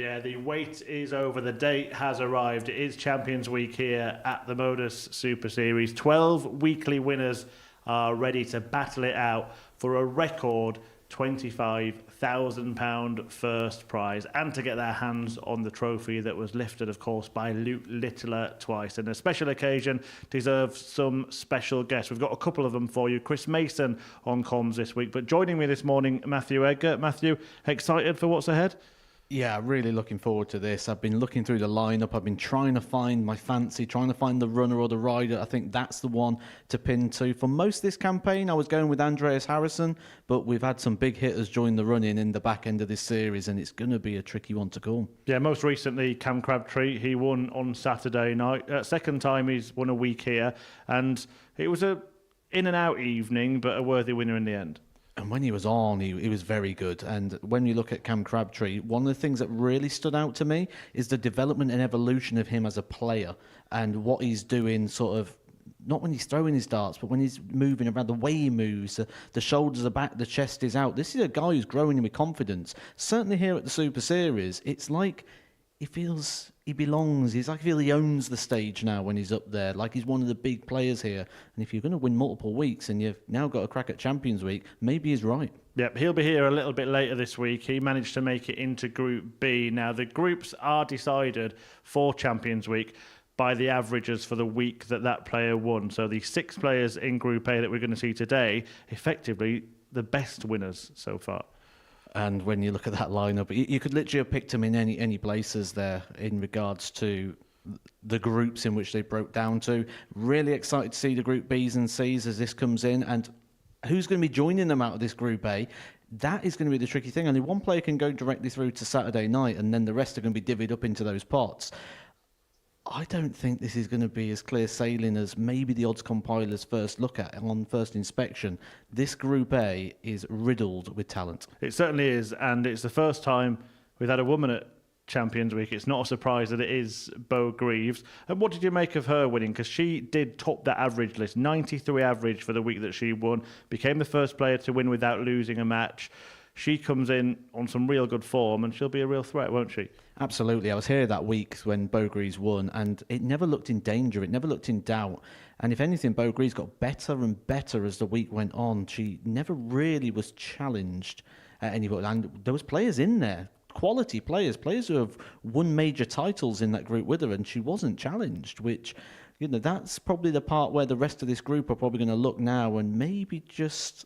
Yeah, the wait is over. The date has arrived. It is Champions Week here at the Modus Super Series. 12 weekly winners are ready to battle it out for a record £25,000 first prize and to get their hands on the trophy that was lifted, of course, by Luke Littler twice. And a special occasion deserves some special guests. We've got a couple of them for you. Chris Mason on comms this week, but joining me this morning, Matthew Edgar. Matthew, excited for what's ahead? Yeah, really looking forward to this. I've been looking through the lineup. I've been trying to find my fancy, trying to find the runner or the rider. I think that's the one to pin to. For most of this campaign, I was going with Andreas Harrison, but we've had some big hitters join the run-in the back end of this series, and it's going to be a tricky one to call. Yeah, most recently, Cam Crabtree, he won on Saturday night. Second time he's won a week here, and it was a in-and-out evening, but a worthy winner in the end. And when he was on, he was very good. And when you look at Cam Crabtree, one of the things that really stood out to me is the development and evolution of him as a player and what he's doing sort of, not when he's throwing his darts, but when he's moving around, the way he moves, the shoulders are back, the chest is out. This is a guy who's growing with confidence. Certainly here at the Super Series, it's like he feels he belongs. He's like, I feel he owns the stage now when he's up there. Like he's one of the big players here. And if you're going to win multiple weeks and you've now got a crack at Champions Week, maybe he's right. Yep, he'll be here a little bit later this week. He managed to make it into Group B. Now, the groups are decided for Champions Week by the averages for the week that player won. So the 6 players in Group A that we're going to see today, effectively the best winners so far. And when you look at that lineup, you could literally have picked them in any places there in regards to the groups in which they broke down to. Really excited to see the Group Bs and Cs as this comes in. And who's going to be joining them out of this Group A? That is going to be the tricky thing. Only one player can go directly through to Saturday night, and then the rest are going to be divvied up into those pots. I don't think this is going to be as clear sailing as maybe the odds compilers first look at on first inspection. This Group A is riddled with talent. It certainly is, and it's the first time we've had a woman at Champions Week. It's not a surprise that it is Bo Greaves. And what did you make of her winning? Because she did top that average list, 93 average for the week that she won, became the first player to win without losing a match. She comes in on some real good form and she'll be a real threat, won't she? Absolutely. I was here that week when Bo Greaves won and it never looked in danger. It never looked in doubt. And if anything, Bo Greaves got better and better as the week went on. She never really was challenged at any point. And there was players in there, quality players who have won major titles in that group with her, and she wasn't challenged, which, you know, that's probably the part where the rest of this group are probably going to look now and maybe just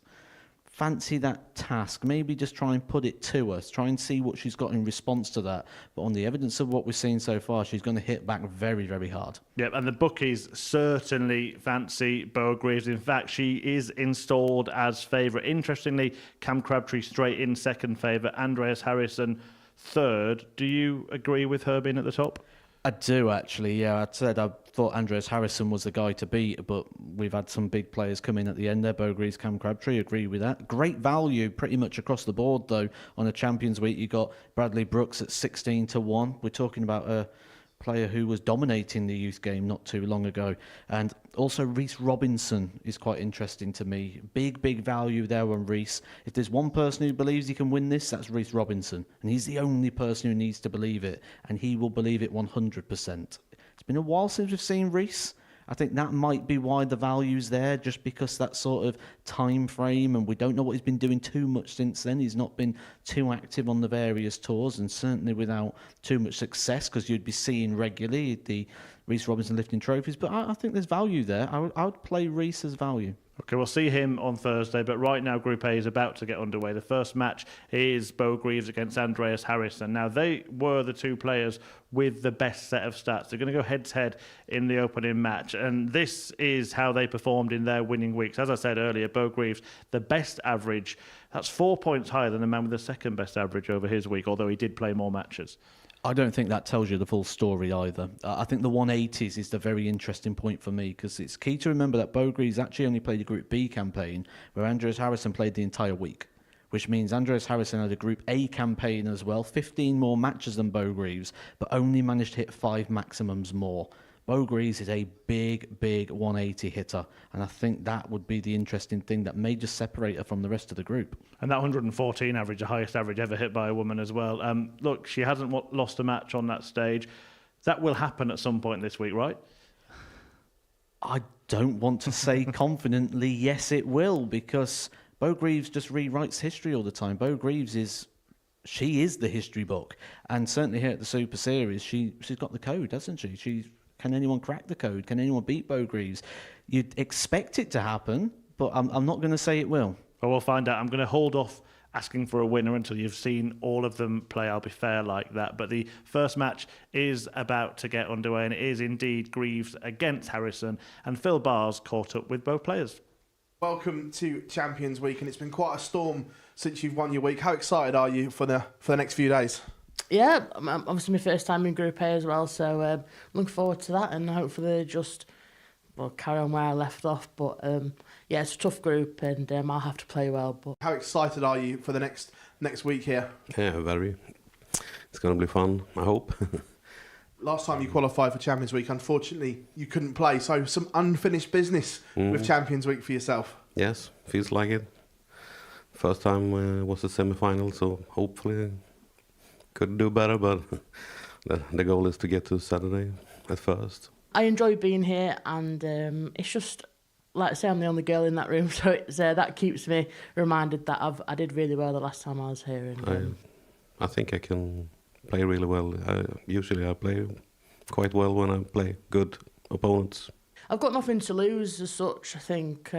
fancy that task, maybe just try and put it to us, try and see what she's got in response to that. But on the evidence of what we've seen so far, she's going to hit back very, very hard. Yep, and the bookies certainly fancy Bo Greaves. In fact, she is installed as favourite. Interestingly, Cam Crabtree straight in second favourite, Andreas Harrison third. Do you agree with her being at the top? I do, actually, yeah. I thought Andreas Harrison was the guy to beat, but we've had some big players come in at the end there. Bo Greaves, Cam Crabtree, agree with that. Great value pretty much across the board, though. On a Champions Week, you got Bradley Brooks at 16 to 1. We're talking about a player who was dominating the youth game not too long ago. And also Reece Robinson is quite interesting to me. Big value there on Reece. If there's one person who believes he can win this, that's Reece Robinson. And he's the only person who needs to believe it. And he will believe it 100%. It's been a while since we've seen Reece. I think that might be why the value's there, just because that sort of time frame, and we don't know what he's been doing too much since then. He's not been too active on the various tours, and certainly without too much success, because you'd be seeing regularly the Reece Robinson lifting trophies. But I think there's value there. I would play Reece as value. Okay, we'll see him on Thursday, but right now Group A is about to get underway. The first match is Bo Greaves against Andreas Harrison. Now, they were the two players with the best set of stats. They're going to go head-to-head in the opening match, and this is how they performed in their winning weeks. As I said earlier, Bo Greaves, the best average, that's 4 points higher than the man with the second best average over his week, although he did play more matches. I don't think that tells you the full story either. I think the 180s is the very interesting point for me, because it's key to remember that Bo Greaves actually only played a Group B campaign, where Andreas Harrison played the entire week, which means Andreas Harrison had a Group A campaign as well, 15 more matches than Bo Greaves, but only managed to hit 5 maximums more. Beau Greaves is a big, big 180 hitter, and I think that would be the interesting thing that may just separate her from the rest of the group. And that 114 average, the highest average ever hit by a woman as well. Look, she hasn't lost a match on that stage. That will happen at some point this week, right? I don't want to say confidently yes it will, because Beau Greaves just rewrites history all the time. Beau Greaves she is the history book, and certainly here at the Super Series she's got the code, hasn't she? Can anyone crack the code? Can anyone beat Beau Greaves? You'd expect it to happen, but I'm not going to say it will. Well, we'll find out. I'm going to hold off asking for a winner until you've seen all of them play. I'll be fair like that. But the first match is about to get underway, and it is indeed Greaves against Harrison, and Phil Barr's caught up with both players. Welcome to Champions Week, and it's been quite a storm since you've won your week. How excited are you for the next few days? Yeah, obviously my first time in Group A as well, so looking forward to that, and hopefully just carry on where I left off. But yeah, it's a tough group, and I'll have to play well. But how excited are you for the next week here? Yeah, very. It's going to be fun, I hope. Last time you qualified for Champions Week, unfortunately, you couldn't play, so some unfinished business with Champions Week for yourself. Yes, feels like it. First time was the semi-final, so hopefully could do better, but the goal is to get to Saturday at first. I enjoy being here, and it's just, like I say, I'm the only girl in that room, so it's, that keeps me reminded that I did really well the last time I was here. And, I think I can play really well. Usually I play quite well when I play good opponents. I've got nothing to lose as such, I think.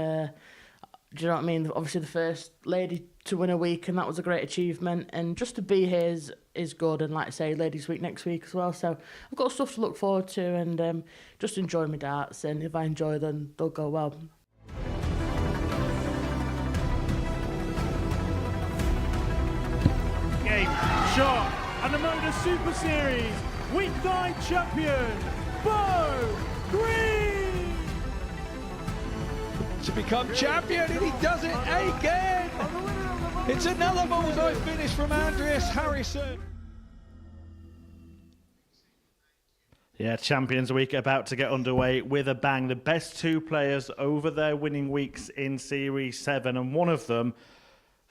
Do you know what I mean? Obviously the first lady to win a week, and that was a great achievement. And just to be here is good. And like I say, Ladies Week next week as well. So I've got stuff to look forward to, and just enjoy my darts. And if I enjoy them, they'll go well. Game, shot, and the Modus Super Series Week 9 champion, Beau Greaves! To become champion, and he does it again! It's another bullseye finish from Andreas Harrison. Yeah, Champions Week about to get underway with a bang. The best two players over their winning weeks in Series 7, and one of them,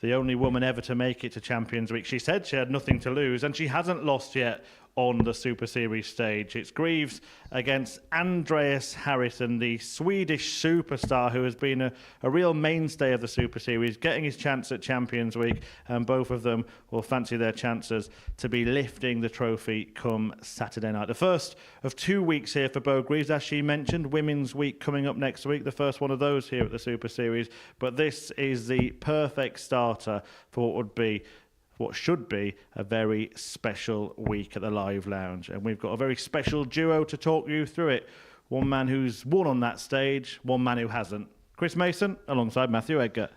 the only woman ever to make it to Champions Week. She said she had nothing to lose, and she hasn't lost yet on the Super Series stage. It's Greaves against Andreas Harrison, the Swedish superstar who has been a real mainstay of the Super Series, getting his chance at Champions Week, and both of them will fancy their chances to be lifting the trophy come Saturday night. The first of 2 weeks here for Beau Greaves, as she mentioned. Women's Week coming up next week, the first one of those here at the Super Series, but this is the perfect starter for what should be a very special week at the Live Lounge. And we've got a very special duo to talk you through it. One man who's won on that stage, one man who hasn't. Chris Mason alongside Matthew Edgar.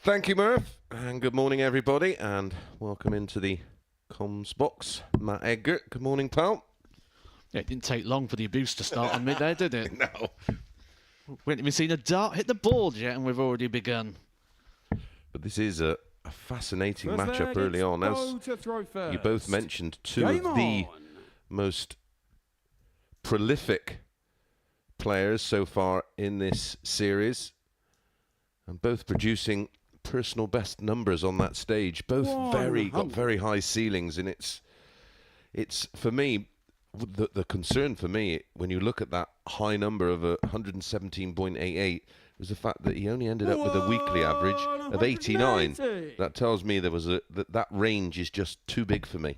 Thank you, Murph, and good morning, everybody, and welcome into the comms box. Matt Edgar, good morning, pal. Yeah, it didn't take long for the abuse to start on mid there, did it? No. We haven't even seen a dart hit the board yet, and we've already begun. But this is a fascinating matchup early on. As you both mentioned, two of the most prolific players so far in this series, and both producing personal best numbers on that stage. Both got very high ceilings, and it's for me, the concern for me when you look at that high number of 117.88 was the fact that he only ended up with a weekly average of 89. That tells me that range is just too big for me.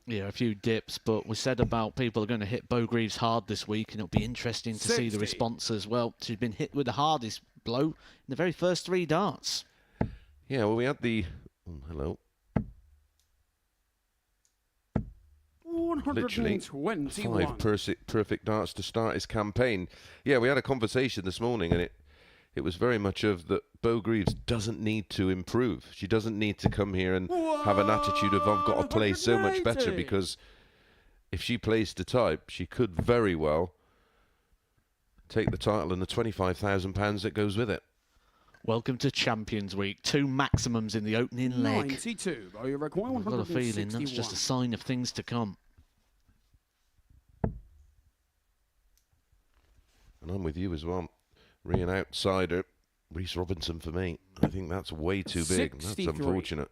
Yeah, a few dips, but we said about people are going to hit Beau Greaves hard this week, and it'll be interesting to see the response as well. She's been hit with the hardest blow in the very first 3 darts. Yeah, well, we had the... hello. Literally 5 perfect darts to start his campaign. Yeah, we had a conversation this morning, and it was very much of that Beau Greaves doesn't need to improve. She doesn't need to come here and have an attitude of I've got to play so much better, because if she plays to type, she could very well take the title and the £25,000 that goes with it. Welcome to Champions Week. 2 maximums in the opening leg. 92. I've got a feeling that's just a sign of things to come. And I'm with you as well. An outsider, Reece Robinson for me. I think that's way too big. And that's unfortunate.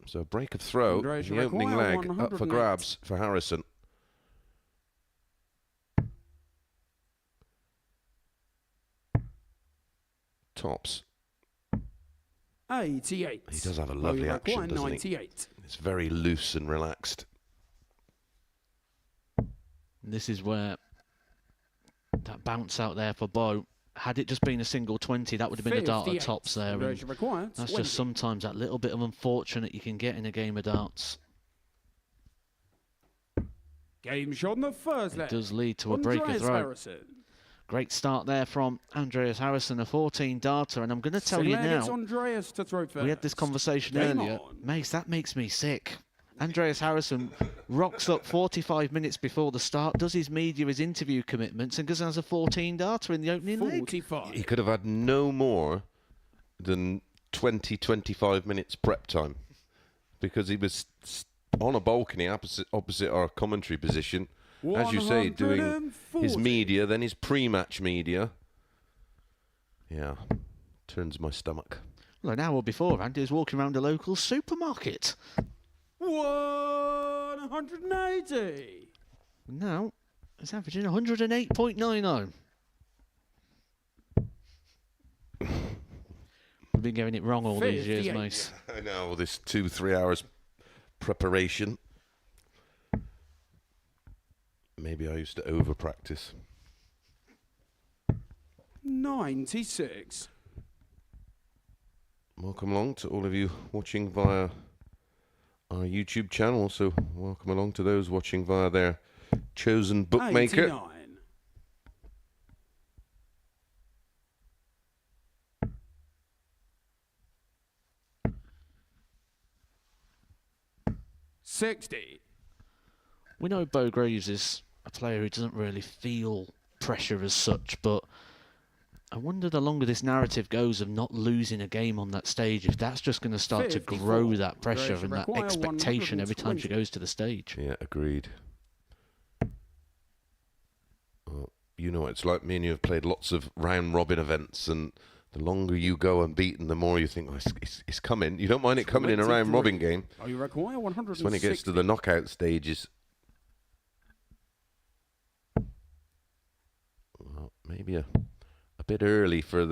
So a break of throw, the opening leg, up for grabs for Harrison. Tops. 88. He does have a lovely action, doesn't 98. he? It's very loose and relaxed. This is where that bounce out there for Bo. Had it just been a single 20, that would have been a dart at tops there. And that's just sometimes that little bit of unfortunate you can get in a game of darts. Game shot on the first leg. It does lead to a break of throw. Harrison. Great start there from Andreas Harrison, a 14 darter. And I'm going to tell you now, Andreas to throw first. We had this conversation earlier. Mace, that makes me sick. Andreas Harrison rocks up 45 minutes before the start, does his media, his interview commitments, and goes as a 14 darter in the opening leg. He could have had no more than 20-25 minutes prep time, because he was on a balcony opposite our commentary position, as you say, doing his media, then his pre-match media. Yeah, turns my stomach. Well, an hour beforehand, he was walking around a local supermarket. 180. Now, it's averaging 108.99. We've been getting it wrong all these years, Mace. I know, this 2-3 hours preparation. Maybe I used to over-practice. 96. Welcome along to all of you watching via our YouTube channel. So welcome along to those watching via their chosen bookmaker. 89. $60. We know Bo Greaves is a player who doesn't really feel pressure as such, but I wonder the longer this narrative goes of not losing a game on that stage, if that's just going to start to grow that pressure and that expectation every time she goes to the stage. Yeah, agreed. Well, you know, it's like me and you have played lots of round-robin events, and the longer you go unbeaten, the more you think, oh, it's coming. You don't mind it coming in a round-robin game. Oh, you require 160. It's when it gets to the knockout stages. Well, maybe a bit early for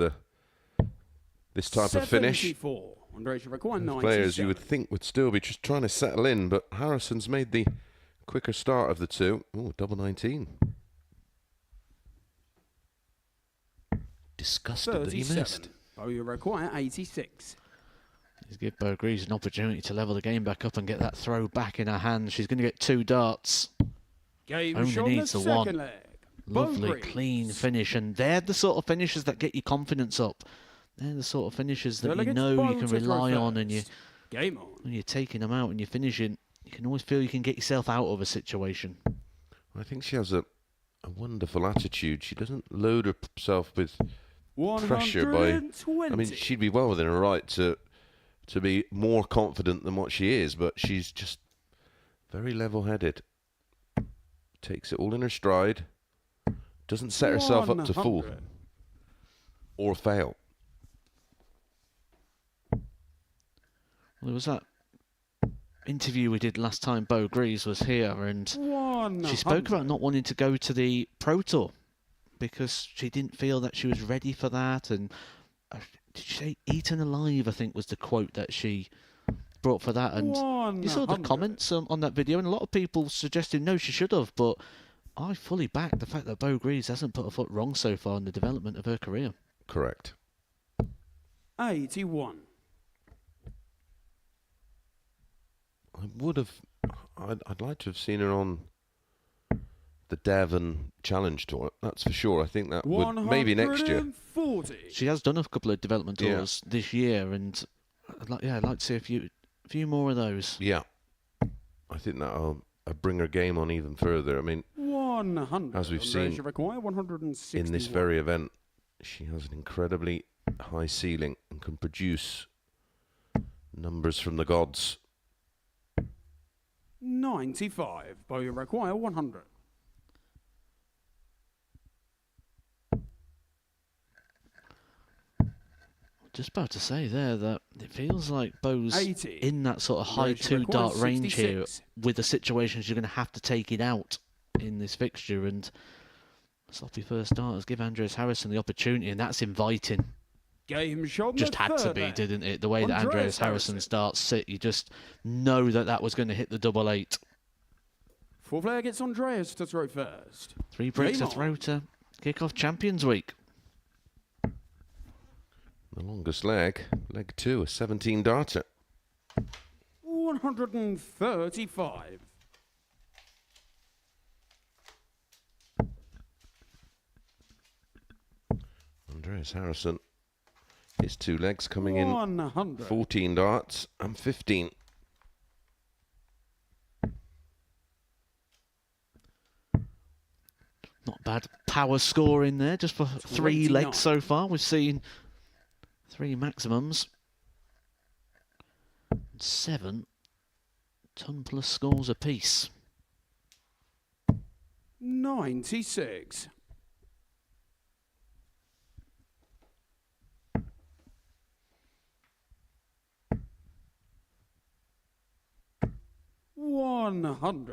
this type of finish. Players you would think would still be just trying to settle in, but Harrison's made the quicker start of the two. Oh, double 19. Disgusted that he missed. Oh, you require 86. He's give Bo Greaves an opportunity to level the game back up and get that throw back in her hands. She's going to get 2 darts. Only needs the one. Leg. Lovely, clean finish, and they're the sort of finishes that get your confidence up. They're the sort of finishes that you know you can rely on, and Game on. when you're taking them out and you're finishing, you can always feel you can get yourself out of a situation. I think she has a wonderful attitude. She doesn't load herself with pressure by... I mean, she'd be well within her right to be more confident than what she is, but she's just very level-headed. Takes it all in her stride. Doesn't set herself up to fall or fail. Well, there was that interview we did last time Bo Greaves was here, and she spoke about not wanting to go to the Pro Tour because she didn't feel that she was ready for that. And did she say eaten alive, I think was the quote that she brought for that. And you saw the comments on that video, and a lot of people suggesting no, she should have, but I fully back the fact that Bo Greaves hasn't put a foot wrong so far in the development of her career. Correct. 81. I'd like to have seen her on the Devon Challenge Tour, that's for sure. I think that would maybe next year. She has done a couple of development tours this year, and I'd like to see a few more of those. Yeah, I think that'll bring her game on even further. I mean, 100. As we've seen in this very event, she has an incredibly high ceiling and can produce numbers from the gods. 95, but you require 100. Just about to say there that it feels like Bo's 80. in that sort of high Duration 2-dart required range here 66. with the situations you're going to have to take it out in this fixture. And sloppy first darters give Andreas Harrison the opportunity, and that's inviting. Game shot. Just had to be, didn't it? The way that Andreas Harrison's darts sit, you just know that that was going to hit the double 8. Fourth player gets Andreas to throw first. 3 breaks Game to throw to kick off Champions Week. The longest leg 2, a 17 darter. 135. Andreas Harrison, his 2 legs coming in 100. 14 darts and 15. Not bad power score in there, just for 3 29. legs so far. We've seen 3 maximums. 7 ton-plus scores apiece. 96. $100.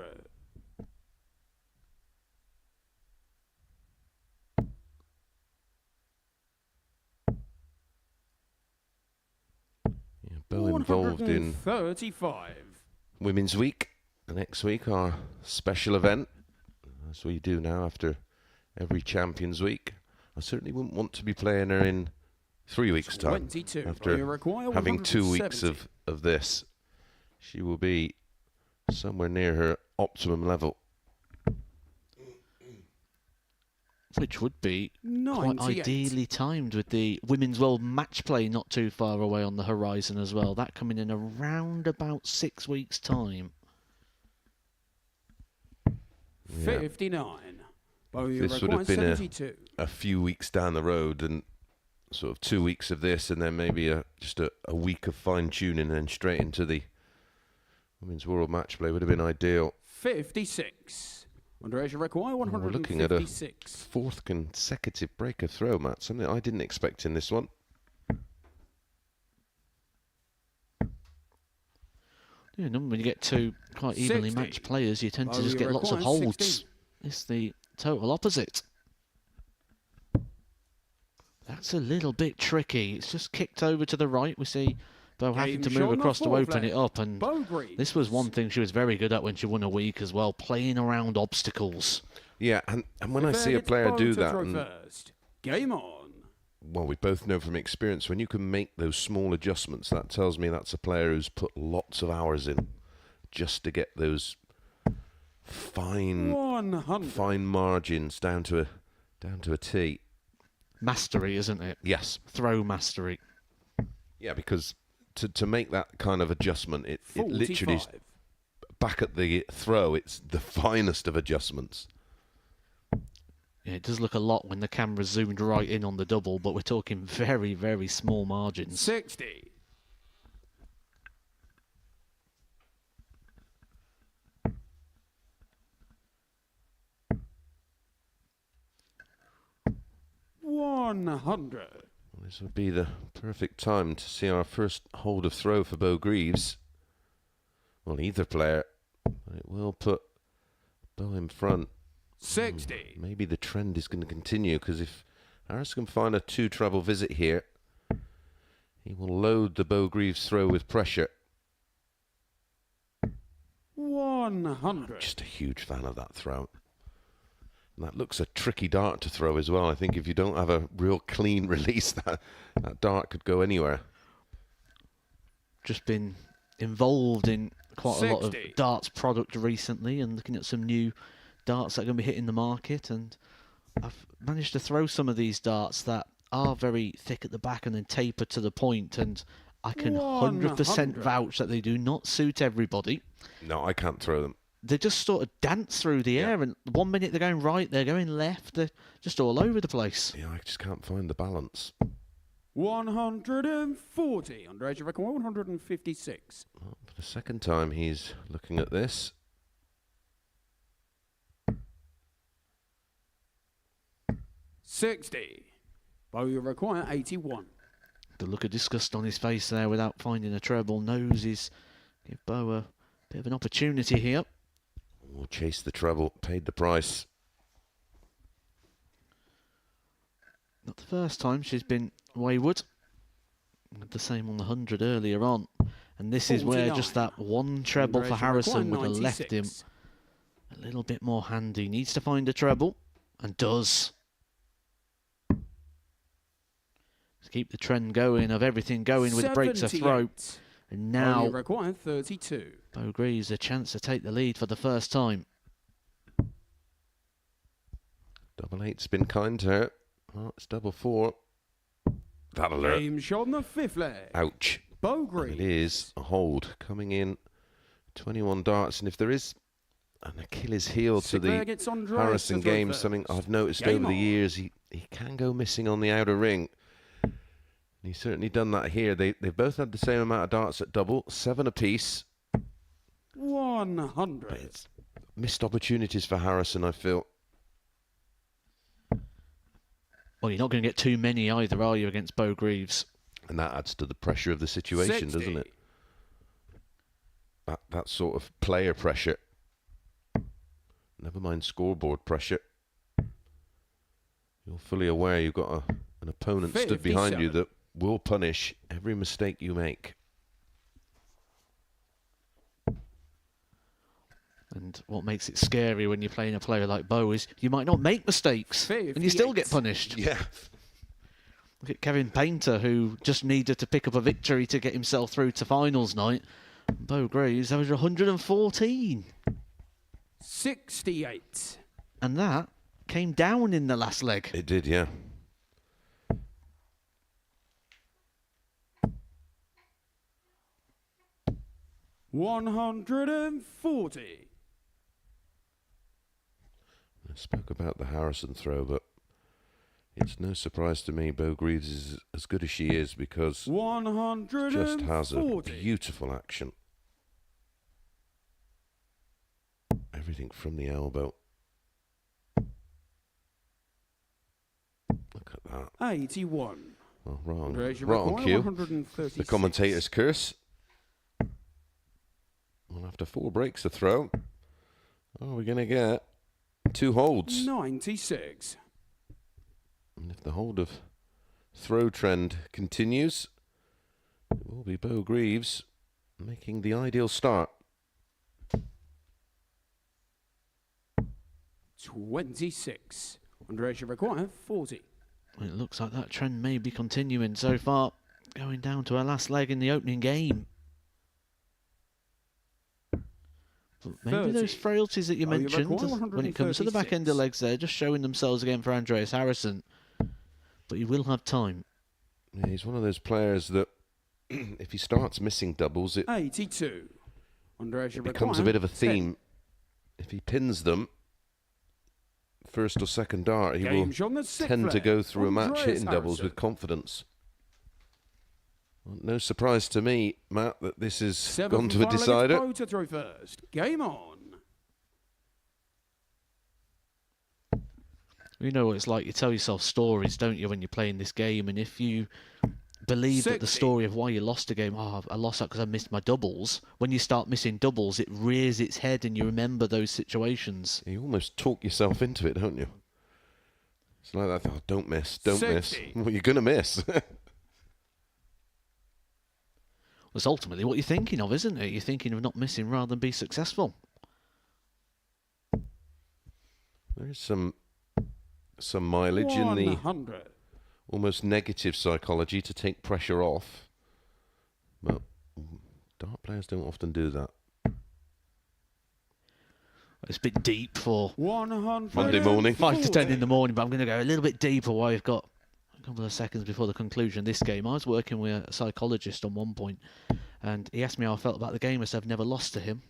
Yeah, Bo involved in 35. Women's Week. Next week, our special event, as we do now after every Champions Week. I certainly wouldn't want to be playing her in 3 weeks' time. 22. After You require having 2 weeks 170. of this, she will be somewhere near her optimum level. Which would be quite 98. ideally timed with the Women's World Match Play not too far away on the horizon as well. That coming in around about 6 weeks' time. 59. Bo, you This would require have been 72. a few weeks down the road, and sort of 2 weeks of this, and then maybe just a week of fine-tuning, and then straight into the Women's World Match Play would have been ideal. 56. Andreas, you require We're looking at a 156. 4th consecutive breaker throw, Matt. Something I didn't expect in this one. Yeah, normally when you get 2 quite evenly 60. matched players, you tend to Bo, just you get lots of require holds. 16. It's the total opposite. That's a little bit tricky. It's just kicked over to the right. We see Bo having to Game move shot across to on the open fourth it up. And Bo Greaves. this was one thing she was very good at when she won a week as well, playing around obstacles. Yeah, and when I Fifth see player a gets player Bo do to that, throw and, first. Game on. well, we both know from experience, when you can make those small adjustments, that tells me that's a player who's put lots of hours in just to get those fine 100. margins down to a T. Mastery, isn't it? Yes. Throw mastery. Yeah, because to make that kind of adjustment, it literally is 45. back at the throw, it's the finest of adjustments. Yeah, it does look a lot when the camera's zoomed right in on the double, but we're talking very, very small margins. 60. $100. This would be the perfect time to see our first hold of throw for Bo Greaves. Well, either player. But it will put Bo in front. 60. Maybe the trend is going to continue, because if Harris can find a 2 treble visit here, he will load the Bo Greaves throw with pressure. 100. Just a huge fan of that throw. And that looks a tricky dart to throw as well. I think if you don't have a real clean release, that dart could go anywhere. Just been involved in quite a lot of 60. darts product recently and looking at some new darts that are going to be hitting the market, and I've managed to throw some of these darts that are very thick at the back and then taper to the point, and I can 100% 100. vouch that they do not suit everybody. No, I can't throw them. They just sort of dance through the air, and 1 minute they're going right, they're going left, they're just all over the place. Yeah, I just can't find the balance. 140. Andreas, you reckon 156. Well, for the second time, he's looking at this. $60. Bo, you require 81. The look of disgust on his face there without finding a treble. Knows he's give Bo a bit of an opportunity here. We'll chase the treble, paid the price. Not the first time she's been wayward. The same on the 100 earlier on. And this is where just that one treble for Harrison would have left him a little bit more handy. Needs to find a treble, and does. Let's keep the trend going of everything going with breaks a throw. And now, required 32. Bo Greaves a chance to take the lead for the first time. Double eight's been kind to her. Oh, it's double four. That'll hurt. Game shot on the 5th leg. Ouch. Bo Greaves. It is a hold coming in 21 darts, and if there is an Achilles heel to the Harrison game, something I've noticed over the years, he can go missing on the outer ring. And he's certainly done that here. They've both had the same amount of darts at double, 7 apiece. 100. But it's missed opportunities for Harrison, I feel. Well, you're not going to get too many either, are you, against Bo Greaves? And that adds to the pressure of the situation, 60. doesn't it? That sort of player pressure. Never mind scoreboard pressure. You're fully aware you've got an opponent stood behind you that will punish every mistake you make. And what makes it scary when you're playing a player like Bo is you might not make mistakes and you still get punished. Yeah. Look at Kevin Painter, who just needed to pick up a victory to get himself through to finals night. Bo Greaves averaged 114. 68. And that came down in the last leg. It did, yeah. $140. I spoke about the Harrison throw, but it's no surprise to me Bo Greaves is as good as she is because 140. just has a beautiful action. Everything from the elbow. Look at that. 81. Oh, wrong. Raise your Wrong record, cue. 136. The commentator's curse. Well, after 4 breaks to throw, we're going to get 2 holds. 96. And if the hold of throw trend continues, it will be Bo Greaves making the ideal start. 26. Raise your record, 40. Well, it looks like that trend may be continuing so far, going down to our last leg in the opening game. But maybe 30. those frailties that you mentioned when it comes to the back end of legs there, just showing themselves again for Andreas Harrison. But he will have time. Yeah, he's one of those players that if he starts missing doubles, it 82. it becomes a bit of a theme. If he pins them, first or second dart, he will tend to go through a match hitting doubles with confidence. Well, no surprise to me, Matt, that this has gone to a decider. Bo to throw first. Game on. You know what it's like. You tell yourself stories, don't you, when you're playing this game? And if you believe that the story of why you lost a game, I lost that because I missed my doubles. When you start missing doubles, it rears its head and you remember those situations. You almost talk yourself into it, don't you? It's like that, don't miss, don't 60. miss. Well, you're going to miss. That's ultimately what you're thinking of, isn't it? You're thinking of not missing rather than be successful. There's some mileage in the 100. almost negative psychology to take pressure off. But dart players don't often do that. It's a bit deep for 100. Monday morning. 5 to 10 in the morning, but I'm going to go a little bit deeper while we've got a couple of seconds before the conclusion of this game. I was working with a psychologist on one point, and he asked me how I felt about the game. I said I've never lost to him,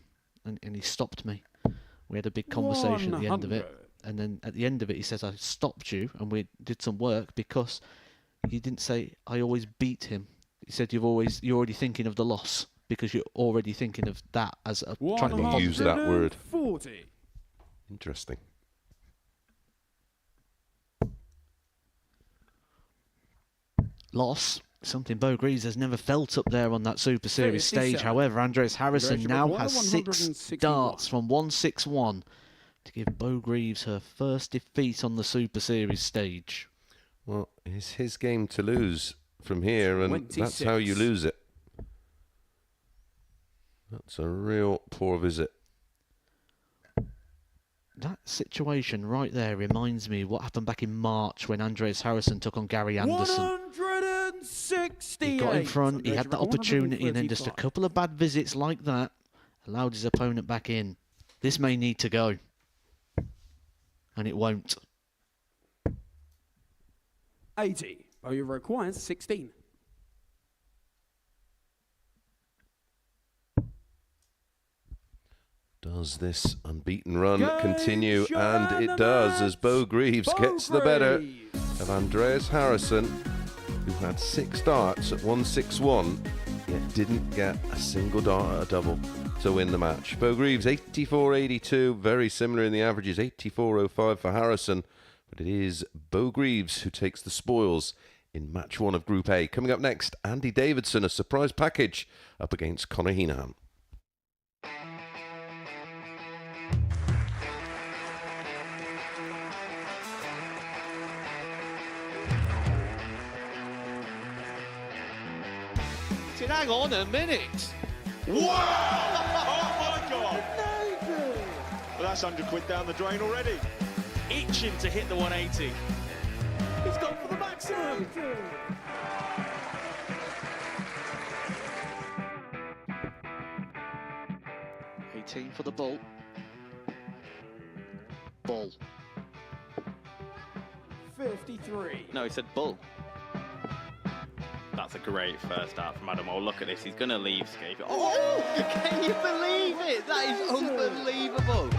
and he stopped me. We had a big conversation at the end of it, and then at the end of it he says, I stopped you and we did some work because you didn't say I always beat him. He said you're already thinking of the loss because you're already thinking of that as a trying to be positive. Use that word. 40. Interesting. Loss something Bo Greaves has never felt up there on that Super Series stage. However, Andreas Harrison now has 6 starts from 161 to give Bo Greaves her first defeat on the Super Series stage. Well, it's his game to lose from here, and that's how you lose it. That's a real poor visit. That situation right there reminds me of what happened back in March when Andreas Harrison took on Gary Anderson. 168. He got in front, he had that opportunity, and then just a couple of bad visits like that allowed his opponent back in. This may need to go. And it won't. 80. Bowyer requires 16. Does this unbeaten run continue? And it does, as Bo Greaves gets the better of Andreas Harrison, who had 6 darts at 161, yet didn't get a single dart at a double to win the match. Bo Greaves 84.82, very similar in the averages, 84.05 for Harrison, but it is Bo Greaves who takes the spoils in match 1 of Group A. Coming up next, Andy Davidson, a surprise package up against Conor Heenan. Hang on a minute. Wow! Oh my God! Well, that's 100 quid down the drain already. Itching to hit the 180. He's gone for the maximum. Team for the ball. Ball. 53. No, he said bull. That's a great first out from Adam. Oh, look at this. He's going to leave Scape. Oh, can you believe it? That is unbelievable.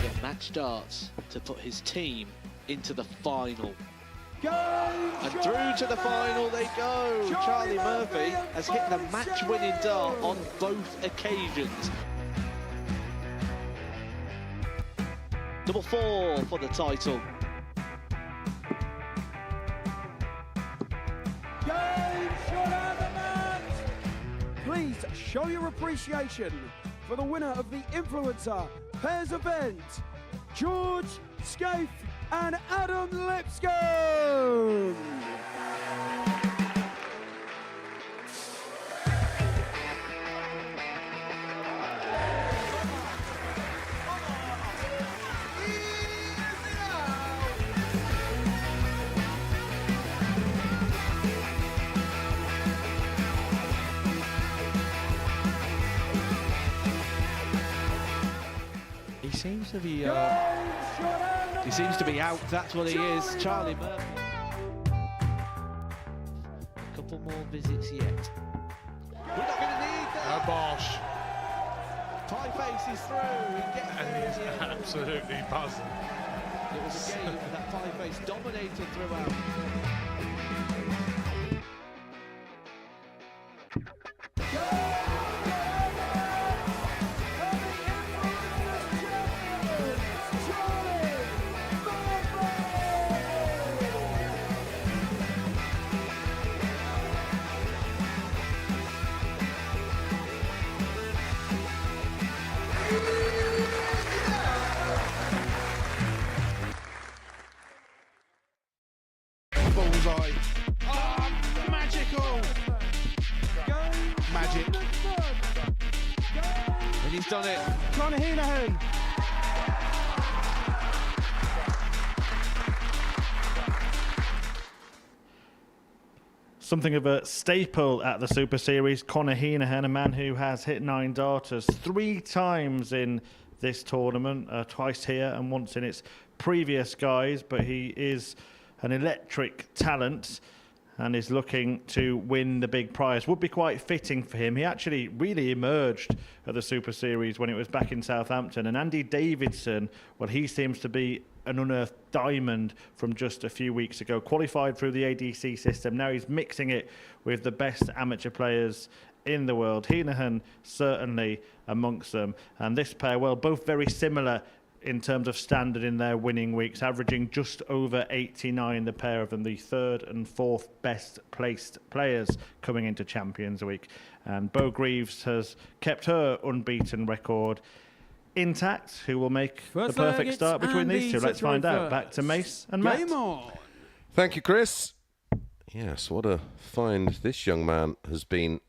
Get match starts to put his team into the final. And through to the final they go. Charlie Murphy has hit the match-winning dart on both occasions. Double 4 for the title. Game shot out the match. Please show your appreciation for the winner of the Influencer Pairs event, George Scaife and Adam Lipscomb. He seems to be out. That's what he is. Charlie Murphy. A couple more visits yet. We're not going to need that. Bosh. Pie face is through. And he is absolutely buzzing. It was a game that pie face dominated throughout. Bullseye. Oh, magical. Magic. And he's done it. Conor Heenan. Something of a staple at the Super Series, Conor Heenan, a man who has hit 9 darters 3 times in this tournament, twice here and once in its previous guise, but he is an electric talent and is looking to win the big prize. Would be quite fitting for him. He actually really emerged at the Super Series when it was back in Southampton. And Andy Davidson, well, he seems to be an unearthed diamond from just a few weeks ago. Qualified through the ADC system. Now he's mixing it with the best amateur players in the world. Heenan certainly amongst them. And this pair, well, both very similar in terms of standard in their winning weeks, averaging just over 89, the pair of them, the third and fourth best placed players coming into Champions Week. And Bo Greaves has kept her unbeaten record intact. Who will make the perfect start between these two? Let's find out. Back to Mace and Matt. Game on. Thank you, Chris. Yes, what a find this young man has been.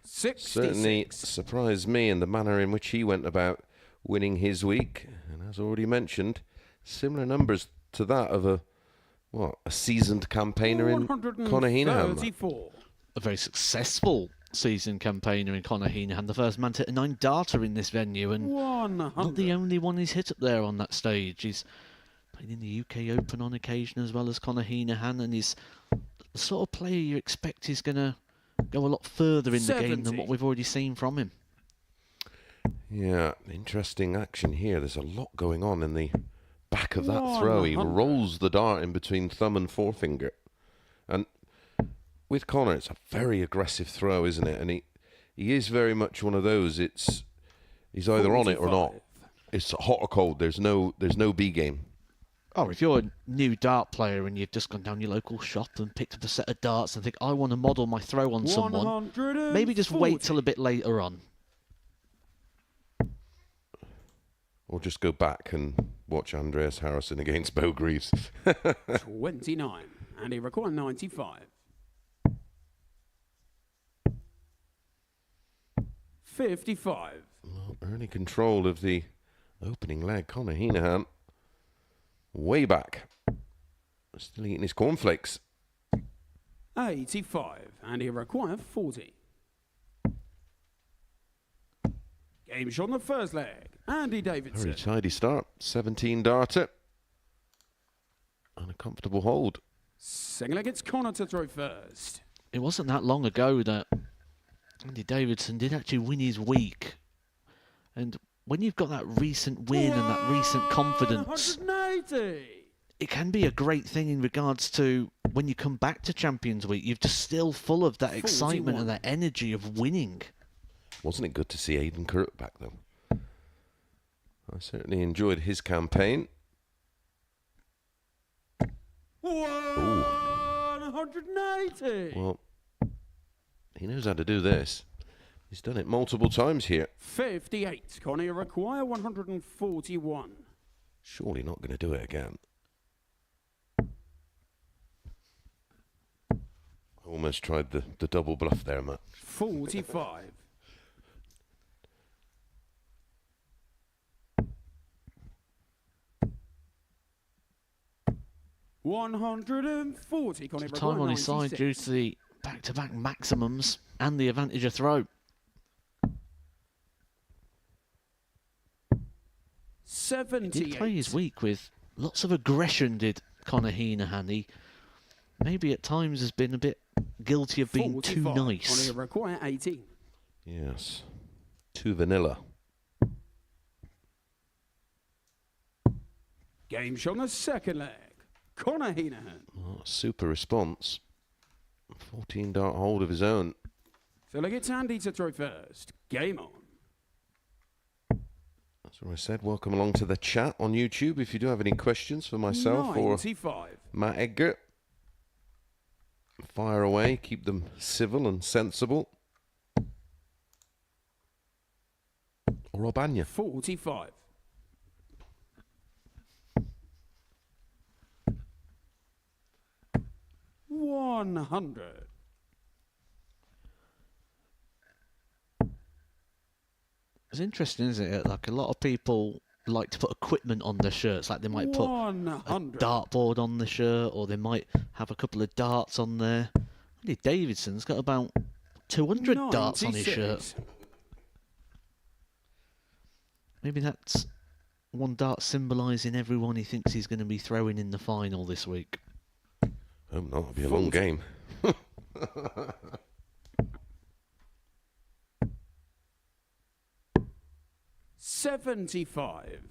66. Certainly surprised me in the manner in which he went about winning his week. And as already mentioned, similar numbers to that of a seasoned campaigner in Conor Heenan. A very successful seasoned campaigner in Conor Heenan, the first man to hit a 9 darter in this venue, and 100. not the only one he's hit up there on that stage. He's played in the UK Open on occasion as well as Conor Heenan, and he's the sort of player you expect is going to go a lot further in 70. the game than what we've already seen from him. Yeah, interesting action here. There's a lot going on in the back of that throw. He rolls the dart in between thumb and forefinger. And with Conor, it's a very aggressive throw, isn't it? And he is very much one of those. He's either 45. On it or not. It's hot or cold. There's no B game. Oh, if you're a new dart player and you've just gone down your local shop and picked up a set of darts and think, I want to model my throw on someone, maybe just wait till a bit later on. Or just go back and watch Andreas Harrison against Bo Greaves. 29. And he required 95. 55. Well, early control of the opening leg. Conor Heenan way back. Still eating his cornflakes. 85. And he required 40. Game shot on the first leg. Andy Davidson. Very tidy start. 17 darter. And a comfortable hold. Second leg, it's Conor to throw first. It wasn't that long ago that Andy Davidson did actually win his week. And when you've got that recent win and that recent confidence, 180. It can be a great thing in regards to when you come back to Champions Week. You're just still full of that 41. Excitement and that energy of winning. Wasn't it good to see Aidan Kirk back, though? I certainly enjoyed his campaign. 180. Well, he knows how to do this. He's done it multiple times here. 58. Conor require 141. Surely not going to do it again. I almost tried the double bluff there, Matt. 45. 140. Time on his side due to the back-to-back maximums and the advantage of throw. 78. He did play his week with lots of aggression, did Conor Heenan. He maybe at times has been a bit guilty of being 45. Too nice. Conor require 18. Yes. Too vanilla. Game shot on the second leg. Conor Heenan. Oh, super response. 14 dart hold of his own. So look, it's Andy to throw first. Game on. That's what I said. Welcome along to the chat on YouTube. If you do have any questions for myself 95. Or Matt Edgar, fire away. Keep them civil and sensible. Or Rob Anya. 45. 100. It's interesting, isn't it? Like a lot of people like to put equipment on their shirts. Like they might put a dartboard on the shirt, or they might have a couple of darts on there. Andy Davidson's got about 200 96. Darts on his shirt. Maybe that's one dart symbolising everyone he thinks he's going to be throwing in the final this week. Hope not. It'll be a long game. 75.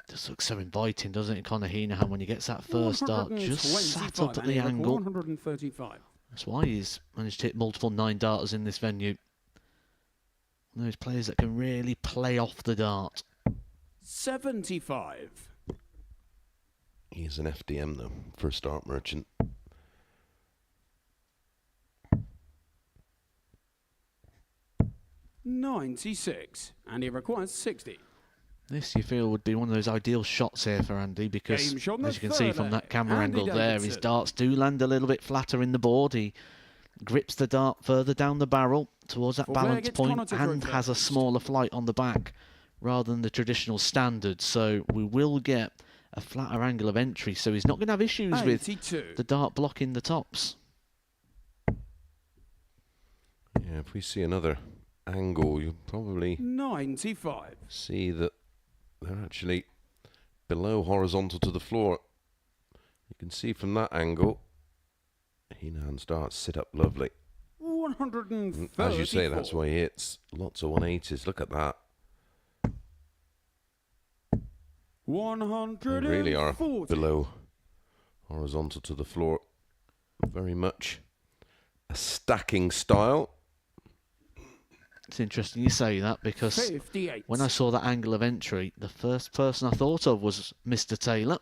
Just looks so inviting, doesn't it, Conor Heenan, when he gets that first dart just sat up at the angle. 135. That's why he's managed to hit multiple 9-darters in this venue. One of those players that can really play off the dart. 75. He's an FDM though, for a start merchant. $96, and he requires 60. This, you feel, would be one of those ideal shots here for Andy because, Game shot, as you can the see third from that leg. camera Andy angle there, his Davidson. darts do land a little bit flatter in the board. He grips the dart further down the barrel towards that Full flag, balance it's point Connor to and throw has a first. smaller flight on the back rather than the traditional standard. So we will get a flatter angle of entry. So he's not going to have issues with 82. the dart blocking the tops. Yeah, if we see another angle, you'll probably 95. see that they're actually below horizontal to the floor. You can see from that angle, Heenan's darts sit up lovely. 134. As you say, that's why he hits lots of 180s. Look at that. They 140. really are below horizontal to the floor. Very much a stacking style. It's interesting you say that because 58. when I saw that angle of entry, the first person I thought of was Mr. Taylor.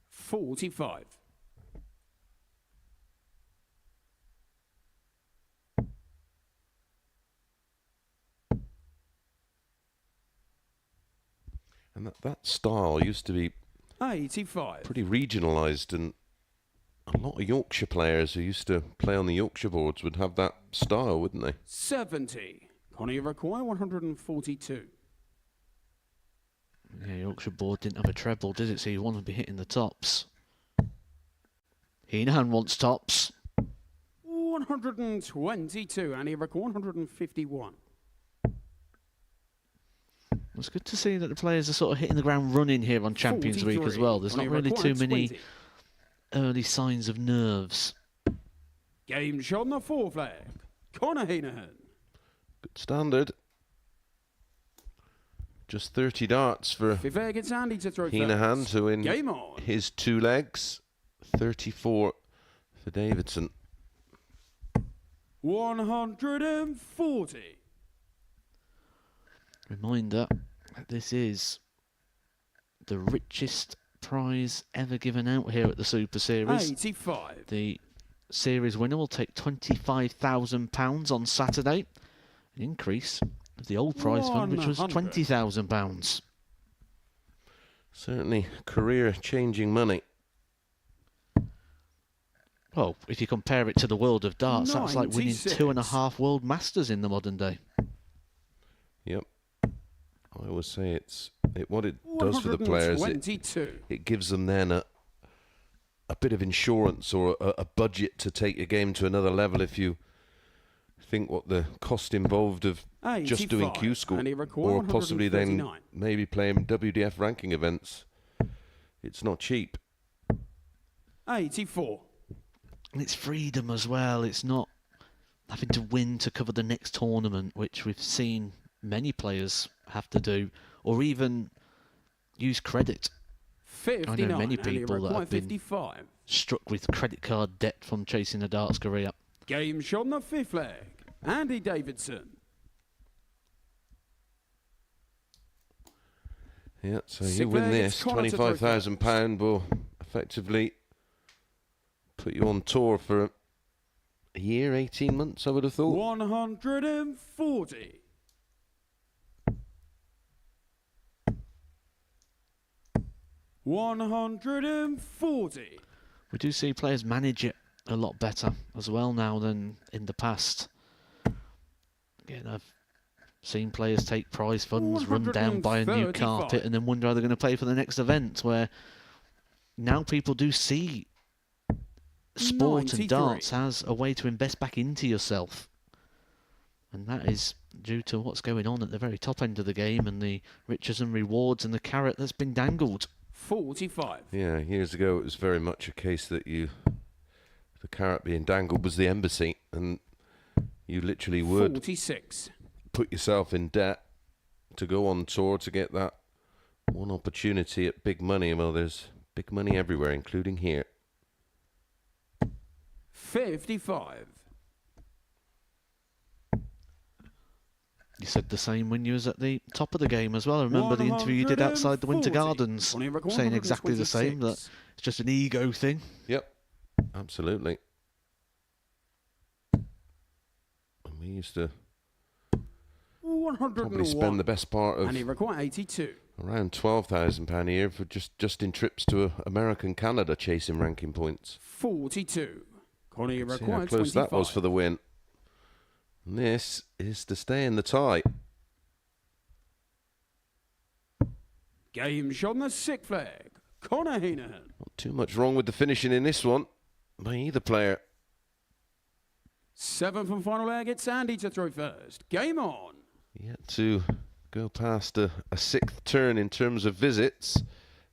45. And that style used to be 85. pretty regionalised, and a lot of Yorkshire players who used to play on the Yorkshire boards would have that style, wouldn't they? 70. Connie require 142. Yeah, Yorkshire board didn't have a treble, did it? So you want to be hitting the tops. Heenan wants tops. 122. And he require 151. It's good to see that the players are sort of hitting the ground running here on Champions Week as 43. well. There's not Connie really too require many 20. early signs of nerves. Game shot on the 4 flag. Connor Heenan. Good standard. Just 30 darts for Fifth leg, it's Andy to throw Heenan first. to win Game on. his 2 legs. 34 for Davidson. 140. Reminder that this is the richest prize ever given out here at the Super Series. 85. The series winner will take £25,000 on Saturday, an increase of the old prize fund, which was 100. £20,000. Certainly career-changing money. Well, if you compare it to the world of darts, that's like winning 96. 2.5 World Masters in the modern day. Yep. I always say what it does for the players. 122. It gives them then a bit of insurance or a budget to take your game to another level. If you think what the cost involved of just doing 85, Q school, and he required or possibly then 139. maybe playing WDF ranking events, it's not cheap. 84. And it's freedom as well. It's not having to win to cover the next tournament, which we've seen many players have to do, or even use credit. 59. I know many and he people that required have been 55. struck with credit card debt from chasing a darts career. Game shot on the 5th leg. Andy Davidson. Yeah, so Sixth you win leg, this, it's Connor to throw £25,000 will effectively put you on tour for a year, 18 months, I would have thought. 140. $140. We do see players manage it a lot better as well now than in the past. Again, I've seen players take prize funds, run down, buy a new 135. carpet, and then wonder how they're going to play for the next event, where now people do see sport 93. and darts as a way to invest back into yourself. And that is due to what's going on at the very top end of the game and the riches and rewards and the carrot that's been dangled. 45. Yeah, years ago it was very much a case that the carrot being dangled was the embassy, and you literally would 46. put yourself in debt to go on tour to get that one opportunity at big money. Well, there's big money everywhere, including here. 55. You said the same when you was at the top of the game as well. I remember the interview you did outside the Winter Gardens, saying exactly the same, that it's just an ego thing. Yep, absolutely. And we used to probably spend the best part of and he required 82. around £12,000 a year for just in trips to America and Canada chasing ranking points. 42. Connie See how required close 25. that was for the win. And this is to stay in the tie. Game shot on the sick flag. Connor Heenan. Not too much wrong with the finishing in this one by either player. 7th and final leg. It's Andy to throw first. Game on. Yet to go past a sixth turn in terms of visits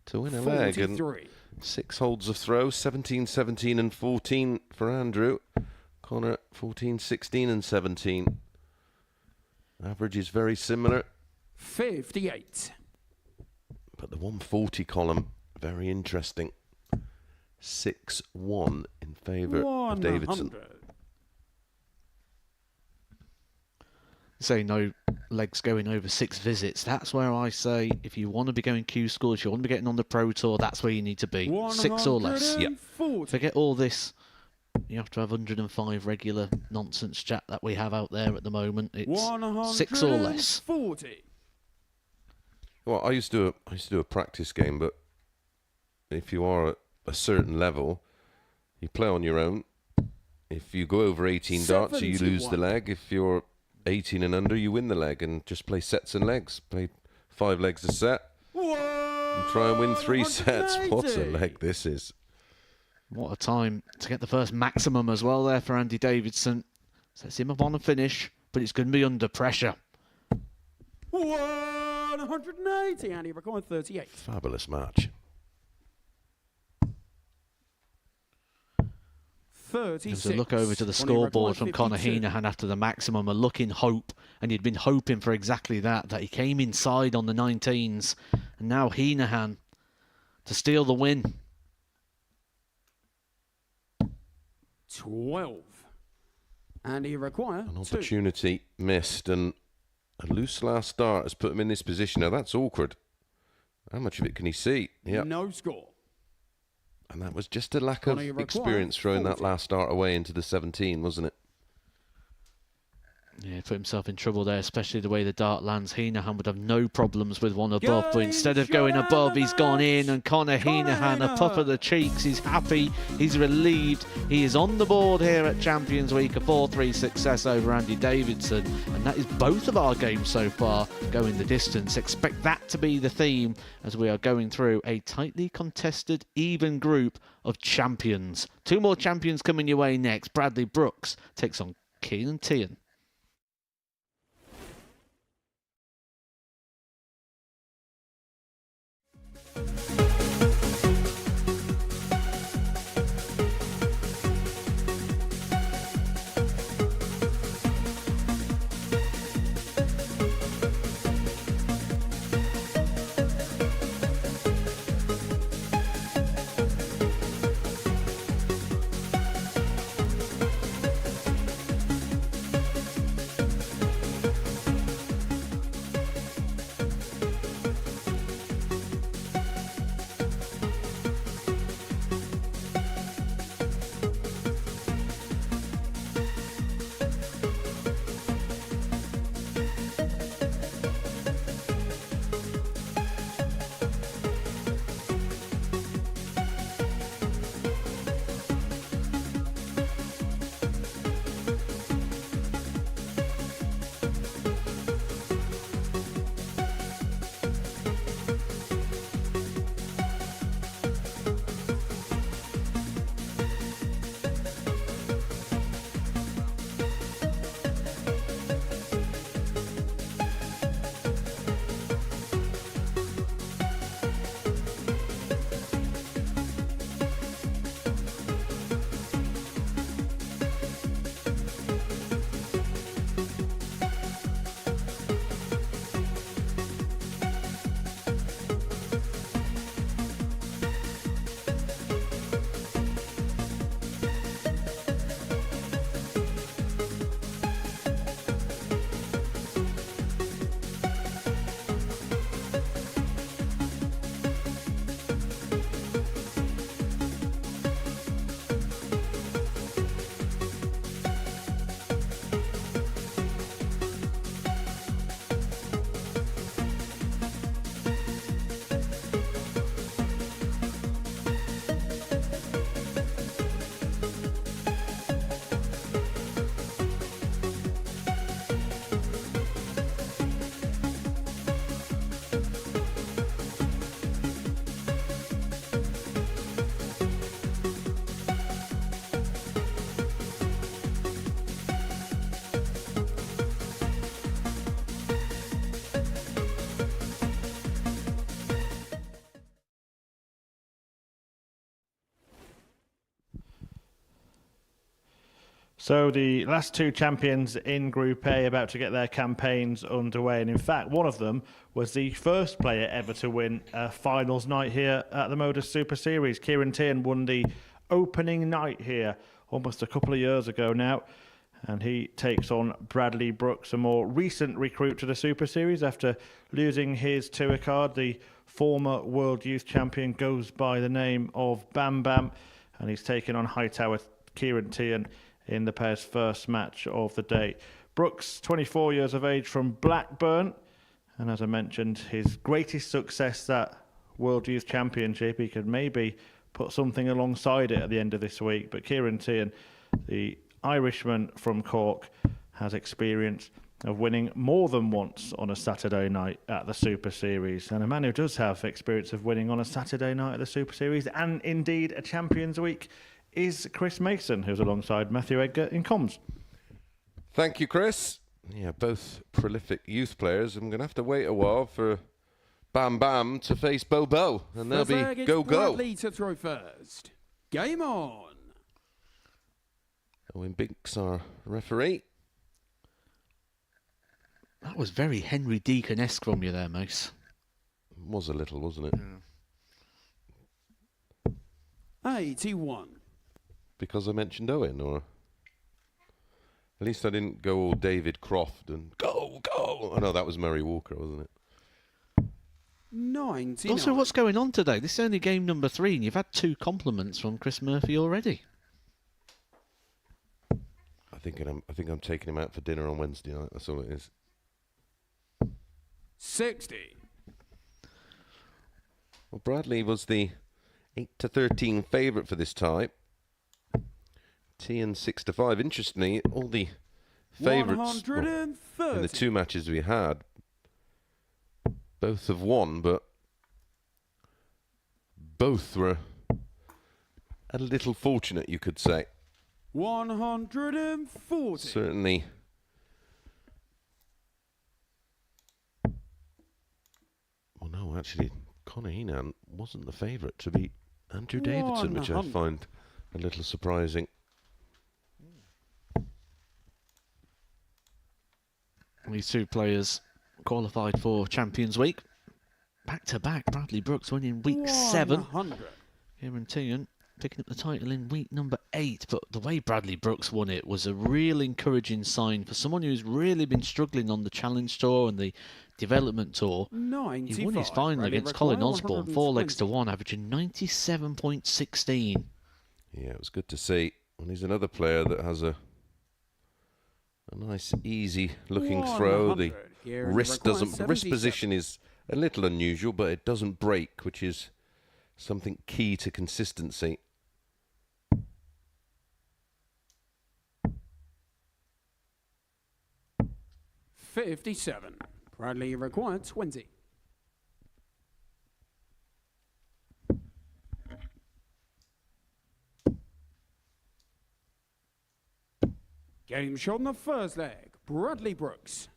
to win a leg. And 6 holds of throw, 17, 17 and 14 for Andrew. Connor 14, 16 and 17. Average is very similar. 58. But the 140 column, very interesting. 6-1 in favour of Davidson. Say no legs going over 6 visits. That's where I say if you want to be going Q School, if you want to be getting on the Pro Tour, that's where you need to be. 6 or less. Yep. Forget all this. You have to have 105 regular nonsense chat that we have out there at the moment. It's 6 or less. 40. Well, I used to do a practice game, but if you are at a certain level, you play on your own. If you go over 18 darts, you lose the leg. If you're 18 and under, you win the leg, and just play sets and legs. Play 5 legs a set and try and win 3 sets. What a leg this is. What a time to get the first maximum as well there for Andy Davidson. Sets him up on a finish, but it's going to be under pressure. 180, and he required 38. Fabulous match. 36. There's a look over to the scoreboard from Connor Heenan after the maximum, a look in hope, and he'd been hoping for exactly that he came inside on the 19s, and now Heenan to steal the win. 12. And he required an opportunity missed, and a loose last start has put him in this position. Now that's awkward. How much of it can he see? Yep. No score. And that was just a lack of experience throwing that last start away into the 17, wasn't it? Yeah, put himself in trouble there, especially the way the dart lands. Heenan would have no problems with one above, but instead of going above, he's gone in, and Connor Heenan, a puff of the cheeks, he's happy, he's relieved. He is on the board here at Champions Week, a 4-3 success over Andy Davidson, and that is both of our games so far going the distance. Expect that to be the theme as we are going through a tightly contested, even group of champions. 2 more champions coming your way next. Bradley Brooks takes on Keenan Tian. So the last two champions in Group A about to get their campaigns underway. And in fact, one of them was the first player ever to win a finals night here at the Modus Super Series. Kieran Tierney won the opening night here almost a couple of years ago now. And he takes on Bradley Brooks, a more recent recruit to the Super Series after losing his tour card. The former World Youth Champion goes by the name of Bam Bam, and he's taking on Hightower Kieran Tierney in the pair's first match of the day. Brooks, 24 years of age from Blackburn, and as I mentioned, his greatest success, that World Youth Championship. He could maybe put something alongside it at the end of this week, but Kieran Tierney, the Irishman from Cork, has experience of winning more than once on a Saturday night at the Super Series. And a man who does have experience of winning on a Saturday night at the Super Series, and indeed a Champions Week, is Chris Mason, who's alongside Matthew Edgar in comms. Thank you, Chris. Yeah, both prolific youth players. I'm going to have to wait a while for Bam Bam to face Bobo, and they'll be go-go. Bradley to throw first. Game on. Owen Binks, our referee. That was very Henry Deacon-esque from you there, Mace. Was a little, wasn't it? Yeah. 81. Because I mentioned Owen, or at least I didn't go all David Croft and go. Oh no, that was Murray Walker, wasn't it? 99. Also, what's going on today? This is only game number 3, and you've had 2 compliments from Chris Murphy already. I think I'm taking him out for dinner on Wednesday night. That's all it is. 60. Well, Bradley was the 8-13 favourite for this tie. Tierney 6-5. Interestingly, all the favourites in the 2 matches we had, both have won, but both were a little fortunate, you could say. 140. Certainly. Well, no, actually, Conor Heenan wasn't the favourite to beat Andrew Davidson, which I find a little surprising. These 2 players qualified for Champions Week. Back to back, Bradley Brooks winning week 7. Kieran Tierney picking up the title in week number 8. But the way Bradley Brooks won it was a real encouraging sign for someone who's really been struggling on the Challenge Tour and the Development Tour. He won his final against Colin Osborne, 4 legs to 1, averaging 97.16. Yeah, it was good to see. And he's another player that has a nice, easy-looking throw. The wrist position is a little unusual, but it doesn't break, which is something key to consistency. $57. Bradley required 20. Game shot in the first leg. Bradley Brooks.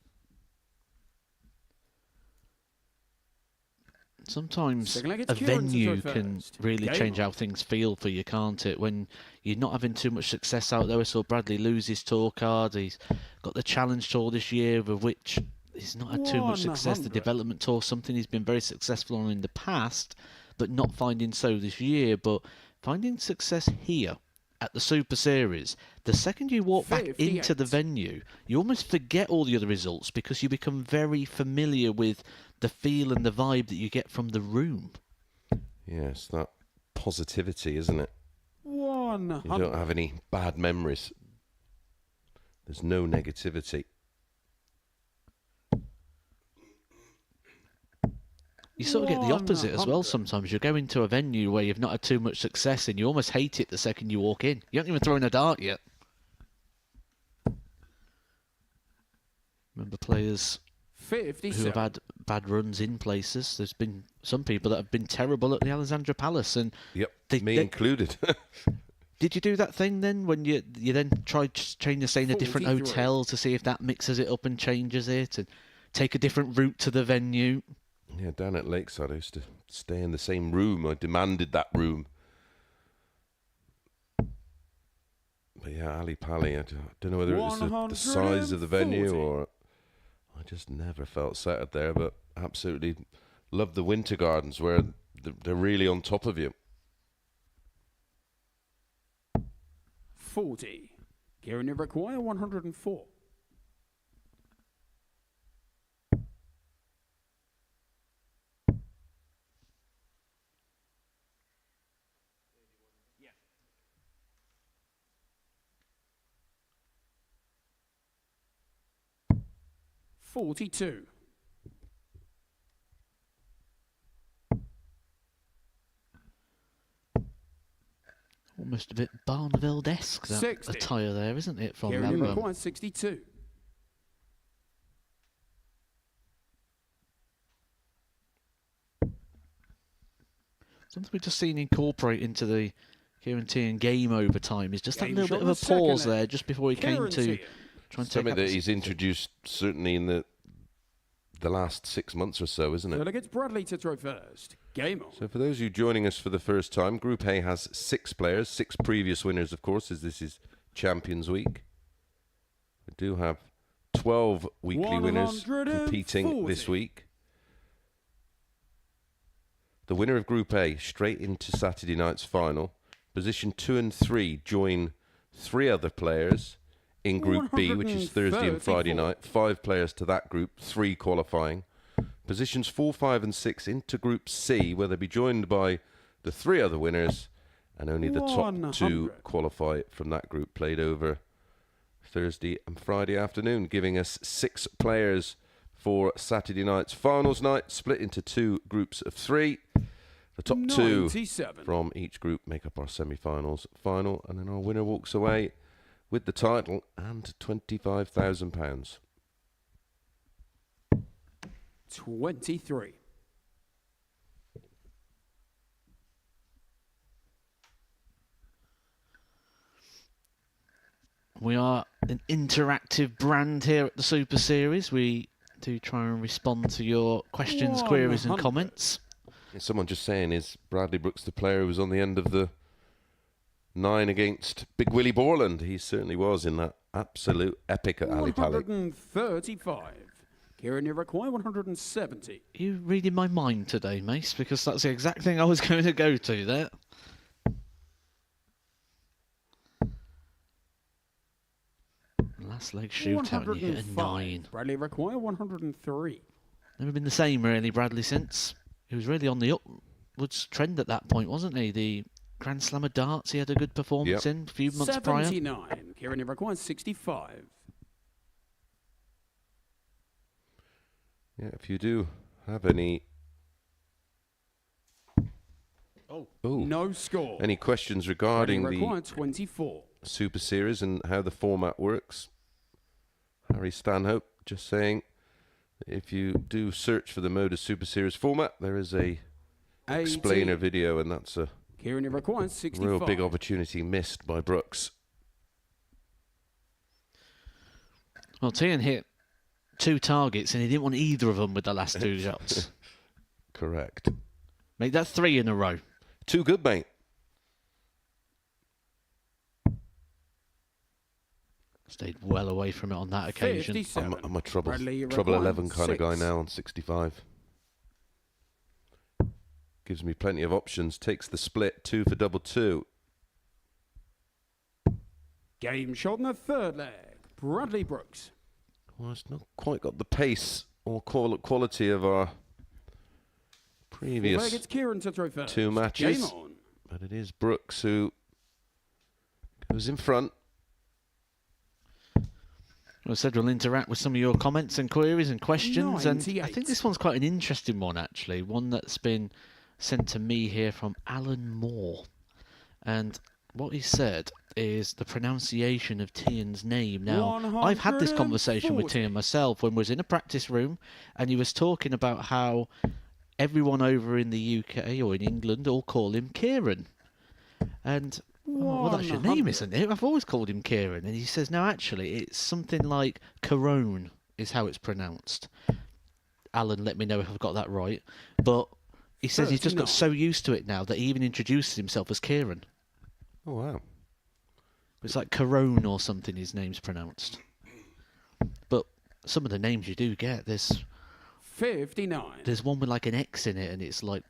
Sometimes a venue can really change how things feel for you, can't it? When you're not having too much success out there. We saw Bradley lose his tour card. He's got the Challenge Tour this year, with which he's not had too much success. The Development Tour, something he's been very successful on in the past, but not finding so this year. But finding success here at the Super Series, the second you walk back into the venue, you almost forget all the other results because you become very familiar with the feel and the vibe that you get from the room. Yes, that positivity, isn't it? 100. You don't have any bad memories. There's no negativity. You sort of get the opposite as well sometimes. You go into a venue where you've not had too much success and you almost hate it the second you walk in. You haven't even thrown a dart yet. Remember players 57. who have had bad runs in places. There's been some people that have been terrible at the Alexandra Palace. And yep, me included. Did you do that thing then when you then tried to change the stay in a different hotel to see if that mixes it up and changes it and take a different route to the venue? Yeah, down at Lakeside, I used to stay in the same room. I demanded that room. But yeah, Ali Pali, I don't know whether it was the size of the venue or I just never felt settled there, but absolutely love the Winter Gardens where they're really on top of you. 40. Kieran, you require 104. Yeah. 42. Almost a bit Barneveld-esque, that 60. attire there, isn't it, from Kieran, you that require 62. Something we've just seen incorporate into the Kieran Tierney game over time is just that Game little bit shot of a the second pause leg. there just before he came Kieran to Tierney. try and take Something up that the he's introduced certainly in the last 6 months or so, isn't it? Delegates Bradley to throw first. Game on. So for those of you joining us for the first time, Group A has 6 players, 6 previous winners, of course, as this is Champions Week. We do have 12 weekly winners competing this week. The winner of Group A straight into Saturday night's final. Position 2 and 3 join 3 other players in Group B, which is Thursday and Friday night. 5 players to that group, 3 qualifying. Positions 4, 5 and 6 into Group C, where they'll be joined by the 3 other winners, and only the top 2 qualify from that group, played over Thursday and Friday afternoon, giving us 6 players for Saturday night's finals night, split into 2 groups of 3. The top 2 from each group make up our semi-finals final, and then our winner walks away with the title and £25,000. 23. We are an interactive brand here at the Super Series. We do try and respond to your questions, queries and comments. Someone just saying, is Bradley Brooks the player who was on the end of the 9 against Big Willie Borland? He certainly was in that absolute epic at Ali Pali. 135. Kieran, you require 170. You reading my mind today, Mace, because that's the exact thing I was going to go to there. Last leg shootout and you hit a 9. Bradley require 103. Never been the same really, Bradley, since. He was really on the upwards trend at that point, wasn't he? The Grand Slam of darts he had a good performance in a few months prior. 79. Kieran, you require 65. Yeah, if you do have any... No score. Any questions regarding require the 24. Super Series and how the format works? Harry Stanhope just saying, if you do search for the Modus Super Series format, there is a explainer video, and that's a Kieran, you require 65. real big opportunity missed by Brooks. Well, Tian hit 2 targets and he didn't want either of them with the last 2 shots. Correct. Make that 3 in a row. Too good, mate. Stayed well away from it on that occasion. I'm a trouble Bradley, 11 kind of guy 6. now on 65. Gives me plenty of options. Takes the split, 2 for double 2. Game shot in the third leg. Bradley Brooks. Well, it's not quite got the pace or quality of our previous It's Kieran to throw first. 2 matches. Game on. But it is Brooks who goes in front. Well, I said we'll interact with some of your comments and queries and questions. 98. And I think this one's quite an interesting one, actually. One that's been sent to me here from Alan Moore. And what he said is the pronunciation of Tian's name. Now, I've had this conversation with Tian myself when we was in a practice room, and he was talking about how everyone over in the UK or in England all call him Kieran. And, well, that's your name, isn't it? I've always called him Kieran. And he says, no, actually, it's something like Corone is how it's pronounced. Alan, let me know if I've got that right. But he says he's just got so used to it now that he even introduces himself as Kieran. Oh, wow. It's like Corone or something his name's pronounced. But some of the names you do get, there's 59. There's one with like an X in it, and it's like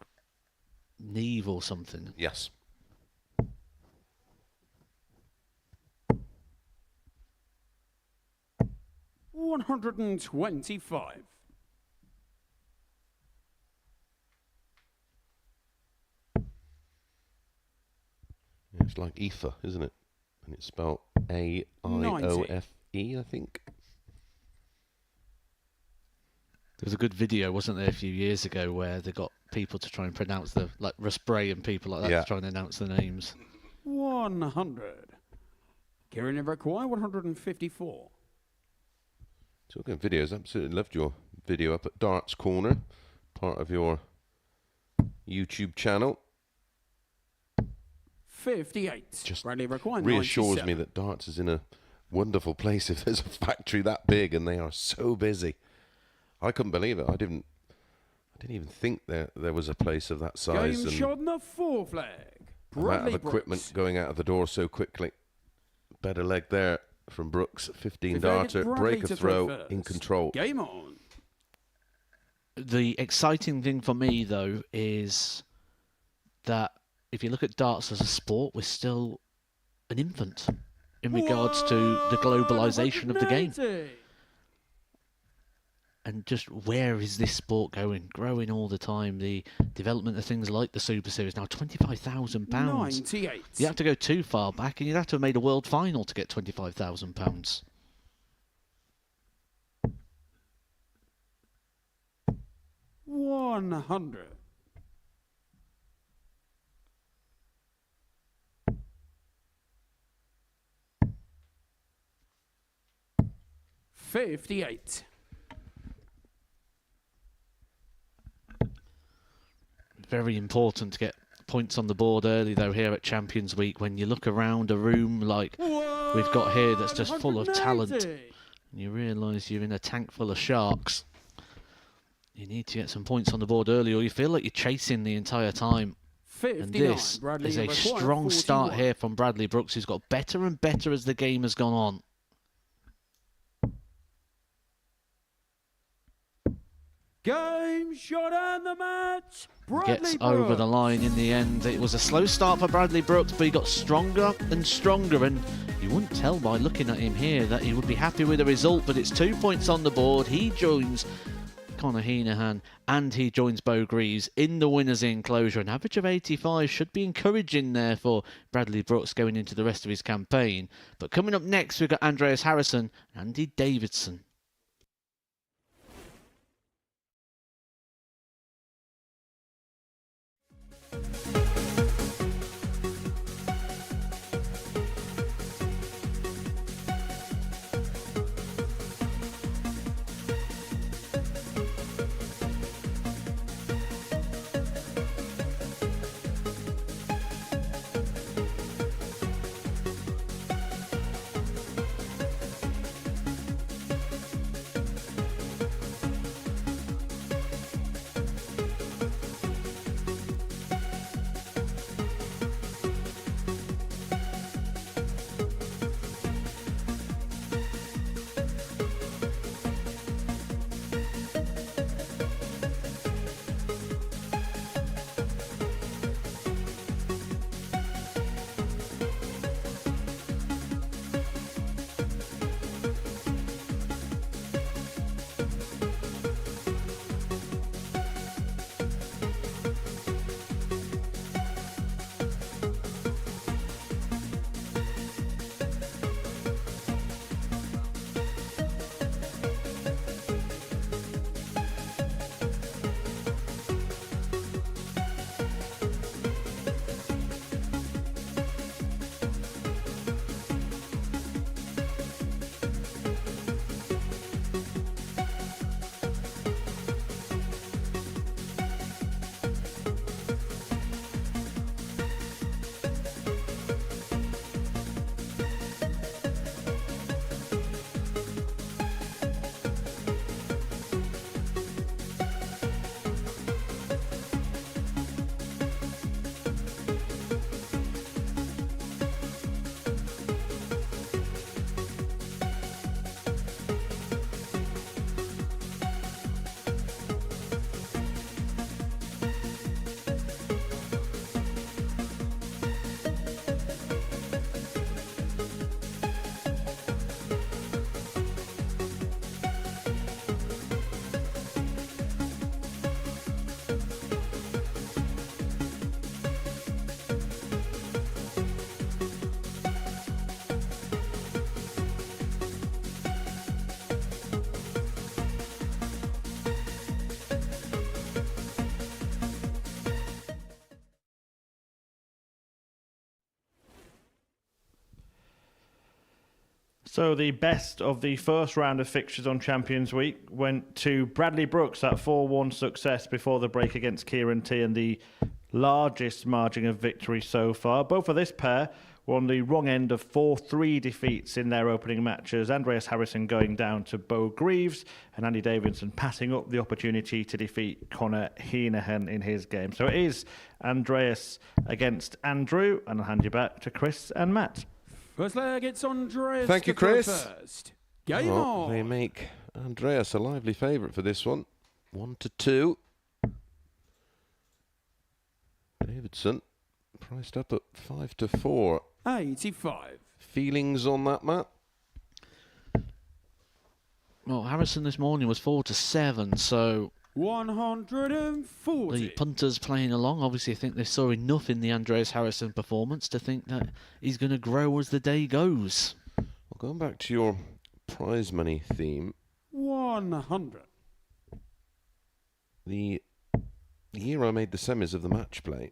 Neve or something. Yes. $125. It's like ether, isn't it? And it's spelled A-I-O-F-E, I think. There was a good video, wasn't there, a few years ago where they got people to try and pronounce the, like, Raspray and people like that to try and announce the names. 100. Kieran Everquay, 154. Talking of videos, absolutely loved your video up at Darts Corner, part of your YouTube channel. 58. Just Bradley Everquay, reassures 97. me that Darts is in a wonderful place if there's a factory that big and they are so busy. I couldn't believe it. I didn't even think there was a place of that size. Game And shot on the 4 flag. amount Bradley of equipment Brooks. going out of the door so quickly. Better leg there from Brooks. 15 Favourite darter, Bradley break a to throw throw, first. in control. Game on. The exciting thing for me, though, is that if you look at darts as a sport, we're still an infant in regards to the globalization of the game. 180. And just where is this sport going? Growing all the time. The development of things like the Super Series. Now, £25,000. 98. You have to go too far back, and you'd have to have made a world final to get £25,000. 100. $58. Very important to get points on the board early, though, here at Champions Week. When you look around a room like we've got here that's just full of talent, 180. and you realise you're in a tank full of sharks, you need to get some points on the board early, or you feel like you're chasing the entire time. 59. And this Bradley is a Everquay, strong start 41. here from Bradley Brooks, who's got better and better as the game has gone on. Game shot and the match. Bradley Gets Brooks. over the line in the end. It was a slow start for Bradley Brooks, but he got stronger and stronger, and you wouldn't tell by looking at him here that he would be happy with the result, but it's 2 points on the board. He joins Conor Heenahan and he joins Bo Greaves in the winners' enclosure. An average of 85 should be encouraging there for Bradley Brooks going into the rest of his campaign. But coming up next, we've got Andreas Harrison and Andy Davidson. So the best of the first round of fixtures on Champions Week went to Bradley Brooks, that 4-1 success before the break against Kieran T, and the largest margin of victory so far. Both of this pair were on the wrong end of 4-3 defeats in their opening matches. Andreas Harrison going down to Bo Greaves, and Andy Davidson passing up the opportunity to defeat Conor Heenahan in his game. So it is Andreas against Andrew, and I'll hand you back to Chris and Matt. First leg, it's Andreas. Thank you, Chris. First. Game on. They make Andreas a lively favourite for this one. 1-2. Davidson priced up at 5-4. 85. Feelings on that, Matt? Well, Harrison this morning was 4-7, so 140. the punters playing along. Obviously, I think they saw enough in the Andreas Harrison performance to think that he's going to grow as the day goes. Well, going back to your prize money theme, 100. the year I made the semis of the match play,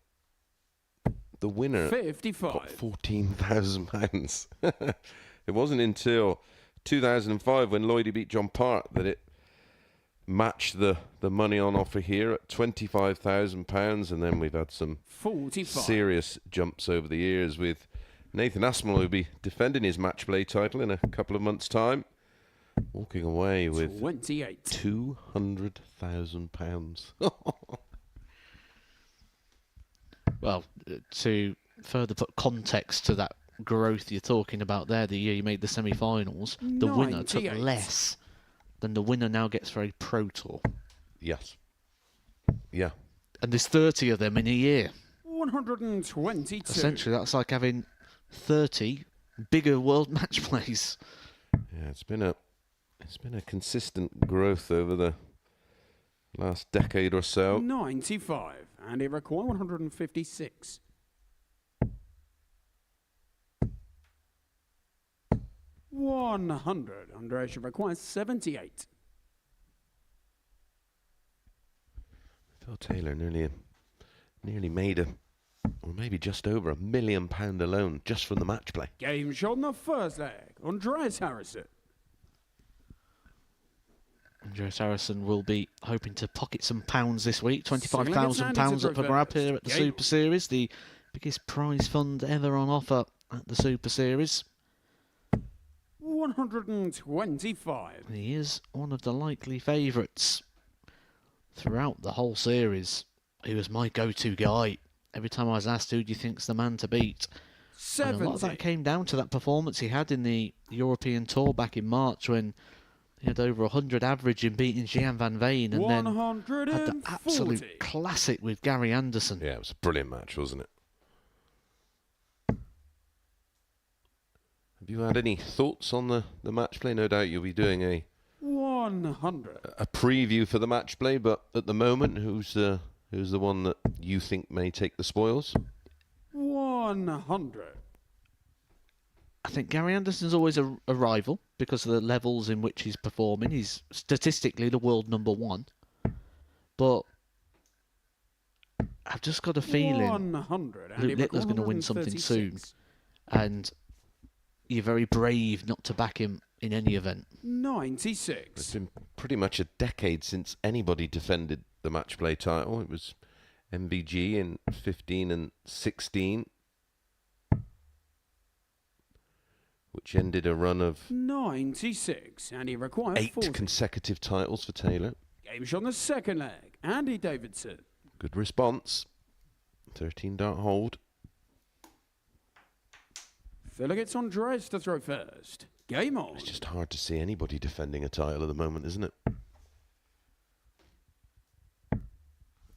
the winner 55. got £14,000. It wasn't until 2005 when Lloydie beat John Part that it matched the money on offer here at £25,000, and then we've had some 45. serious jumps over the years with Nathan Aspinall, who'll be defending his match play title in a couple of months' time, walking away with 28. £200,000. Well, to further put context to that growth you're talking about there, the year you made the semi-finals, the winner took 98. less than the winner now gets for a Pro Tour. Yes. Yeah. And there's 30 of them in a year. 122. Essentially, that's like having 30 bigger world match plays. Yeah, it's been a consistent growth over the last decade or so. 95. And it required 156. 100. Andreas requires 78. Phil Taylor nearly made or maybe just over £1 million alone just from the match play. Game shot in the first leg. Andreas Harrison. Andreas Harrison will be hoping to pocket some pounds this week. £25,000 up for grab here at the Super Series, the biggest prize fund ever on offer at the Super Series. 125. He is one of the likely favourites throughout the whole series. He was my go-to guy. Every time I was asked, who do you think's the man to beat? 70. And a lot of that came down to that performance he had in the European Tour back in March when he had over 100 average in beating Gian Van Veen, and then had the absolute classic with Gary Anderson. Yeah, it was a brilliant match, wasn't it? Have you had any thoughts on the match play? No doubt you'll be doing a 100. A preview for the match play, but at the moment, who's the one that you think may take the spoils? 100. I think Gary Anderson's always a rival because of the levels in which he's performing. He's statistically the world #1. But I've just got a feeling 100. Luke Littler's going to win something soon. And you're very brave not to back him in any event. 96. It's been pretty much a decade since anybody defended the match play title. It was MVG in 15 and 16. Which ended a run of 96, and he requires 8 40. consecutive titles for Taylor. Game shot on the second leg. Andy Davidson. Good response. 13 dart hold. Phil gets Andreas to throw first. Game on. It's just hard to see anybody defending a title at the moment, isn't it?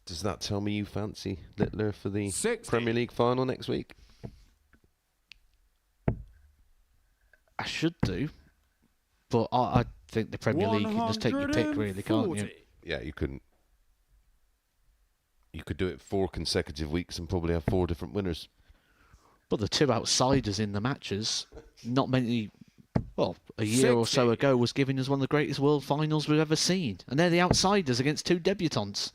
Does that tell me you fancy Littler for the 60. Premier League final next week? I should do, but I think the Premier League, you can just take your pick, really, can't you? Yeah, you couldn't. You could do it 4 consecutive weeks and probably have 4 different winners. But the 2 outsiders in the matches, not many, well, a year or so ago was giving us one of the greatest world finals we've ever seen. And they're the outsiders against 2 debutants.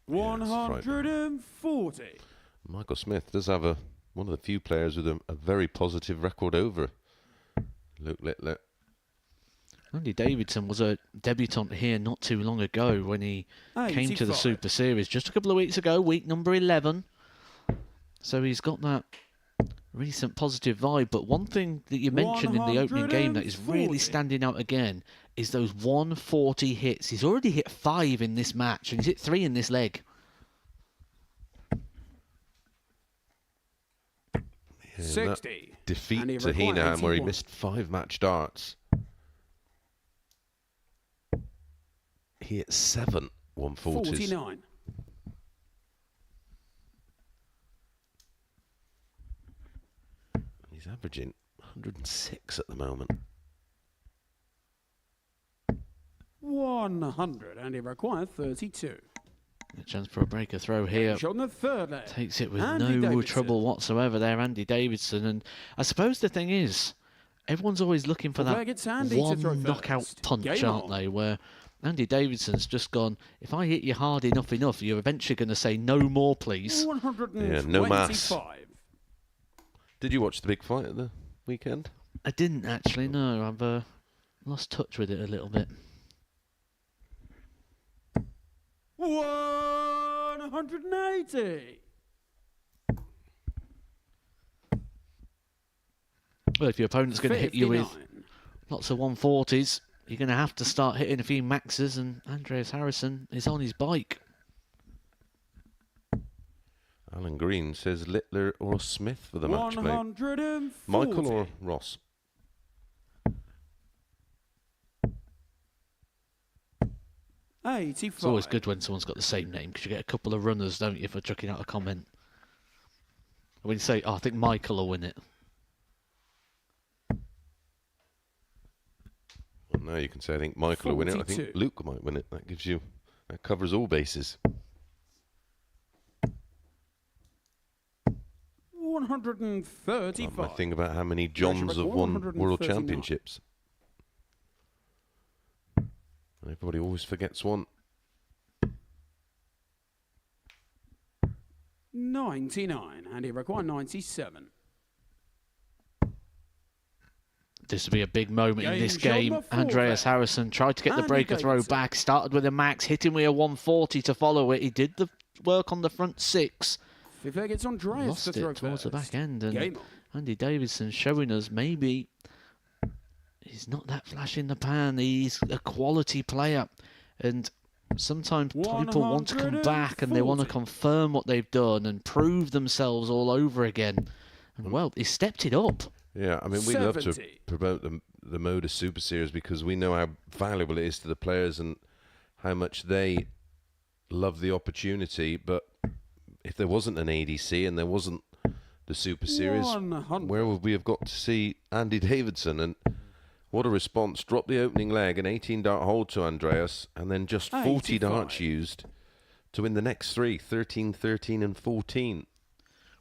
140. Michael Smith does have a one of the few players with a very positive record over Luke Littler. Andy Davidson was a debutant here not too long ago when he came to the Super Series just a couple of weeks ago, week number 11. So he's got that recent positive vibe. But one thing that you mentioned in the opening game that is really standing out again is those 140 hits. He's already hit 5 in this match, and he's hit 3 in this leg. Yeah, 60. Defeat to Heenan, where he missed 5 match darts. He hit 7 140s. 49. He's averaging 106 at the moment. 100, and he requires 32. A chance for a breaker throw here. On the third leg. Takes it with Andy no Davidson. trouble whatsoever there, Andy Davidson. And I suppose the thing is, everyone's always looking for that one knockout punch, aren't they? Where Andy Davidson's just gone, if I hit you hard enough, you're eventually going to say no more, please. Yeah, no mass. Did you watch the big fight at the weekend? I didn't actually, no. I've lost touch with it a little bit. 180. Well, if your opponent's going to hit you with lots of 140s, you're going to have to start hitting a few maxes, and Andreas Harrison is on his bike. Alan Green says Littler or Smith for the match play. 140. Michael or Ross? It's always good when someone's got the same name, because you get a couple of runners, don't you, for chucking out a comment. When you say, I think Michael will win it. Well, now you can say, I think Michael will win it. I think Luke might win it. That covers all bases. 135. My thing about how many Johns have won World Championships. Everybody always forgets one. 99, and he required 97. This will be a big moment in this game. Andreas Harrison tried to get the breaker throw back, started with a max, hit him with a 140 to follow it. He did the work on the front 6. Fifth leg, it's Andreas lost to throw it towards the first. back end, and Andy Davidson showing us maybe he's not that flash in the pan. He's a quality player, and sometimes people want to come back and they want to confirm what they've done and prove themselves all over again. And well, he stepped it up. Yeah, I mean, we love to promote the Modus Super Series because we know how valuable it is to the players and how much they love the opportunity. But if there wasn't an ADC and there wasn't the Super Series, where would we have got to see Andy Davidson? And what a response. Drop the opening leg, an 18-dart hold to Andreas, and then just 40 darts used to win the next 3, 13, 13 and 14.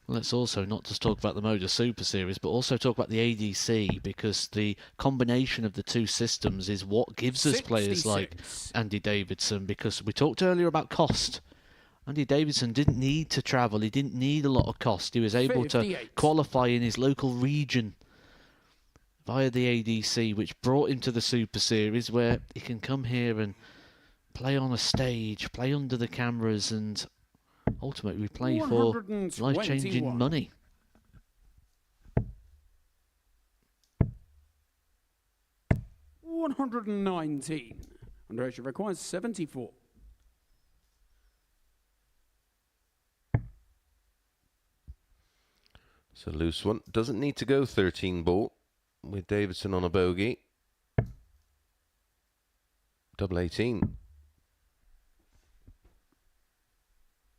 Well, let's also not just talk about the Modus Super Series, but also talk about the ADC, because the combination of the two systems is what gives us players like Andy Davidson, because we talked earlier about cost. Andy Davidson didn't need to travel. He didn't need a lot of cost. He was able to qualify in his local region via the ADC, which brought him to the Super Series, where he can come here and play on a stage, play under the cameras, and ultimately play for life-changing money. $119. Andreas requires 74. It's a loose one. Doesn't need to go 13 ball with Davidson on a bogey. Double 18.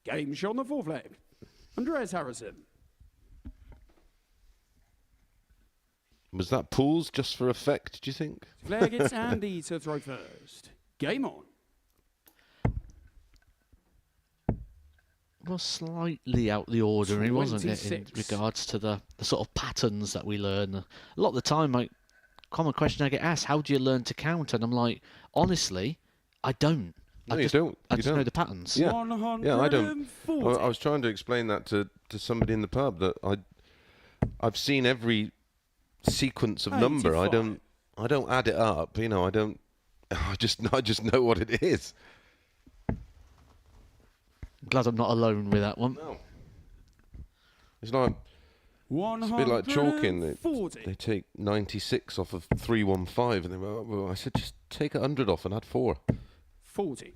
Game shot on the fourth leg. Andreas Harrison. Was that pools just for effect, do you think? Flag, it's Andy to throw first. Game on. Was slightly out the ordinary, wasn't it, in regards to the sort of patterns that we learn. A lot of the time, common question I get asked, how do you learn to count? And I'm like, honestly, I don't. No, you don't. I just know the patterns. Yeah, I don't. I was trying to explain that to somebody in the pub, that I've seen every sequence of number. I don't add it up. You know, I don't. I just know what it is. I'm glad I'm not alone with that one. No. It's like it's a bit like chalking. They take 96 off of 315, and they go, well, I said just take 100 off and add 4. 40.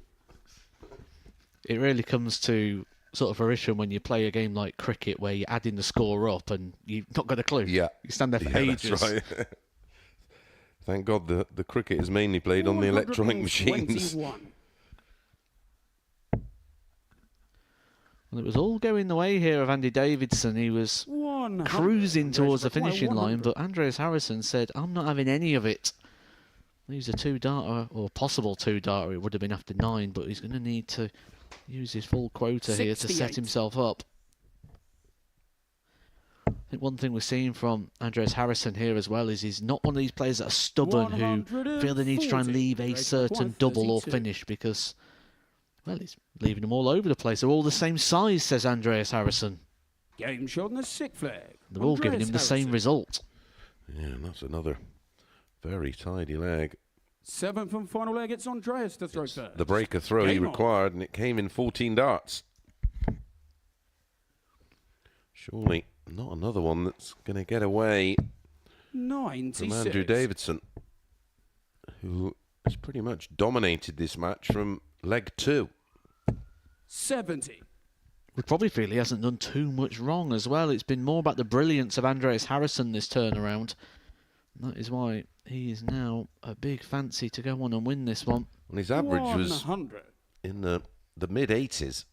It really comes to sort of fruition when you play a game like cricket where you're adding the score up and you've not got a clue. Yeah. You stand there for ages. That's right. Thank God the cricket is mainly played on the electronic machines. Well, it was all going the way here of Andy Davidson. He was cruising towards the finishing line, but Andreas Harrison said, I'm not having any of it. He's a 2-darter, or possible 2-darter. It would have been after 9, but he's going to need to use his full quota here to set himself up. I think one thing we're seeing from Andreas Harrison here as well is he's not one of these players that are stubborn who feel they need to try and leave a certain double or finish because, well, he's leaving them all over the place. They're all the same size, says Andreas Harrison. Game shot and the sick flag. They're all giving him the same result. Yeah, and that's another very tidy leg. 7th and final leg, it's Andreas to throw first. The breaker throw he required, and it came in 14 darts. Surely not another one that's going to get away 96. from Andrew Davidson, who has pretty much dominated this match from leg 2. 70. We probably feel he hasn't done too much wrong as well. It's been more about the brilliance of Andreas Harrison this turnaround. And that is why he is now a big fancy to go on and win this one. And his average 100. was in the mid-80s.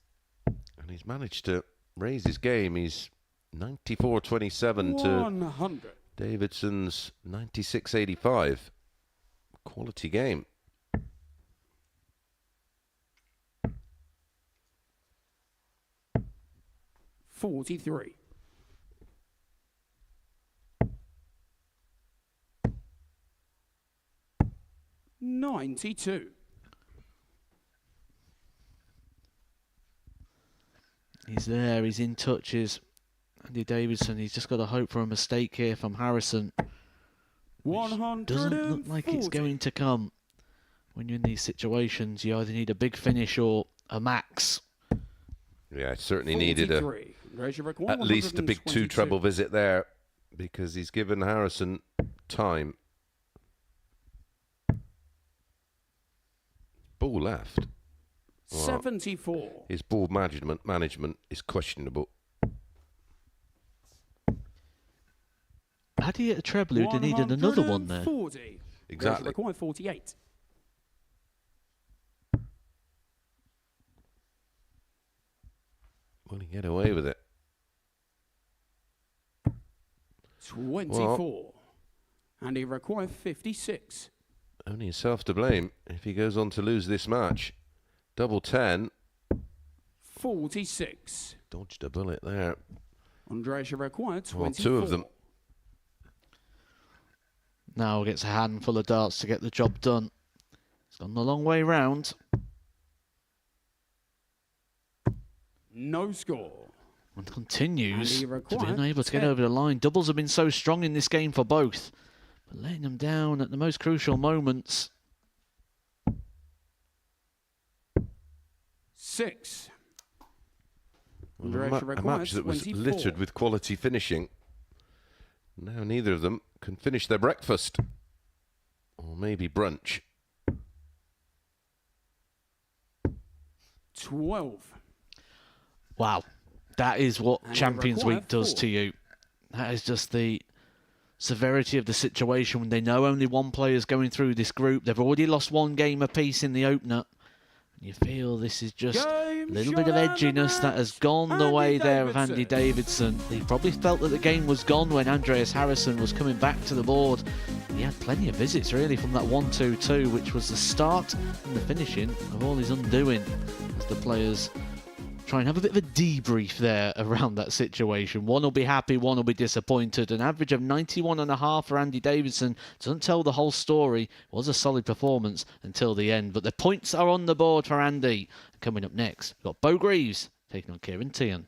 And he's managed to raise his game. He's 94.27 to 100. Davidson's 96.85. Quality game. $43. $92. He's there, he's in touches. Andy Davidson, he's just got to hope for a mistake here from Harrison. Which doesn't look like it's going to come. When you're in these situations, you either need a big finish or a max. Yeah, it certainly needed at least a big 2 treble visit there because he's given Harrison time. Ball left. Well, 74. His ball management is questionable. Had he hit a treble, he'd have needed another one there. Exactly. Required 48. Will he get away with it? 24. Well, and he required 56. Only himself to blame if he goes on to lose this match. Double 10. 46. Dodged a bullet there. Andreas required 24. Well, 2 of them. Now gets a handful of darts to get the job done. It's gone the long way round. No score. And continues And to be unable to get over the line. Doubles have been so strong in this game for both. But letting them down at the most crucial moments. 6. Well, a match that was littered with quality finishing. Now neither of them can finish their breakfast. Or maybe brunch. 12. Wow. That is what Champions Week does to you. That is just the severity of the situation when they know only one player is going through this group. They've already lost 1 game apiece in the opener. You feel this is just a little bit of edginess that has gone the way there of Andy Davidson. He probably felt that the game was gone when Andreas Harrison was coming back to the board. He had plenty of visits really from that 1-2-2, which was the start and the finishing of all his undoing as the players try and have a bit of a debrief there around that situation. One will be happy, one will be disappointed. An average of 91.5 for Andy Davidson doesn't tell the whole story. It was a solid performance until the end, but the points are on the board for Andy. Coming up next, we've got Bo Greaves taking on Kieran Tian.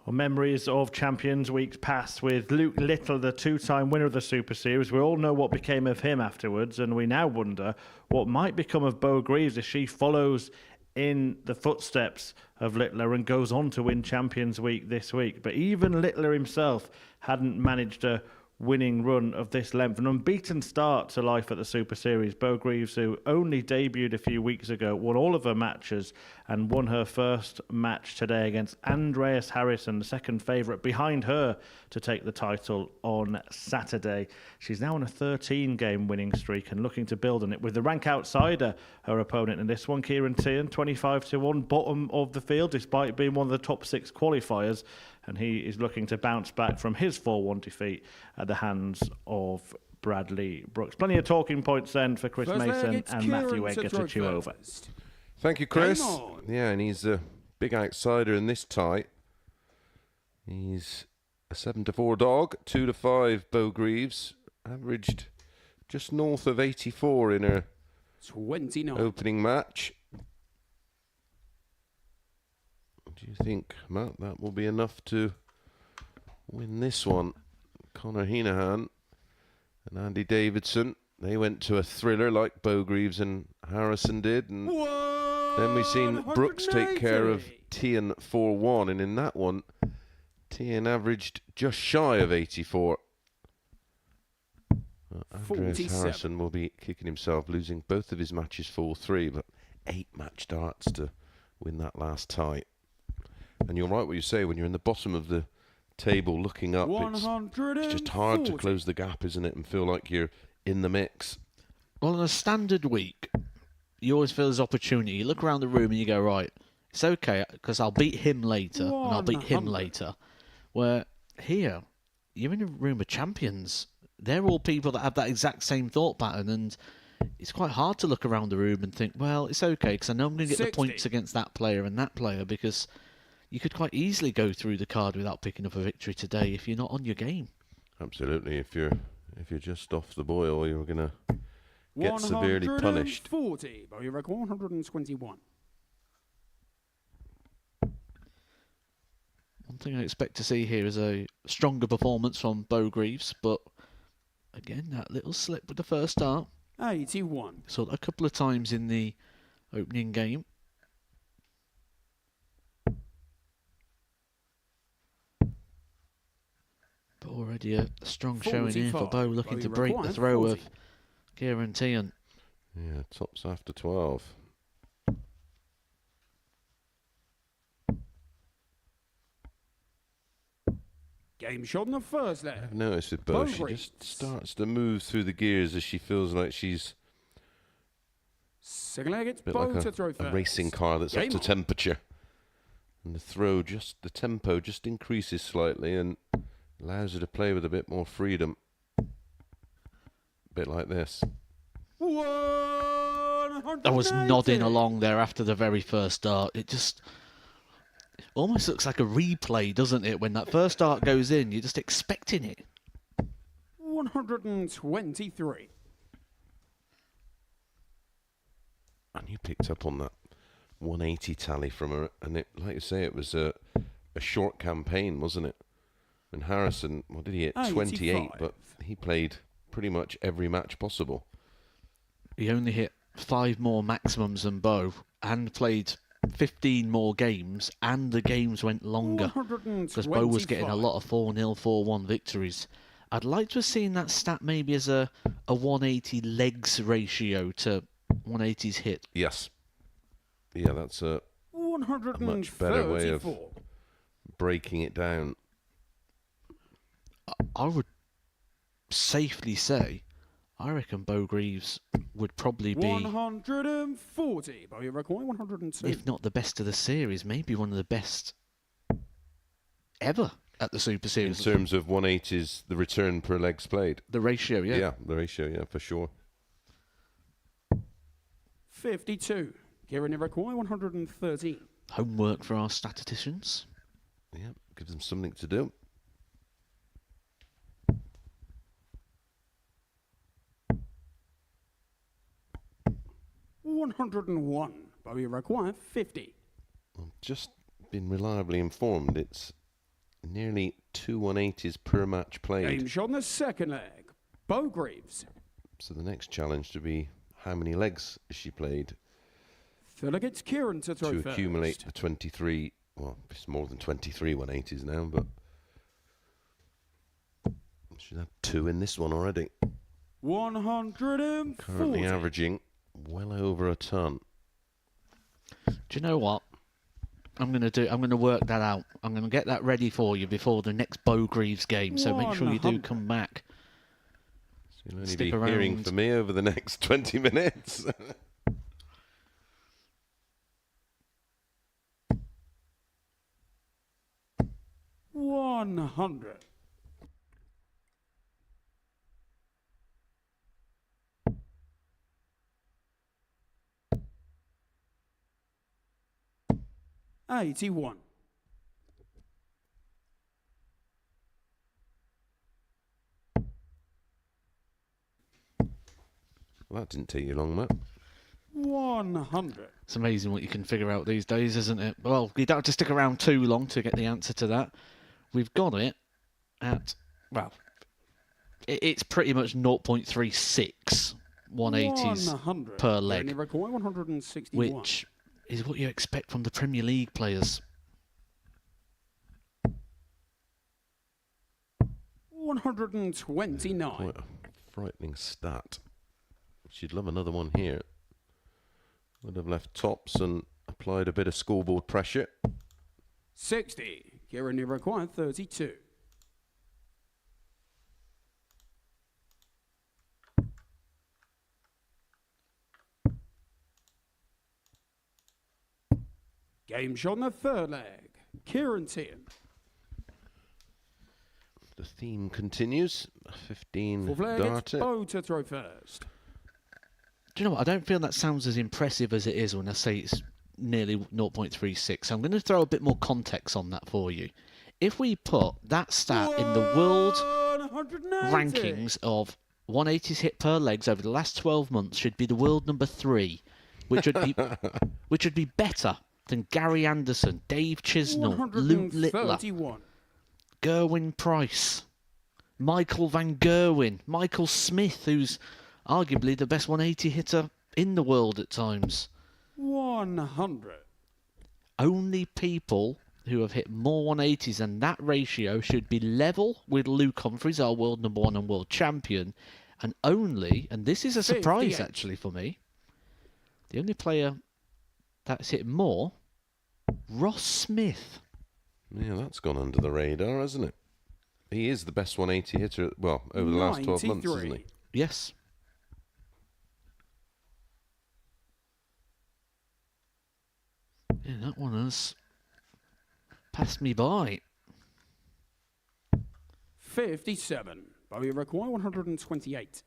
Well, memories of Champions Weeks past with Luke Little, the two-time winner of the Super Series. We all know what became of him afterwards, and we now wonder what might become of Bo Greaves if she follows in the footsteps of Littler and goes on to win Champions Week this week. But even Littler himself hadn't managed a winning run of this length. An unbeaten start to life at the Super Series. Bo Greaves, who only debuted a few weeks ago, won all of her matches and won her first match today against Andreas Harrison, the second favourite behind her to take the title on Saturday. She's now on a 13-game winning streak and looking to build on it with the rank outsider, her opponent in this one, Kieran Tierney, 25-1, bottom of the field despite being one of the top 6 qualifiers. And he is looking to bounce back from his 4-1 defeat at the hands of Bradley Brooks. Plenty of talking points then for Chris Mason and Matthew Edgar to chew over. Thank you, Chris. Yeah, and he's a big outsider in this tie. He's a 7-4 dog, 2-5 Bo Greaves, averaged just north of 84 in her 29 opening match. Do you think, Matt, that will be enough to win this one? Conor Heenahan and Andy Davidson, they went to a thriller like Bo Greaves and Harrison did. And then we've seen Brooks take care of Tian 4-1. And in that one, Tian averaged just shy of 84. Andreas Harrison will be kicking himself, losing both of his matches 4-3, but 8 match darts to win that last tie. And you're right what you say, when you're in the bottom of the table looking up, it's just hard to close the gap, isn't it, and feel like you're in the mix. Well, on a standard week, you always feel there's opportunity. You look around the room and you go, right, it's okay, because I'll beat him later, and I'll beat him later. Where here, you're in a room of champions. They're all people that have that exact same thought pattern, and it's quite hard to look around the room and think, well, it's okay, because I know I'm going to get the points against that player and that player, because you could quite easily go through the card without picking up a victory today if you're not on your game. Absolutely. If you're just off the boil, you're going to get severely punished. 140, but you reckon 121. One thing I expect to see here is a stronger performance from Bo Greaves, but again, that little slip with the first start. 81. Saw that a couple of times in the opening game. But already a strong showing here for Bo, looking to break the throw of Kieran Tierney. Yeah, tops after 12. Game shot in the first leg. I've noticed with Bo, she just starts to move through the gears as she feels like she's second leg, it's a bit Bo like to throw first. a racing car that's up to temperature. And the tempo just increases slightly and allows her to play with a bit more freedom. A bit like this. I was nodding along there after the very first start. It just almost looks like a replay, doesn't it? When that first start goes in, you're just expecting it. 123. And you picked up on that 180 tally from her, and it, like you say, it was a short campaign, wasn't it? And Harrison, what did he hit? 28, but he played pretty much every match possible. He only hit 5 more maximums than Bo, and played 15 more games, and the games went longer because Bo was getting a lot of 4-0, 4-1 victories. I'd like to have seen that stat maybe as a 180 legs ratio to 180s hit. Yes. Yeah, that's a much better way of breaking it down. I would safely say, I reckon Bo Greaves would probably be 140, but you reckon 102. If not the best of the series, maybe one of the best ever at the Super Series. In terms of 180s, the return per legs played. The ratio, yeah. Yeah, the ratio, yeah, for sure. 52. Kieran Iroquois, 113. Homework for our statisticians. Yeah, gives them something to do. $101. Bobby Iroquois, 50. I've just been reliably informed it's nearly 2 180s per match played. Game shot on the second leg. Bo Greaves. So the next challenge to be how many legs has she played Third against Kieran to throw to first. accumulate the 23. Well, it's more than 23 180s now, but she's had 2 in this one already. 140. Currently averaging well over a ton. Do you know what? I'm gonna work that out. I'm gonna get that ready for you before the next Bo Greaves game. So make sure you do come back. So you'll only Stick be around. hearing from me over the next 20 minutes. 100. $81. Well, that didn't take you long, Matt. 100. It's amazing what you can figure out these days, isn't it? Well, you don't have to stick around too long to get the answer to that. We've got it at, well, it's pretty much 0.36 180s per leg, 161. which is what you expect from the Premier League players. 129. Quite a frightening stat. She'd love another one here. Would have left tops and applied a bit of scoreboard pressure. 60. Kieran required 32. Game shot on the third leg. Kieran team. The theme continues. 15 Fourth leg, it's darter. Bo to throw first. Do you know what? I don't feel that sounds as impressive as it is when I say it's nearly 0.36. I'm going to throw a bit more context on that for you. If we put that stat in the world 190. rankings of 180s hit per legs over the last 12 months, should be the world number 3, which would be better than Gary Anderson, Dave Chisnell, Luke Littler, 131. Gerwin Price, Michael Van Gerwen, Michael Smith, who's arguably the best 180 hitter in the world at times. 100. Only people who have hit more 180s than that ratio should be level with Luke Humphries, our world number 1 and world champion, and only, and this is a surprise 58. actually for me, the only player that's hit more, Ross Smith. Yeah, that's gone under the radar, hasn't it? He is the best 180 hitter, well, over the last 12 months, isn't he? Yes. Yeah, that one has passed me by. 57. Bowie require 128.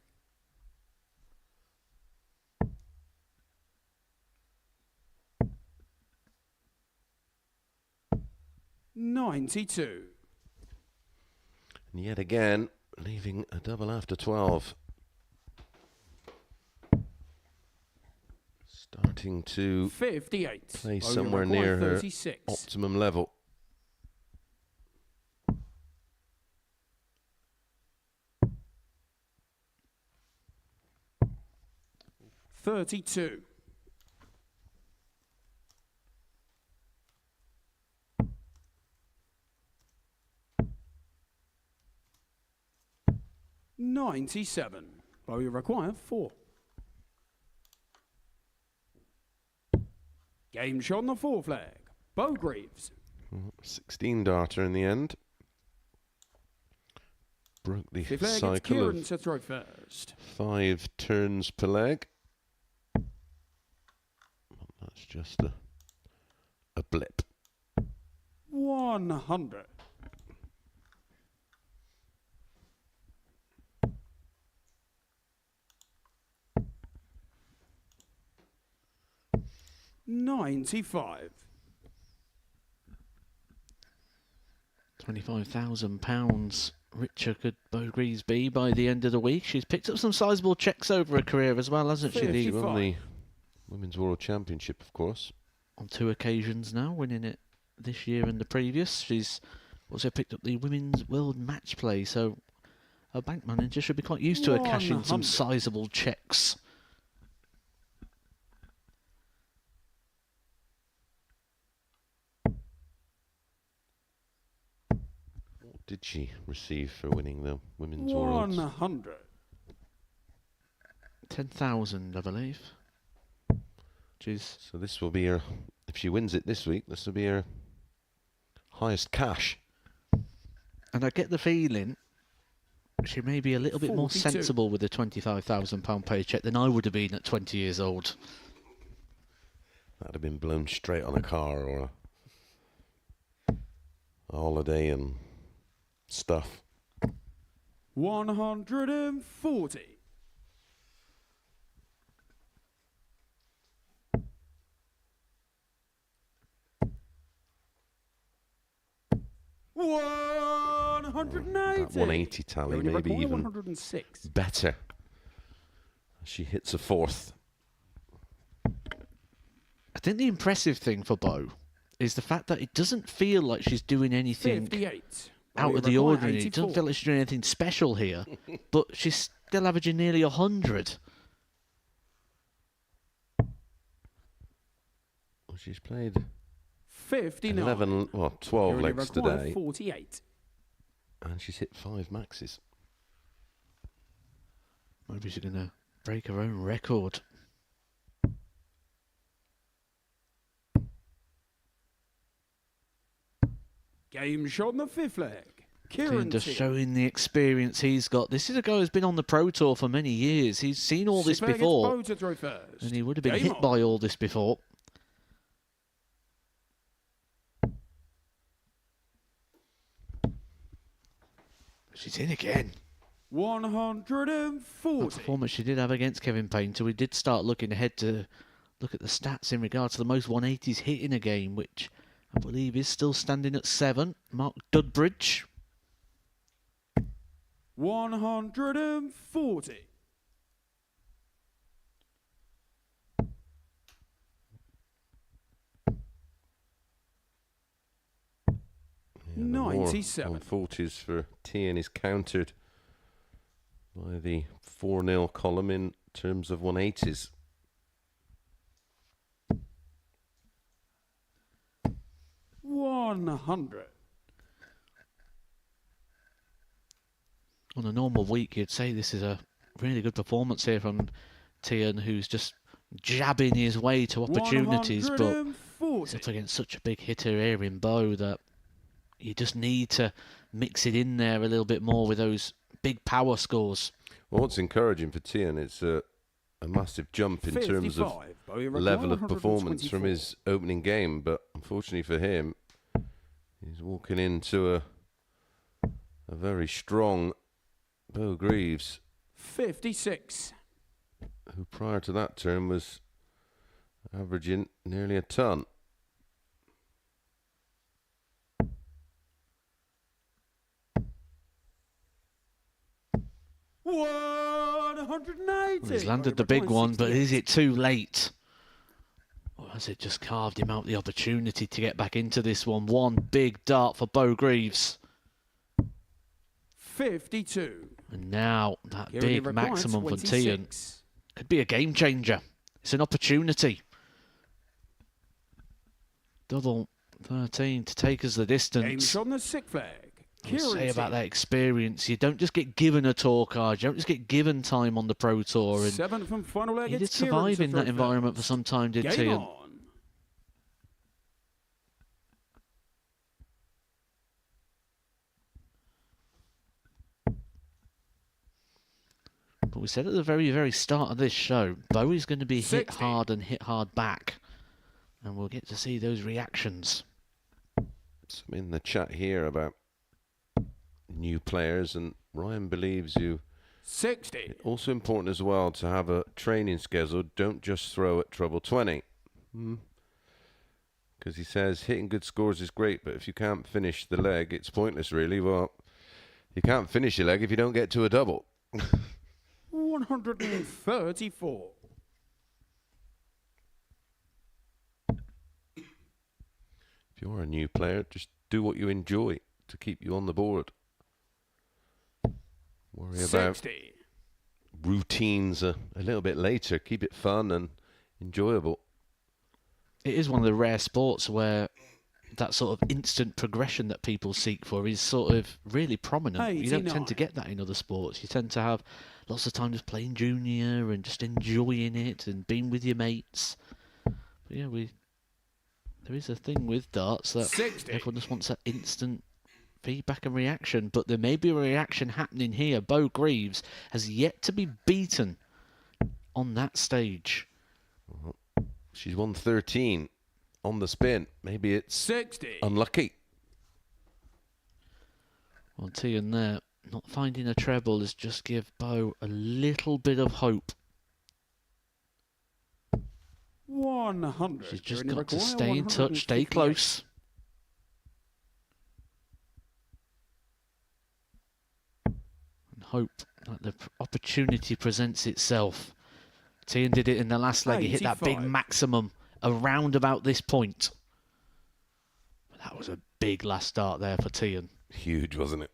$92. And yet again, leaving a double after 12. Starting to 58. play Bowie somewhere require near her 36. optimum level. $32. $97. Bowie require 4. Game shot on the fourth leg. Bo Greaves. 16 darter in the end. Broke the Fifth leg, it's cycle Kieran of to throw first. 5 turns per leg. That's just a blip. 100. $95. £25,000 richer could Bo Greaves be by the end of the week. She's picked up some sizable checks over her career as well, hasn't she? She won the Women's World Championship, of course. On 2 occasions now, winning it this year and the previous. She's Also picked up the Women's World Match Play, so a bank manager should be quite used to her cashing some sizable checks. What did she receive for winning the Women's Worlds? 100. 10,000, I believe. So this will be her, if she wins it this week, this will be her highest cash. And I get the feeling she may be a little bit more 42. sensible with a £25,000 paycheck than I would have been at 20 years old. That'd have been blown straight on a car or a holiday and stuff. 140. That 180 tally, maybe even 106. better. She hits a fourth. I think the impressive thing for Bo is the fact that it doesn't feel like she's doing anything 58. out of the ordinary. It doesn't feel like she's doing anything special here, but she's still averaging nearly 100. Well, she's played 59. 11, well, 12 legs today. 48. And she's hit 5 maxes. Maybe she's going to break her own record. Game shot on the fifth leg. Kieran just showing the experience he's got. This is a guy who's been on the Pro Tour for many years. He's seen all this before. And he would have been hit by all this before. She's in again. 140. That performance she did have against Kevin Payne, so we did start looking ahead to look at the stats in regards to the most 180s hit in a game, which I believe is still standing at 7. Mark Dudbridge. 140. Yeah, 97. 140s for Tian is countered by the 4-0 column in terms of 180s. $100. On a normal week, you'd say this is a really good performance here from Tian, who's just jabbing his way to opportunities, but he's up against such a big hitter here in Bo that you just need to mix it in there a little bit more with those big power scores. Well, what's encouraging for Tian is a massive jump in terms of level of performance from his opening game, but unfortunately for him, he's walking into a very strong Bo Greaves, 56. who prior to that term was averaging nearly a ton. He's landed the big one, but is it too late? Or has it just carved him out the opportunity to get back into this one? One big dart for Bo Greaves. 52. And now that big maximum for Tian could be a game changer. It's an opportunity. Double 13 to take us the distance. Game shot on the sixth flag. I say about that experience, you don't just get given a tour card, you don't just get given time on the Pro Tour. And seventh and final leg. He did survive in that environment for some time, did Tian? But we said at the very, very start of this show, Bo is going to be 60. Hit hard and hit hard back. And we'll get to see those reactions. Some in the chat here about new players, and Ryan believes you. 60. It's also important as well to have a training schedule. Don't just throw at treble 20. Because he says hitting good scores is great, but if you can't finish the leg, it's pointless really. Well, you can't finish your leg if you don't get to a double. 134. If you're a new player, just do what you enjoy. to keep you on the board. Worry 60. about routines a little bit later. Keep it fun and enjoyable. It is one of the rare sports where that sort of instant progression that people seek for is sort of really prominent. You don't tend to get that in other sports. You tend to have lots of time just playing junior and just enjoying it and being with your mates. But yeah, there is a thing with darts that 60. everyone just wants that instant feedback and reaction. But there may be a reaction happening here. Bo Greaves has yet to be beaten on that stage. She's won 13 on the spin. Maybe it's 60. Unlucky. Well, Tian there, not finding a treble is just give Bo a little bit of hope. 100. She's just got to stay in touch, stay close. And hope that the opportunity presents itself. Tian did it in the last leg. He hit that big maximum around about this point. But that was a big last start there for Tian. Huge, wasn't it?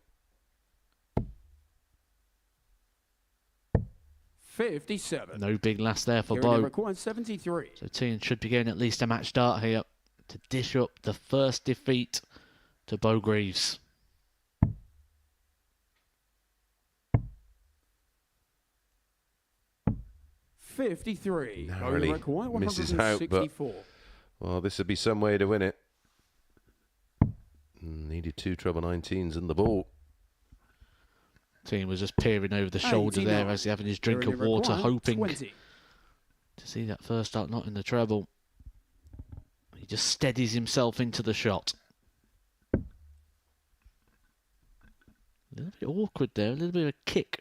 57. No big last there for Bo. Bo. 73. So Tian should be getting at least a match start here to dish up the first defeat to Bo Greaves. $53. Narrowly misses out, but well, this would be some way to win it. Needed 2 treble 19s in the ball. Tian was just peering over the shoulder there as he's having his drink of water, hoping to see that first start not in the treble. He just steadies himself into the shot. A little bit awkward there, a little bit of a kick.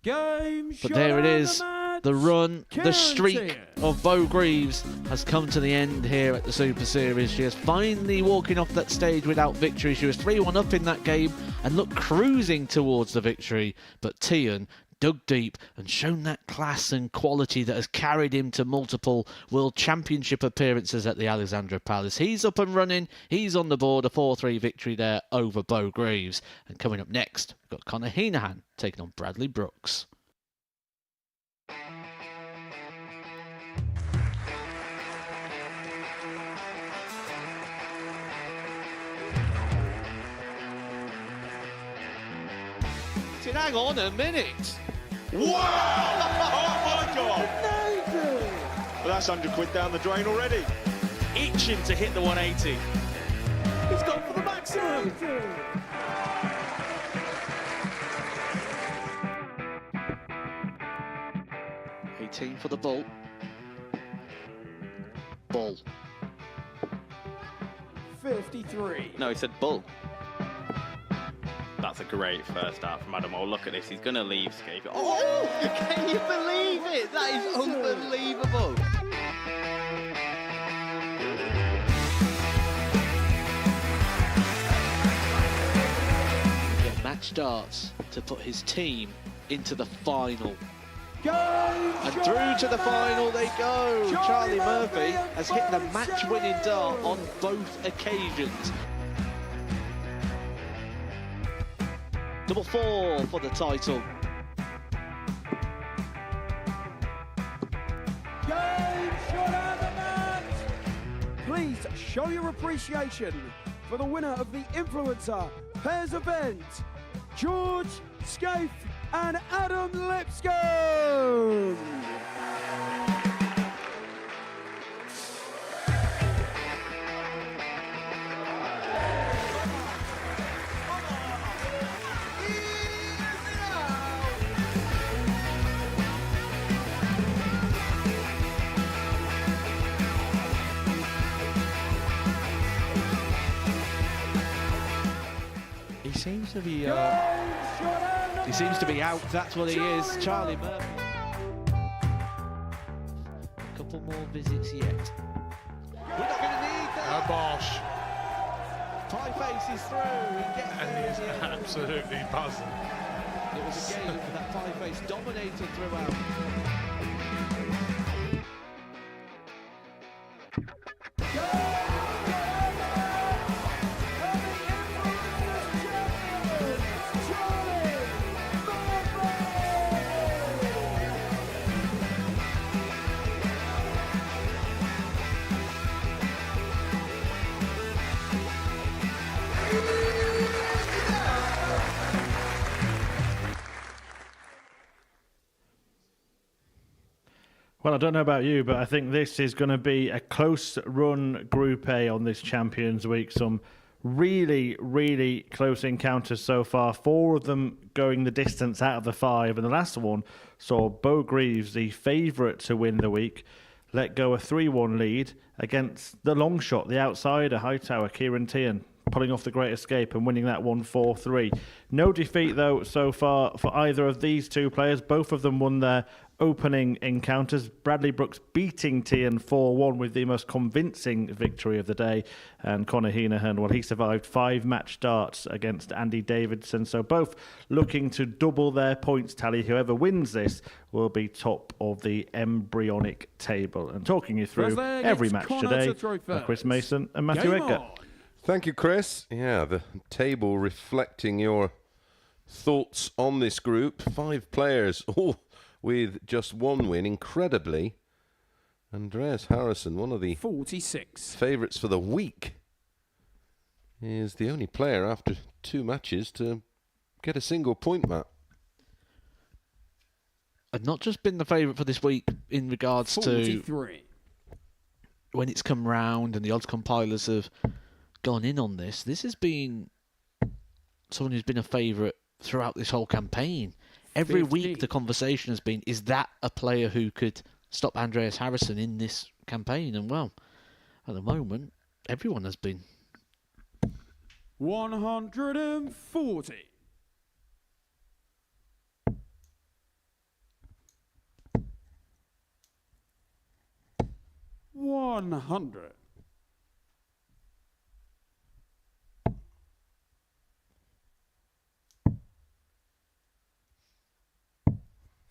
Game but there it is. The run, the streak of Bo Greaves has come to the end here at the Super Series. She is finally walking off that stage without victory. She was 3-1 up in that game and looked cruising towards the victory. But Tian dug deep and shown that class and quality that has carried him to multiple World Championship appearances at the Alexandra Palace. He's up and running. He's on the board. A 4-3 victory there over Bo Greaves. And coming up next, we've got Conor Heenahan taking on Bradley Brooks. Hang on a minute. Wow! Oh my God! Well, that's £100 down the drain already. Itching to hit the 180. He's gone for the maximum. 18 for the bull. Bull. 53. No, he said bull. That's a great first start from Adam. Oh, look at this. He's going to leave Scape. Oh, can you believe it? That is unbelievable. The match starts to put his team into the final. And through to the final they go. Charlie Murphy has hit the match-winning dart on both occasions. Double 4 for the title. Game shot out the mat. Please show your appreciation for the winner of the Influencer Pairs event, George Scaife and Adam Lipscomb. He seems to be out. That's what he is. Charlie Murphy. A couple more visits yet. We're not going to need that. Bosh. Pie Face is through. He gets And he's absolutely buzzing. It was a game that Pie Face dominated throughout. Well, I don't know about you, but I think this is going to be a close-run Group A on this Champions Week. Some really, really close encounters so far. 4 of them going the distance out of the 5. And the last one saw Bo Greaves, the favourite to win the week, let go a 3-1 lead against the long shot, the outsider, Hightower, Kieran Tian, pulling off the Great Escape and winning that one 4-3. No defeat, though, so far for either of these two players. Both of them won their opening encounters. Bradley Brooks beating Tian 4-1 with the most convincing victory of the day. And Conor Heenahan, well, he survived 5 match starts against Andy Davidson. So both looking to double their points tally. Whoever wins this will be top of the embryonic table. And talking you through every match today are Chris Mason and Matthew Edgar. Thank you, Chris. Yeah, the table reflecting your thoughts on this group. 5 players, all with just 1 win. Incredibly, Andreas Harrison, one of the 46 favourites for the week, is the only player after 2 matches to get a single point, Matt. And not just been the favourite for this week in regards 43. to when it's come round and the odds compilers have gone in on this. This has been someone who's been a favourite throughout this whole campaign. Every 50. week the conversation has been, is that a player who could stop Andreas Harrison in this campaign? And well, at the moment, everyone has been. 140. $100.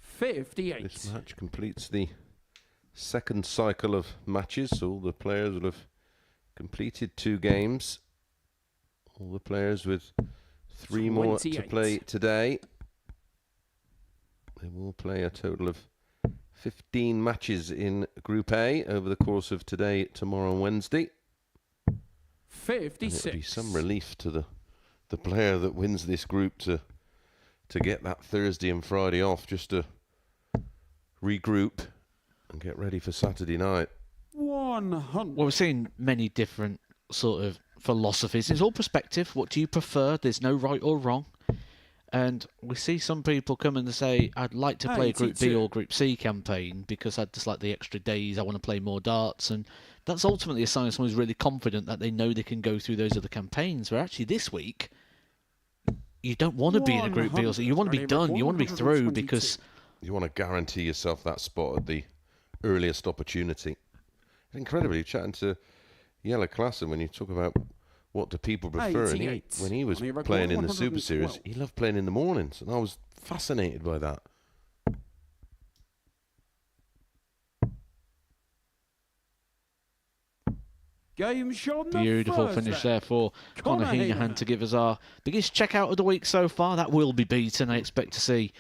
58. This match completes the second cycle of matches. All the players will have completed 2 games. All the players with 3 more to play today. They will play a total of 15 matches in Group A over the course of today, tomorrow and Wednesday. 56. It'll be some relief to the player that wins this group to get that Thursday and Friday off, just to regroup and get ready for Saturday night. 100. Well, we're seeing many different sort of philosophies. It's all perspective. What do you prefer? There's no right or wrong. And we see some people come and say, I'd like to play a Group B or Group C campaign because I'd just like the extra days, I want to play more darts. And that's ultimately a sign of someone who's really confident that they know they can go through those other campaigns. Where actually this week, you don't want to be in a Group B or C. You want to be done. You want to be through because you want to guarantee yourself that spot at the earliest opportunity. It's incredibly chatting to Jelle Klassen when you talk about what do people prefer. And when he was playing in the Super Series, he loved playing in the mornings, and I was fascinated by that. Game shot. Beautiful finish there for Conor Heenahan to give us our biggest checkout of the week so far. That will be beaten. I expect to see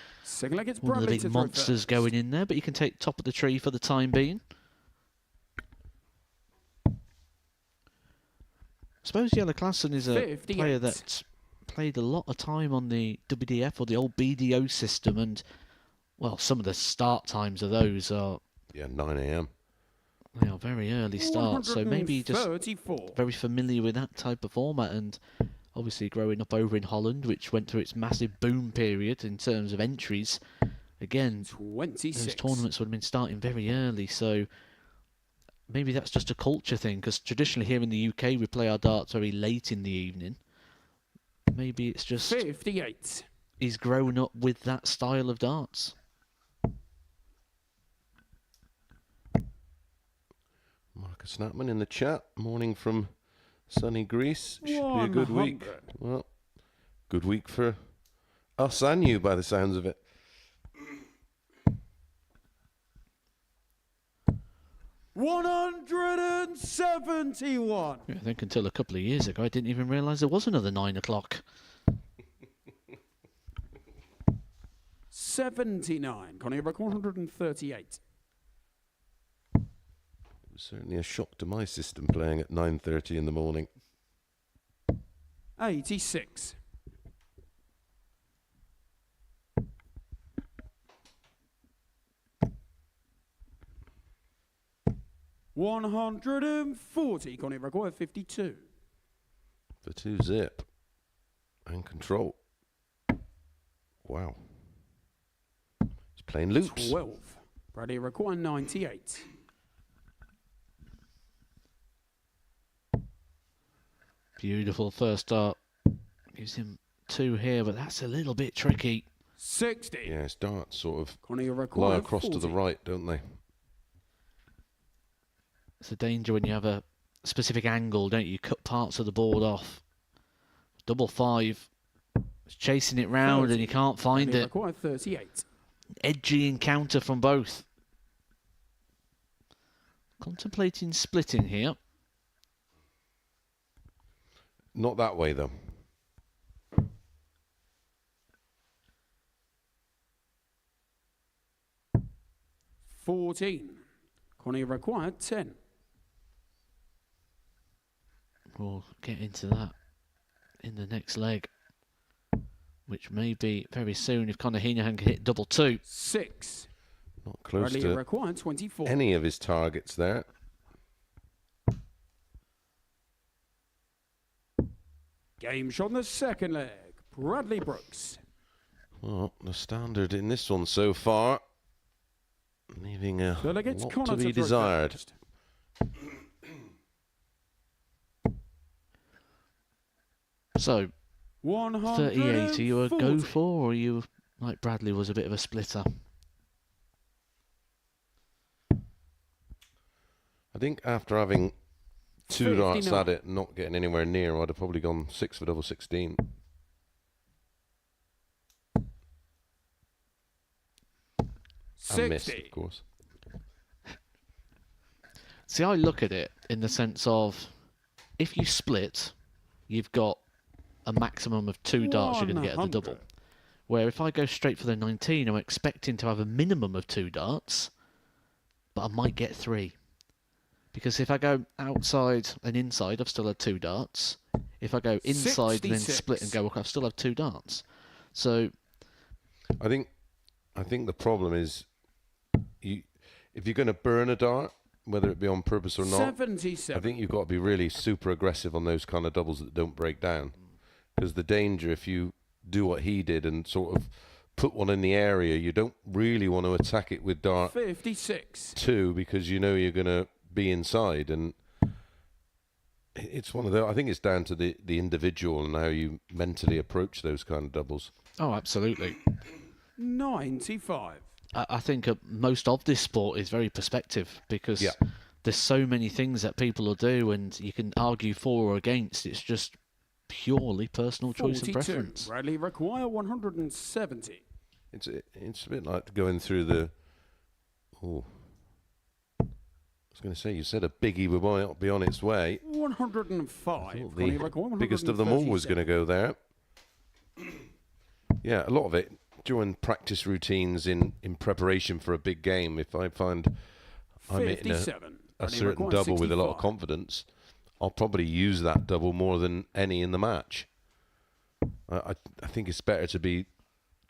one of the big monsters going in there, but you can take top of the tree for the time being. I suppose Jelle Klassen is a player that's played a lot of time on the WDF or the old BDO system, and well, some of the start times of those are 9 a.m. They are very early starts, so maybe just very familiar with that type of format, and obviously growing up over in Holland, which went through its massive boom period in terms of entries. Again, 26. Those tournaments would have been starting very early, so maybe that's just a culture thing, because traditionally here in the UK we play our darts very late in the evening. Maybe it's just 58. He's grown up with that style of darts. Marcus Snapman in the chat. Morning from sunny Greece. Should be a good week. Well, good week for us and you by the sounds of it. $171. I think until a couple of years ago I didn't even realise there was another 9 o'clock. 79. Connie, about 138. It was certainly a shock to my system playing at 9:30 in the morning. 86. 140. Connie required 52. For 2 zip. And control. Wow. He's playing loops. 12. Bradley required 98. Beautiful first start. Gives him 2 here, but that's a little bit tricky. 60. Yeah, his darts sort of Connie lie required across 40. to the right, don't they? It's a danger when you have a specific angle, don't you? Cut parts of the board off. Double 5. It's chasing it round 30. and you can't find Bradley it. required 38. Edgy encounter from both. Contemplating splitting here. Not that way, though. $14. Connie required 10. We'll get into that in the next leg, which may be very soon if Conor Heenan can hit double 2. 6. Not close Bradley to required 24. any of his targets there. Game shot in the second leg. Bradley Brooks. Well, the standard in this one so far, leaving a Delegates lot Connor to be throw desired. first. 38, are you a go for, or are you like Bradley was a bit of a splitter? I think after having 2 darts 59. at it and not getting anywhere near, I'd have probably gone 6 for double 16. And missed, 60. of course. See, I look at it in the sense of if you split, you've got a maximum of 2 darts you're going to get at the double. Where if I go straight for the 19, I'm expecting to have a minimum of 2 darts, but I might get 3. Because if I go outside and inside, I've still had 2 darts. If I go inside and then 66. split and go up, I've still have 2 darts. So I think the problem is, if you're going to burn a dart, whether it be on purpose or not, 77. I think you've got to be really super aggressive on those kind of doubles that don't break down. Because the danger, if you do what he did and sort of put one in the area, you don't really want to attack it with dart 56. 2 because you know you're going to be inside. And it's one of those, I think it's down to the individual and how you mentally approach those kind of doubles. oh, absolutely. 95. I think most of this sport is very perspective because there's so many things that people will do and you can argue for or against. It's just purely personal choice and 42. preference. Bradley require 170. It's a bit like going through the... Oh, I was going to say, you said a biggie would be on its way. 105. The biggest of them all was going to go there. Yeah, a lot of it during practice routines in preparation for a big game. If I find I'm hitting a certain double with a lot of confidence, I'll probably use that double more than any in the match. I think it's better to be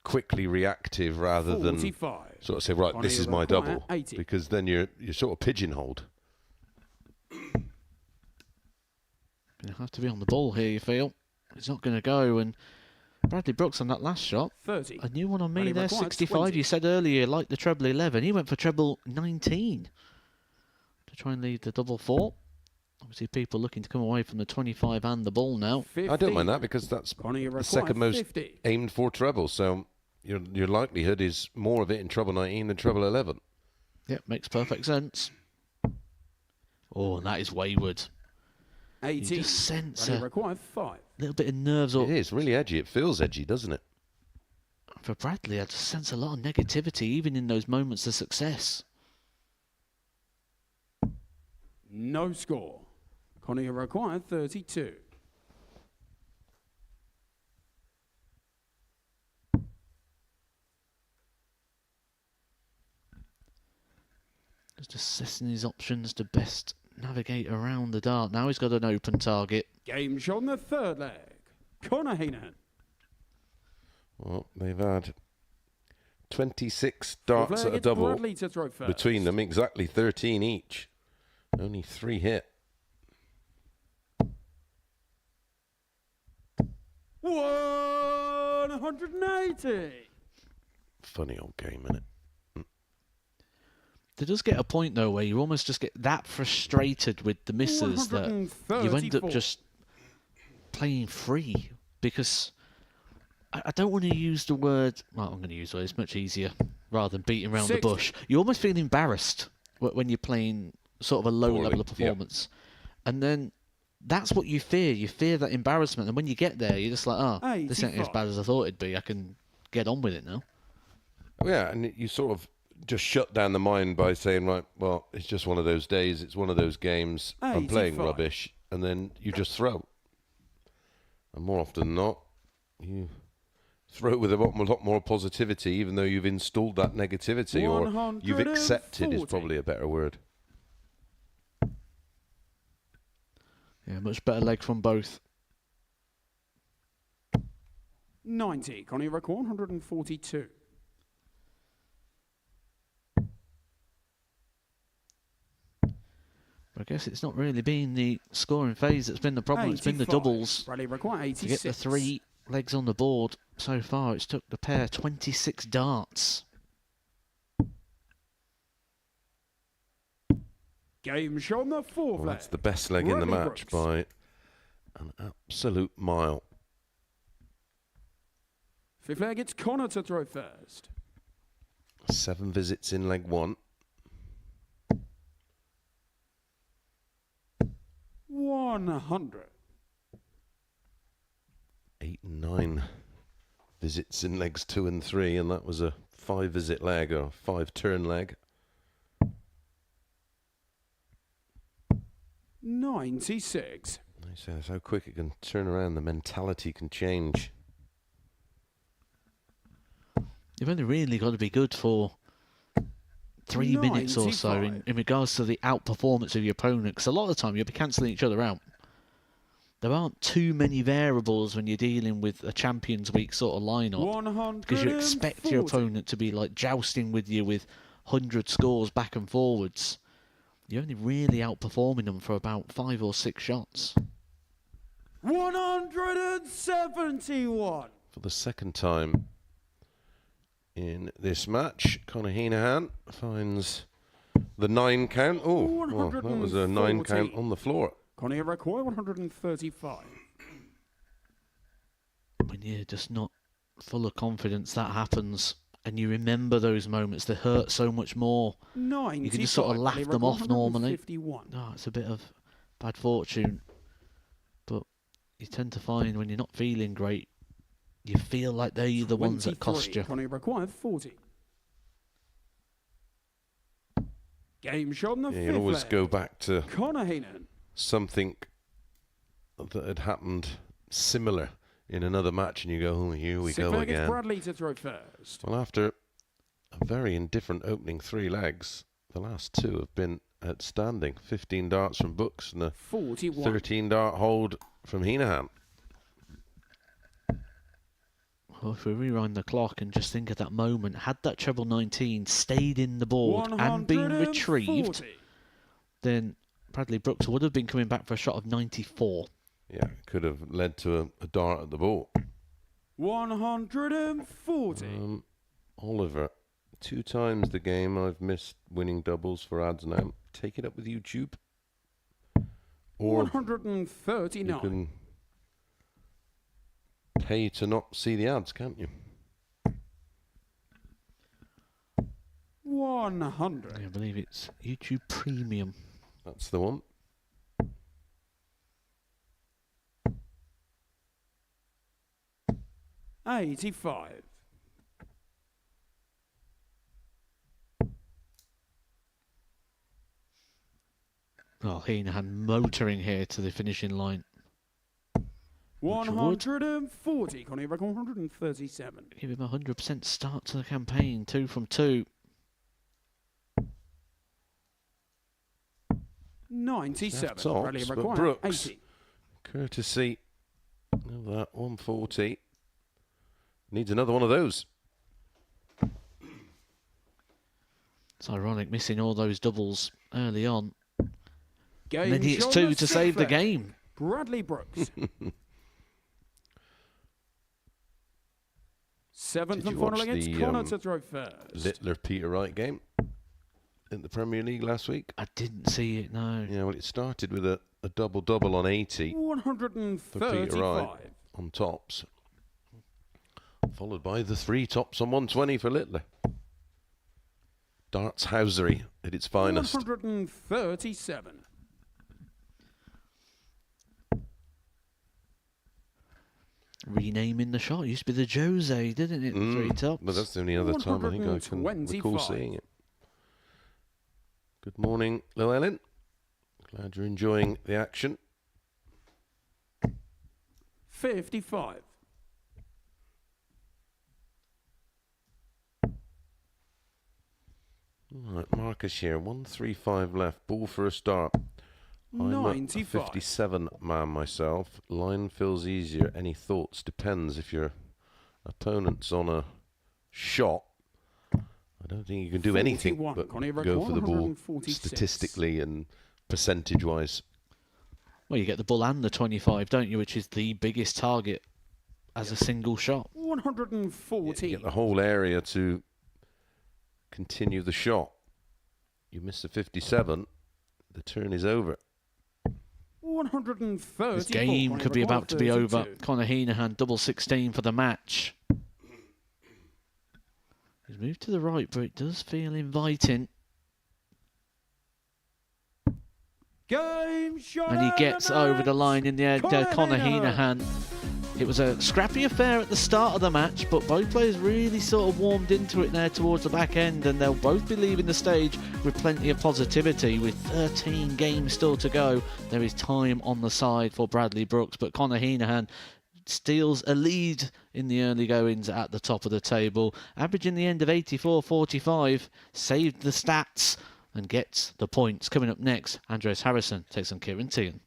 quickly reactive rather than sort of say, right, this is my double, 80. because then you're sort of pigeonholed. You have to be on the ball here, you feel. It's not going to go. And Bradley Brooks on that last shot. 30. A new one on me Bradley there, required 65. 20. You said earlier, like the treble 11. He went for treble 19 to try and lead the double 4. Obviously, people looking to come away from the 25 and the ball now. 50. I don't mind that because that's the second most 50. aimed for treble. So your likelihood is more of it in treble 19 than treble 11. Yep, makes perfect sense. Oh, and that is wayward. 18. You just sense Bradley a required 5. little bit of nerves. It is really edgy. It feels edgy, doesn't it? For Bradley, I just sense a lot of negativity, even in those moments of success. No score. Connie required 32. Just assessing his options to best navigate around the dart. Now he's got an open target. Game shot in the third leg. Conor Heenan. Well, they've had 26 darts at a double to throw first. between them, exactly 13 each. Only 3 hit. 180. Funny old game, innit? There does get a point, though, where you almost just get that frustrated with the misses that you end up just playing free. Because I don't want to use the word... Well, I'm going to use the word. It's much easier rather than beating around the bush. You almost feel embarrassed when you're playing sort of a low level of performance. Yep. And then that's what you fear. You fear that embarrassment. And when you get there, you're just like, oh, this ain't as bad as I thought it'd be. I can get on with it now. Yeah, and you sort of just shut down the mind by saying, right, well, it's just one of those days. It's one of those games. I'm playing rubbish. And then you just throw. And more often than not, you throw it with a lot more positivity, even though you've installed that negativity, or you've accepted is probably a better word. Yeah, much better leg from both. 90. Connie record 142. I guess it's not really been the scoring phase that's been the problem. 85. It's been the doubles. Bradley require 86. To get the 3 legs on the board so far, it's took the pair 26 darts. Game show on the 4th leg. That's the best leg in the match by an absolute mile. 5th leg, it's Connor to throw first. 7 visits in leg 1. 100. 8 and 9 visits in legs 2 and 3, and that was a 5-visit leg or 5-turn leg. 96. That's how quick it can turn around. The mentality can change. You've only really got to be good for 3 minutes or so in regards to the outperformance of your opponent, because a lot of the time you'll be cancelling each other out. There aren't too many variables when you're dealing with a Champions Week sort of lineup, because you expect your opponent to be like jousting with you with 100 scores back and forwards. You're only really outperforming them for about 5 or 6 shots. 171. For the second time in this match, Conor Heenahan finds the 9 count. Oh, well, that was a 9 count on the floor. Conor require 135. When you're just not full of confidence, that happens. And you remember those moments that hurt so much more. 95. You can just sort of laugh them off normally. Oh, it's a bit of bad fortune. But you tend to find when you're not feeling great, you feel like they're the ones that cost you. Conor required 40. Game shot on the 5th You always leg. go back to Conor Heenan. something that had happened similar in another match, and you go, oh, here we go again. Bradley to throw first. Well, after a very indifferent opening 3 legs, the last 2 have been outstanding. 15 darts from Books and a 41. 13 dart hold from Heenahan. Well, if we rewind the clock and just think of that moment, had that treble 19 stayed in the board and been retrieved, then Bradley Brooks would have been coming back for a shot of 94. Yeah, could have led to a dart at the ball. 140. Oliver, 2 times the game I've missed winning doubles for ads now. Take it up with YouTube. Or 139. you can pay to not see the ads, can't you? 100. I believe it's YouTube Premium. That's the one. $85. Oh, Heenahan motoring here to the finishing line. 140. Connie record 137. Give him a 100% start to the campaign. 2 from 2. 97. Tops, Bradley but required Brooks, 80. courtesy of that 140, needs another one of those. It's ironic missing all those doubles early on. Game And then he hits shot 2 the to save the sixth. game. Bradley Brooks. Seventh Did and you final watch against the, Connor to throw first. Littler Peter Wright game in the Premier League last week? I didn't see it, no. Yeah, well, it started with a double-double on 80 for Peter Wright 135. on tops, followed by the 3 tops on 120 for Littler. Darts housery at its finest. 137. Renaming the shot. It used to be the Jose, didn't it? 3 tops. But that's the only other time I think I can recall 125. seeing it. Good morning, Llewellyn. Glad you're enjoying the action. 55. Right, Marcus here. 135 left. Ball for a start. I'm a 95. 57 man myself. Line feels easier. Any thoughts? Depends if your opponent's on a shot. I don't think you can do anything 41. but Connie Rick, go for the ball 146. statistically and percentage-wise. Well, you get the bull and the 25, don't you? Which is the biggest target as a single shot. 114. You get the whole area to continue the shot. You miss the 57, the turn is over. 130. This game could be about to be over. Conor Heenahan, double 16 for the match. He's moved to the right, but it does feel inviting. Game shot And he of gets the over the match. line in the end. Conor Heenahan. It was a scrappy affair at the start of the match, but both players really sort of warmed into it there towards the back end, and they'll both be leaving the stage with plenty of positivity. With 13 games still to go, there is time on the side for Bradley Brooks, but Conor Heenahan steals a lead in the early goings at the top of the table, averaging the end of 84.45, saved the stats and gets the points. Coming up next, Andres Harrison takes on Kieran Teagan.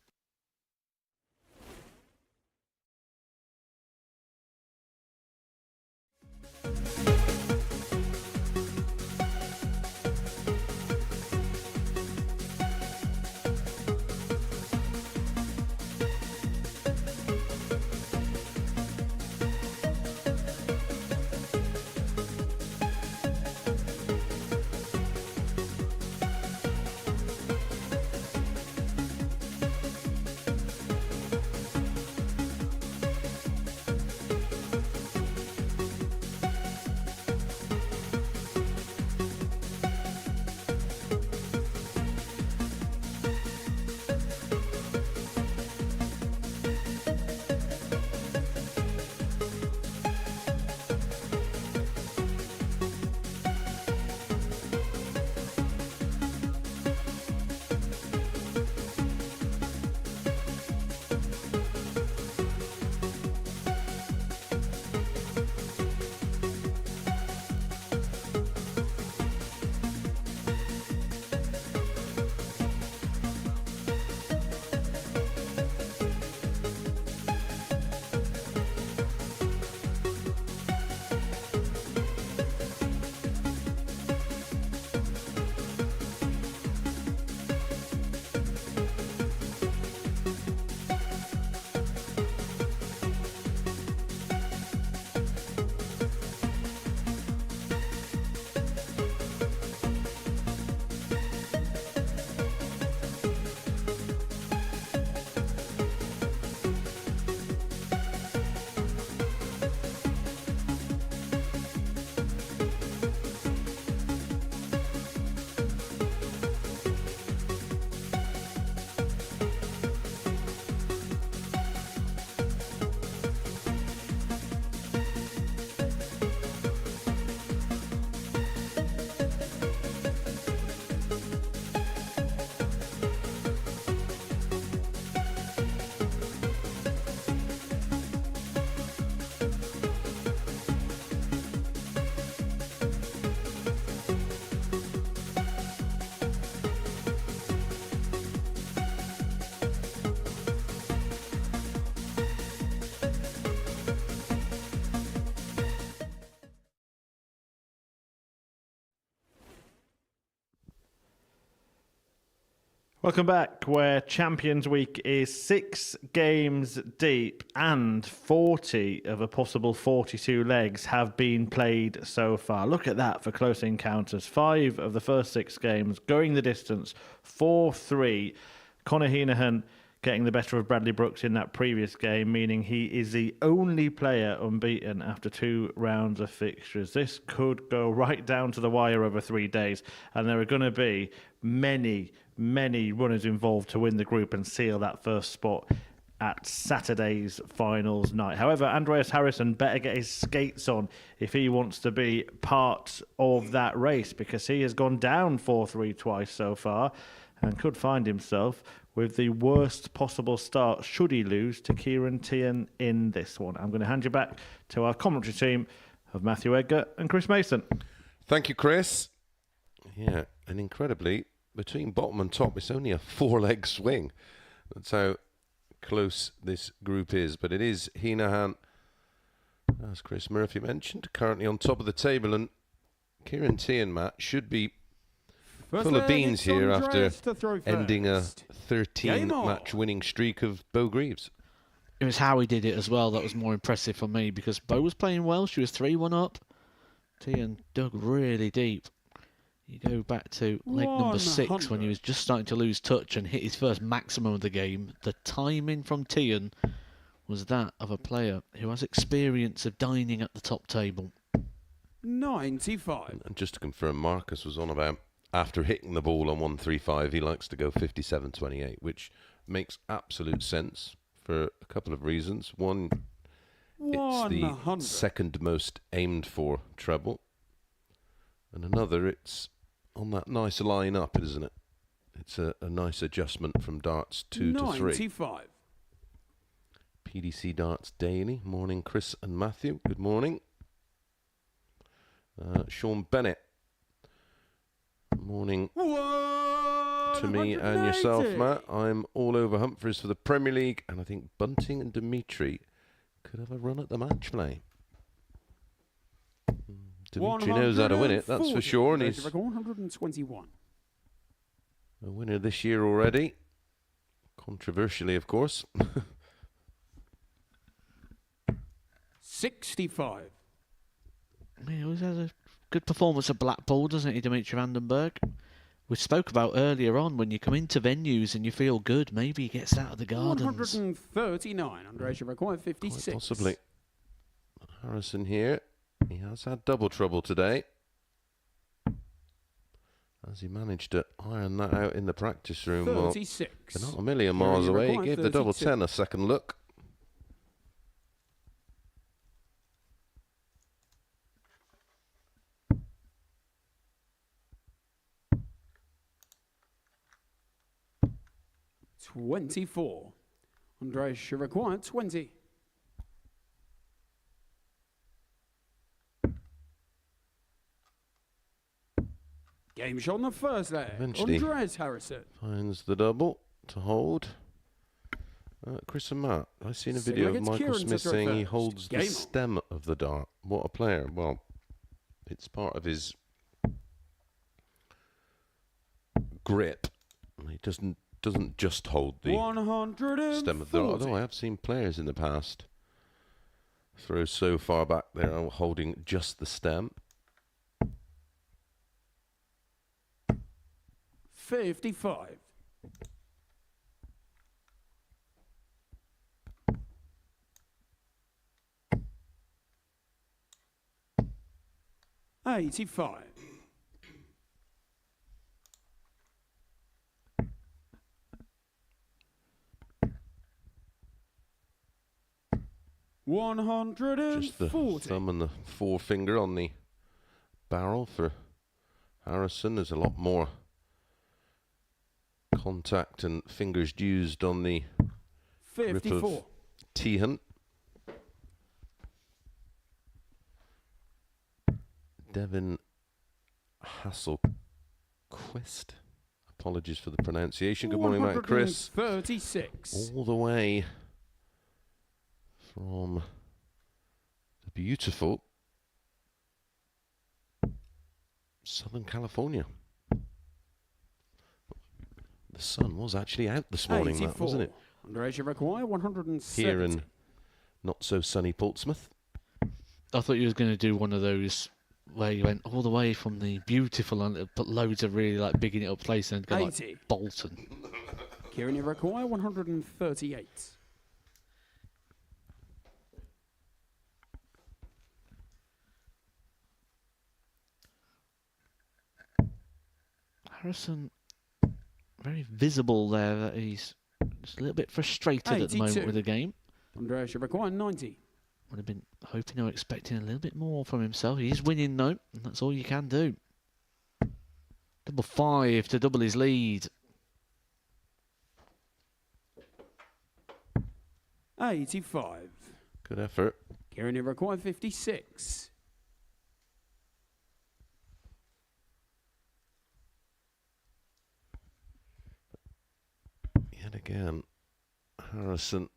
Welcome back, where Champions Week is 6 games deep and 40 of a possible 42 legs have been played so far. Look at that for close encounters. 5 of the first 6 games going the distance, 4-3. Conor Heenahan getting the better of Bradley Brooks in that previous game, meaning he is the only player unbeaten after 2 rounds of fixtures. This could go right down to the wire over 3 days, and there are going to be many runners involved to win the group and seal that first spot at Saturday's finals night. However, Andreas Harrison better get his skates on if he wants to be part of that race, because he has gone down 4-3 twice so far and could find himself with the worst possible start should he lose to Kieran Tierney in this one. I'm going to hand you back to our commentary team of Matthew Edgar and Chris Mason. Thank you, Chris. Yeah, and incredibly, between bottom and top, it's only a 4-leg swing. That's how close this group is. But it is Heenahan, as Chris Murphy mentioned, currently on top of the table. And Kieran Tierney, Matt, should be full of beans here after ending a 13-match winning streak of Bo Greaves. It was how he did it as well that was more impressive for me, because Bo was playing well. She was 3-1 up. Tierney dug really deep. You go back to leg number 6 when he was just starting to lose touch and hit his first maximum of the game. The timing from Tierney was that of a player who has experience of dining at the top table. 95. And just to confirm, Marcus was on about after hitting the ball on 135, he likes to go 57-28, which makes absolute sense for a couple of reasons. One, it's the second most aimed for treble. And another, it's on that nice line up, isn't it? It's a nice adjustment from darts 2 to 3. 95. PDC Darts Daily. Morning, Chris and Matthew. Good morning. Sean Bennett. Morning to me and yourself, Matt. I'm all over Humphreys for the Premier League, and I think Bunting and Dimitri could have a run at the match play. Dimitri knows how to win it, that's for sure, and he's 121. a winner this year already. Controversially, of course. 65. He always has a good performance at Blackpool, doesn't he, Dimitri Vandenberg? We spoke about earlier on, when you come into venues and you feel good, maybe he gets out of the gardens. 139. Andres, you require 56. Quite possibly. Harrison here. He has had double trouble today, as he managed to iron that out in the practice room. 36. Well, they're not a million miles away. He gave the double 10 a second look. $24. Andres, you require 20. Game shot on the first leg. Eventually Andres Harrison finds the double to hold. Chris and Matt, I've seen a video of Michael Smith saying he holds the stem of the dart. What a player. Well, it's part of his grip. He doesn't just hold the stem of the dart. Although I have seen players in the past throw so far back there holding just the stem. 55. $85. Just the thumb and the forefinger on the barrel for Harrison. There's a lot more contact and fingers used on the 54. grip of Tierney. Devin Hasselquist. Apologies for the pronunciation. Good morning, Matt and Chris. 36. All the way from the beautiful Southern California. The sun was actually out this morning, that, wasn't it? Underage require 170. Here in not so sunny Portsmouth. I thought you was going to do one of those where you went all the way from the beautiful and put loads of really like bigging it up places and go like Bolton. Kieran require 138. Harrison, very visible there that he's just a little bit frustrated at the moment with the game. Andreas require 90. Would have been hoping or expecting a little bit more from himself. He's winning though, and that's all you can do. 5 to double his lead. 85. Good effort. Kieran require 56. Yet again, Harrison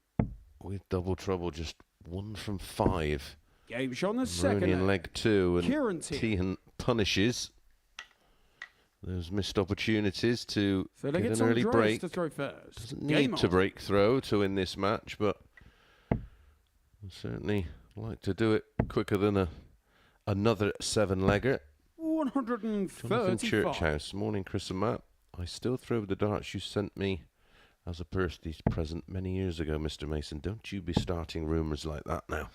with double trouble, just 1 from 5. Game shot on the second in leg 2, and Kieran Tehan punishes those missed opportunities to get an early break. To throw first. Doesn't need to break throw to win this match, but I'd certainly like to do it quicker than another 7-legger. 135. Jonathan Churchhouse. Morning, Chris and Matt. I still throw the darts you sent me as a birthday present many years ago, Mr. Mason. Don't you be starting rumours like that now.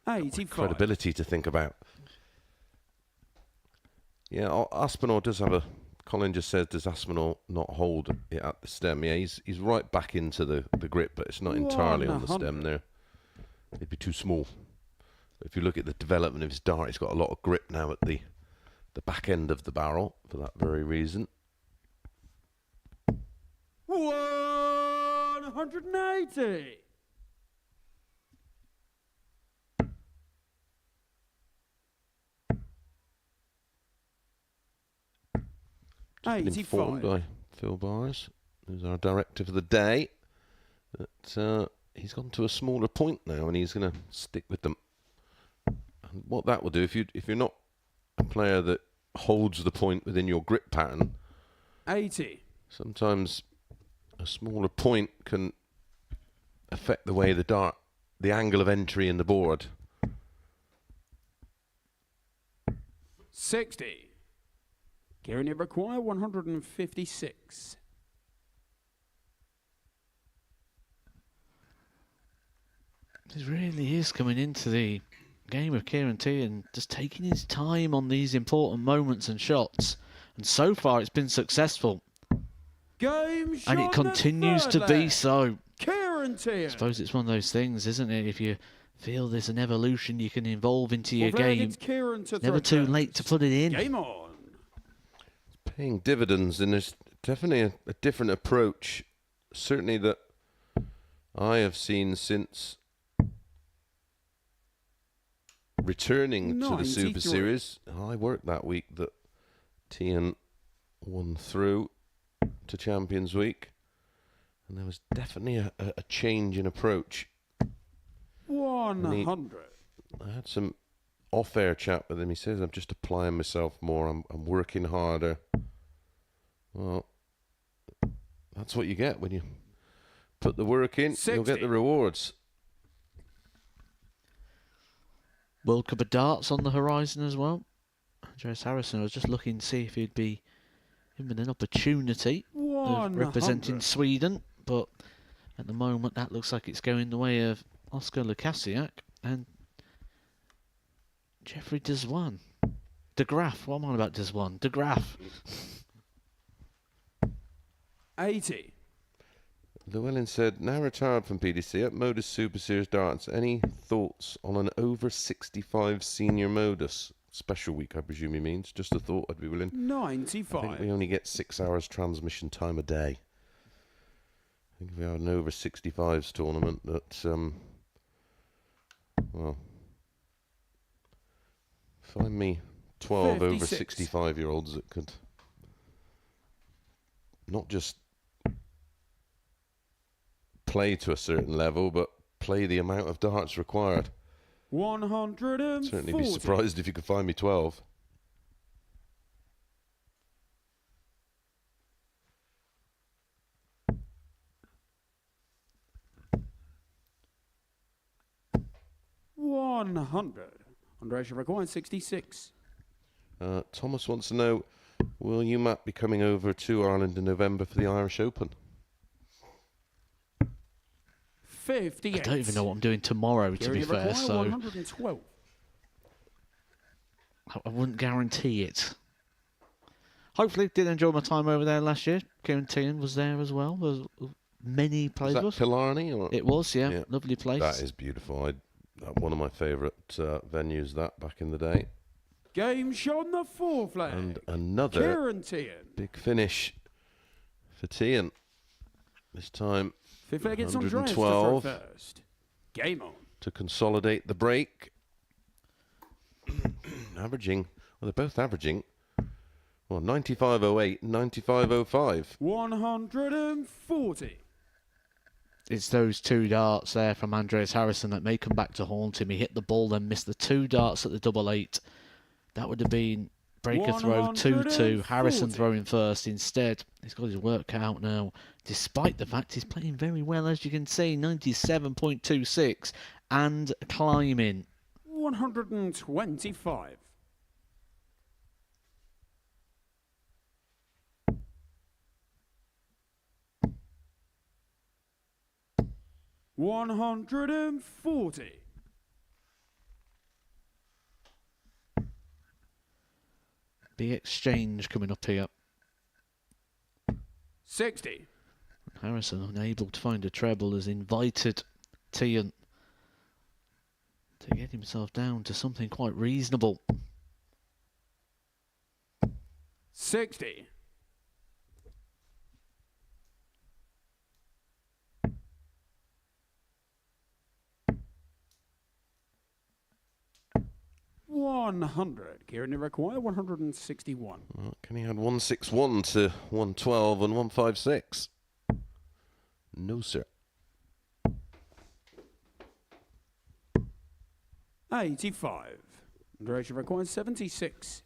85. Credibility to think about. Yeah, Aspinall does have a... Colin just says, does Aspinall not hold it at the stem? Yeah, he's right back into the grip, but it's not entirely on the stem there. It'd be too small. But if you look at the development of his dart, he's got a lot of grip now at the back end of the barrel for that very reason. 180. Been informed by Phil Bars, who's our director for the day, that he's gone to a smaller point now, and he's going to stick with them. And what that will do, if you're not a player that holds the point within your grip pattern, 80. Sometimes a smaller point can affect the way the angle of entry in the board. 60. Kieran require 156. He really is coming into the game of Kieran T and just taking his time on these important moments and shots. And so far it's been successful. Game shot and it continues to be so. Kieran T. I suppose it's one of those things, isn't it? If you feel there's an evolution you can involve into your game, it's never too late to put it in. Game on. Paying dividends, and there's definitely a different approach, certainly that I have seen since returning to the Super Series. I worked that week that Tian won through to Champions Week, and there was definitely a change in approach. 100. I had some off-air chat with him. He says, I'm just applying myself more, I'm working harder. Well, that's what you get when you put the work in. 60. You'll get the rewards. World Cup of Darts on the horizon as well. Andreas Harrison, I was just looking to see if he'd be given an opportunity of representing Sweden, but at the moment that looks like it's going the way of Oscar Lukasiak and Jeffrey Deswan. De Graaf, what am I on about Deswan? De Graaf. 80. Llewellyn said, now retired from PDC at Modus Super Series Darts. Any thoughts on an over 65 senior Modus? Special week, I presume he means. Just a thought, I'd be willing. 95. I think we only get 6 hours transmission time a day. I think if we had an over 65s tournament that, well, find me 12 over 65-year-olds that could not just play to a certain level, but play the amount of darts required. 140. Certainly be surprised if you could find me 12. 100. Andreas required 66. Thomas wants to know, will you, Matt, be coming over to Ireland in November for the Irish Open? 58. I don't even know what I'm doing tomorrow, to be fair, so 112. I wouldn't guarantee it. Hopefully, did enjoy my time over there last year. Kieran Tian was there as well. There was many players. Was that Killarney? Or? It was, yeah. Lovely place. That is beautiful. One of my favourite venues, that, back in the day. Game shot on the 4th flag. And another Kieran Tian. big finish for Tian. This time, 5th flag gets Andreas to 112 throw first. Game on. to consolidate the break. Averaging, well, they're both averaging, well, 95.08, 95.05. 140. It's those 2 darts there from Andreas Harrison that may come back to haunt him. He hit the ball, then missed the 2 darts at the double 8. That would have been breaker throw 2-2. Harrison throwing first. Instead, he's got his work cut out now, despite the fact he's playing very well, as you can see, 97.26 and climbing. 125. $140. Big exchange coming up here. 60. Harrison, unable to find a treble, has invited Tian to get himself down to something quite reasonable. 60. $100. Kieran require 161. Well, can he add 161 to 112 and 156? No, sir. 85. Andreas requires 76.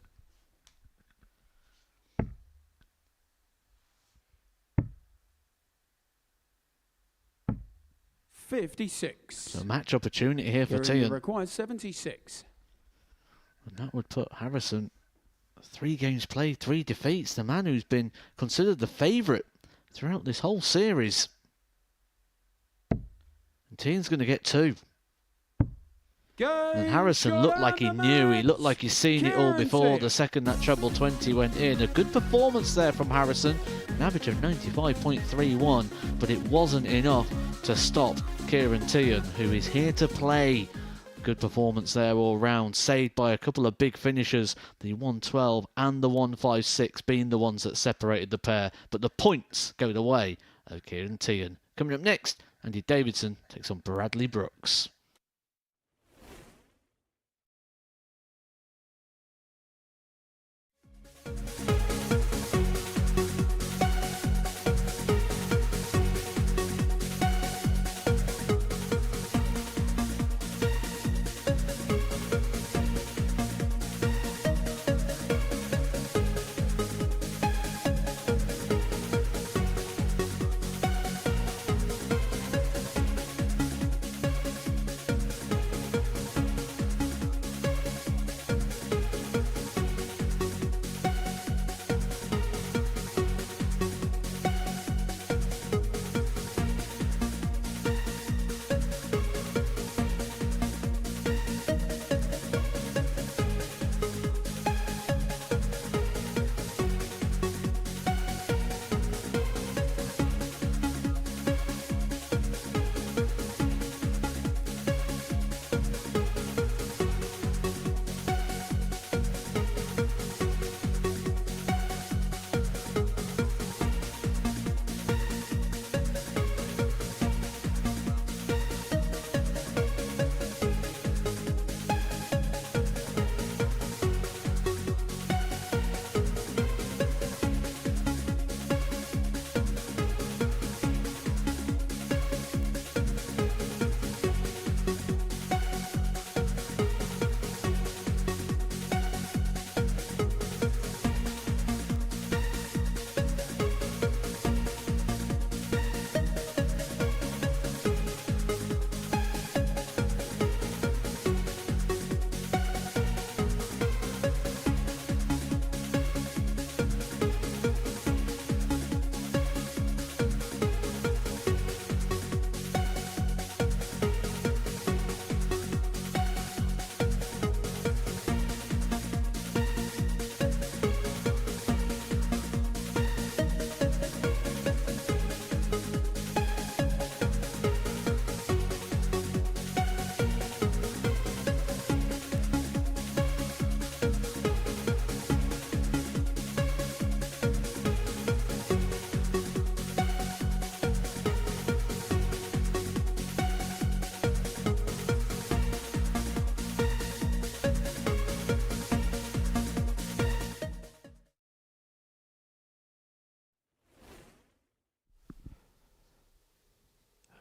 $56. So match opportunity here for Kieran Tian. requires 76. And that would put Harrison 3 games played, 3 defeats. The man who's been considered the favourite throughout this whole series. And Tian's going to get 2. And Harrison looked like he knew. He looked like he's seen it all before. The second that treble 20 went in. A good performance there from Harrison. An average of 95.31. But it wasn't enough to stop Kieran Tian, who is here to play. Good performance there all round, saved by a couple of big finishers, the 112 and the 156 being the ones that separated the pair. But the points go the way of Kieran Tian. Coming up next, Andy Davidson takes on Bradley Brooks.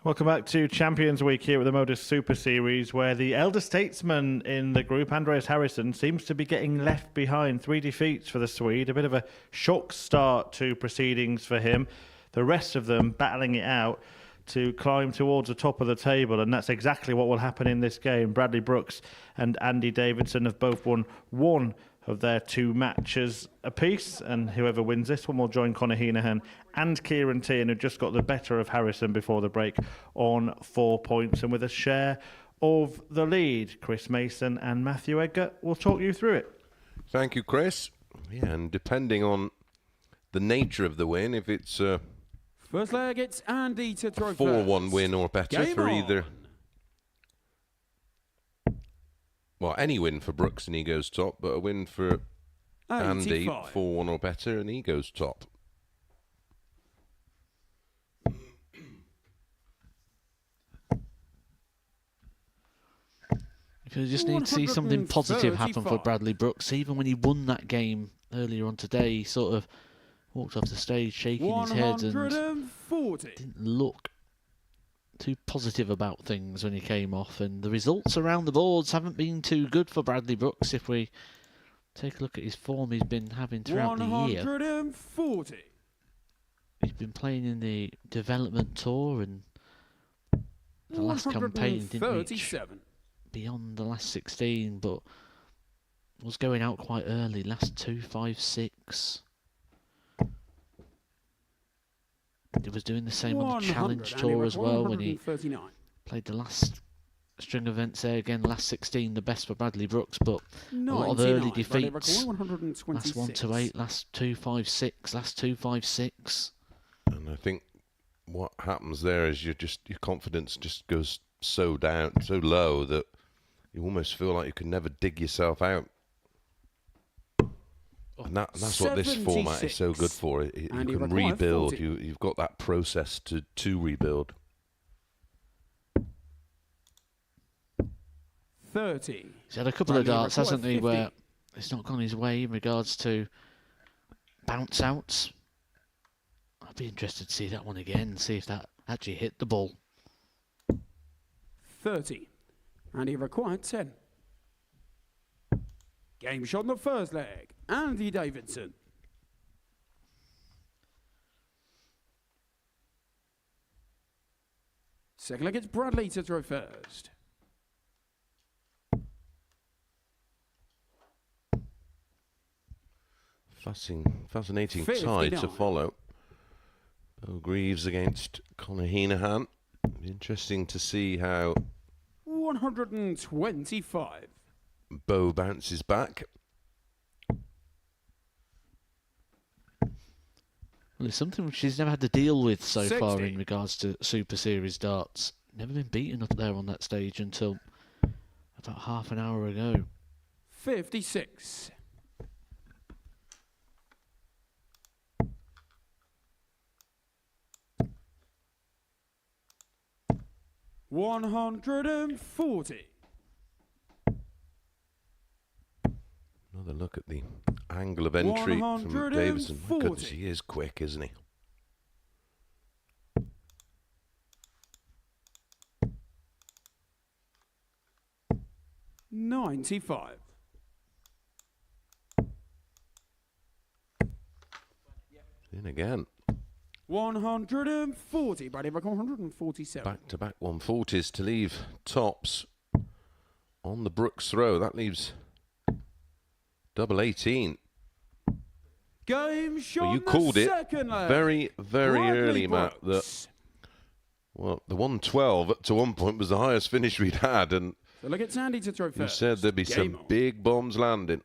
Welcome back to Champions Week here at the Modus Super Series, where the elder statesman in the group, Andreas Harrison, seems to be getting left behind. 3 defeats for the Swede, a bit of a shock start to proceedings for him. The rest of them battling it out to climb towards the top of the table, and that's exactly what will happen in this game. Bradley Brooks and Andy Davidson have both won one of their 2 matches apiece, and whoever wins this one will join Conor Heenahan and Kieran Tierney, who just got the better of Harrison before the break on 4 points, and with a share of the lead. Chris Mason and Matthew Edgar will talk you through it. Thank you, Chris. Yeah, and depending on the nature of the win, if it's first leg, it's Andy to throw 4-1 win or better Game for on. either. Well, any win for Brooks and he goes top, but a win for Andy, 85. 4-1 or better, and he goes top. You just need to see something positive happen for Bradley Brooks. Even when he won that game earlier on today, he sort of walked off the stage shaking his head and didn't look too positive about things when he came off. And the results around the boards haven't been too good for Bradley Brooks. If we take a look at his form he's been having throughout the year. 140. He's been playing in the development tour, and the last campaign didn't reach beyond the last 16, but was going out quite early. Last 2, 5, 6. He was doing the same on the Challenge Tour as well when he played the last string of events there. Again, last 16, the best for Bradley Brooks, but a lot of early defeats. Last 1 to 8, last 2, 5, 6, last 2, 5, 6. And I think what happens there is your confidence just goes so down, so low that you almost feel like you can never dig yourself out. And that's what this format is so good for. You can rebuild. You've got that process to rebuild. 30. He's had a couple of darts, hasn't he, where it's not gone his way in regards to bounce outs. I'd be interested to see that one again, see if that actually hit the ball. 30. And he required 10. Game shot in the first leg. Andy Davidson. Second leg, it's Bradley to throw first. Fascinating tie to follow. Bo Greaves against Conor Heenahan. Interesting to see how 125. Bo bounces back. Well, it's something which he's never had to deal with so 60. far in regards to Super Series darts. Never been beaten up there on that stage until about half an hour ago. 56. $140. Another look at the angle of entry from Davidson. My goodness, he is quick, isn't he? $95. In again. 140. Brady back 147. Back-to-back 140s to leave tops on the Brooks throw. That leaves double 18. Game shot. Well, you called it very, very Bradley early, Matt, Brooks. that the 112 up to one point was the highest finish we'd had, and So look at Sandy to throw you first. said there'd be Game some on. big bombs landing.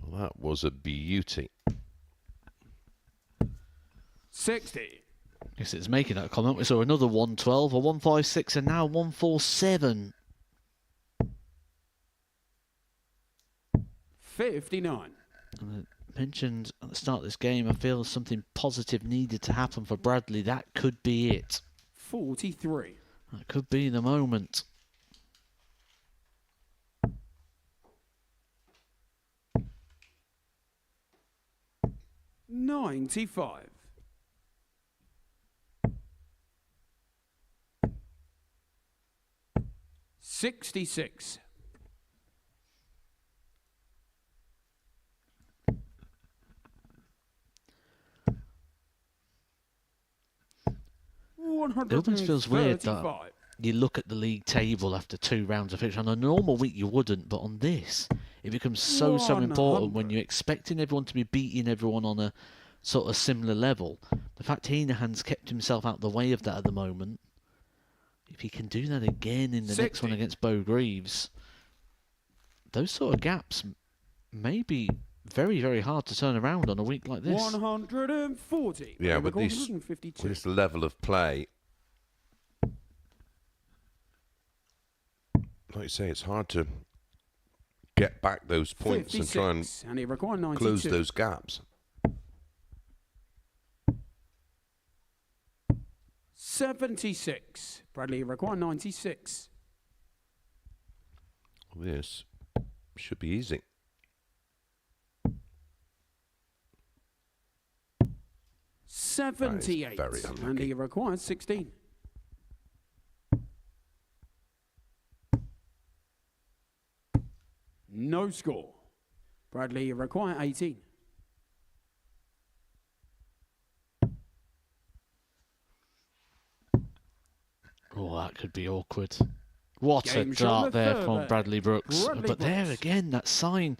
Well, that was a beauty. 60. Yes, it's making that comment. We saw another 112, a 156, and now 147. 59. And I mentioned at the start of this game, I feel something positive needed to happen for Bradley. That could be it. 43. That could be the moment. $95. 66. It almost feels weird that you look at the league table after 2 rounds of fixture. On a normal week you wouldn't, but on this, it becomes so important when you're expecting everyone to be beating everyone on a sort of similar level. The fact Heenahan's kept himself out the way of that at the moment, if he can do that again in the next one against Bo Greaves, those sort of gaps may be very, very hard to turn around on a week like this. 140. Yeah, with this level of play, like you say, it's hard to get back those points and try and close those gaps. 76. Bradley require 96. This should be easy. $78. Very unlucky. And he requires 16. No score. Bradley require 18. Oh, that could be awkward. What a dart there from Bradley Brooks. But there again, that sign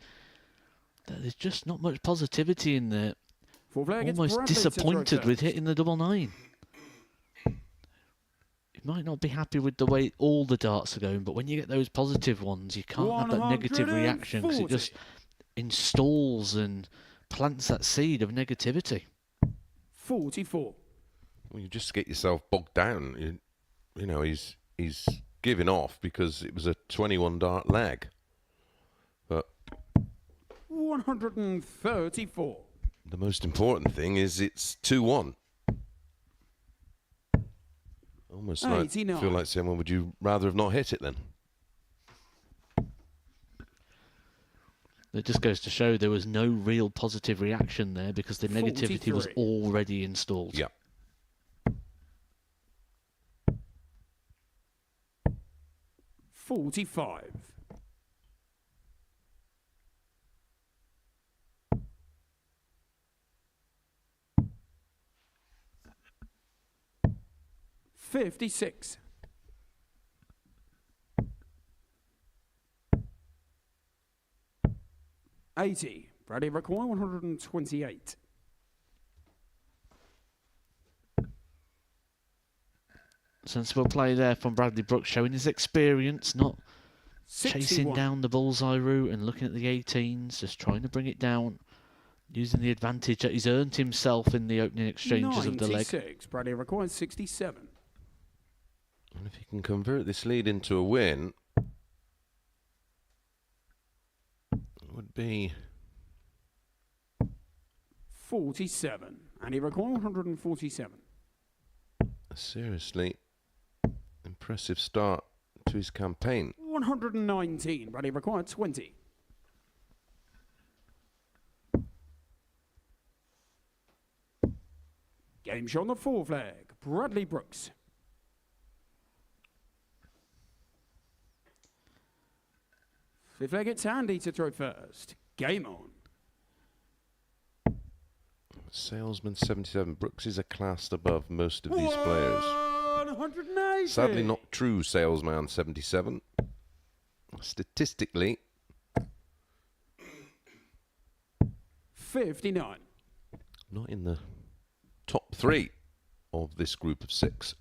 that there's just not much positivity in there. Almost disappointed with hitting the 99. You might not be happy with the way all the darts are going, but when you get those positive ones, you can't have that negative reaction because it just installs and plants that seed of negativity. 44. Well, you just get yourself bogged down. You know, he's giving off because it was a 21 dart leg. But 134. the most important thing is it's 2-1. Almost like, feel like saying, well, would you rather have not hit it then? It just goes to show there was no real positive reaction there because the negativity was already installed. Yeah. $45. $56. $80. Bradley require 128. Sensible play there from Bradley Brooks, showing his experience, not 61. chasing down the bullseye route and looking at the 18s, just trying to bring it down, using the advantage that he's earned himself in the opening exchanges of the leg. 96. Bradley requires 67. And if he can convert this lead into a win, it would be 47. And he requires 147. a seriously impressive start to his campaign. 119. Bradley required 20. Game shot on the 4 flag. Bradley Brooks. Fifth flag, it's Andy to throw first. Game on. Salesman 77. Brooks is a class above most of these players. 180. Sadly not true, Salesman 77. Statistically, 59. not in the top 3 of this group of 6.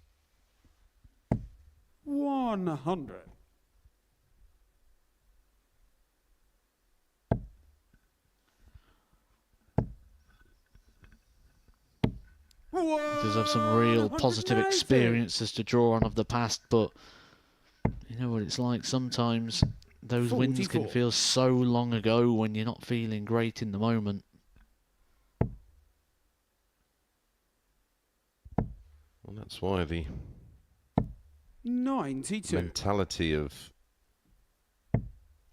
100. Does have some real positive experiences to draw on of the past, but you know what it's like. Sometimes those wins can feel so long ago when you're not feeling great in the moment. Well, that's why the 92. mentality of,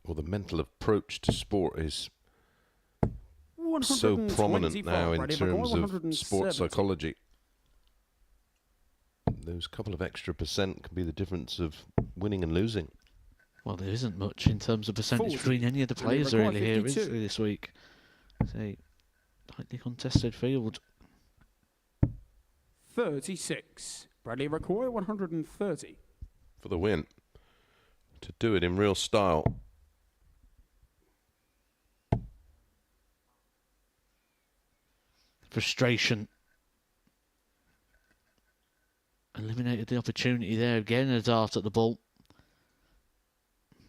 or the mental approach to sport is so prominent now in terms of sports psychology. Those couple of extra % can be the difference of winning and losing. Well, there isn't much in terms of percentage 40. between any of the And it players required really here 52. this week. It's a tightly contested field. 36. Bradley require 130. For the win. To do it in real style. Frustration. Eliminated the opportunity there of getting a dart at the ball.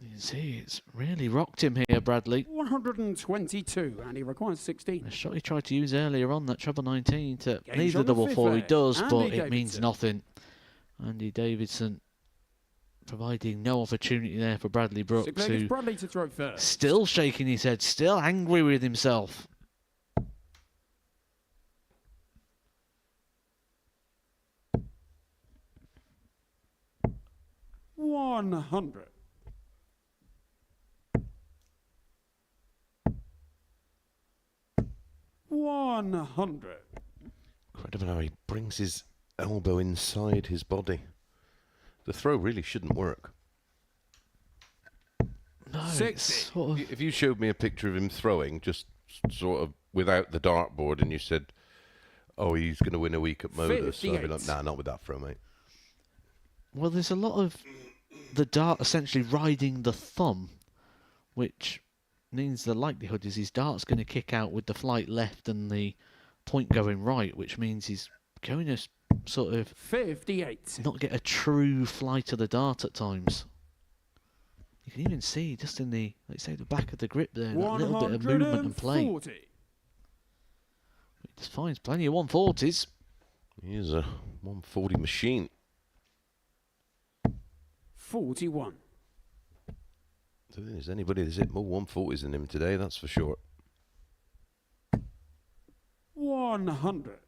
You can see it's really rocked him here, Bradley. 122, and he requires 16. The shot he tried to use earlier on, that treble 19, to Game lead the shot double fifth four. He there. does, Andy but it means Davidson. nothing. Andy Davidson providing no opportunity there for Bradley Brooks, Six who Bradley to throw first. still shaking his head, still angry with himself. $100. $100. Incredible how he brings his elbow inside his body. The throw really shouldn't work. No, 60. sort of, If you showed me a picture of him throwing, just sort of without the dartboard, and you said, "Oh, he's going to win a week at Modus," I'd be like, 58. "Nah, not with that throw, mate." well, there's a lot of the dart essentially riding the thumb, which means the likelihood is his dart's going to kick out with the flight left and the point going right, which means he's going to sort of 58. not get a true flight of the dart at times. You can even see just in the, like say, the back of the grip there, that little bit of movement and play. 140. He just finds plenty of 140s. He's a 140 machine. 41. I don't think there's anybody that's hit more 140s than him today, that's for sure. 100.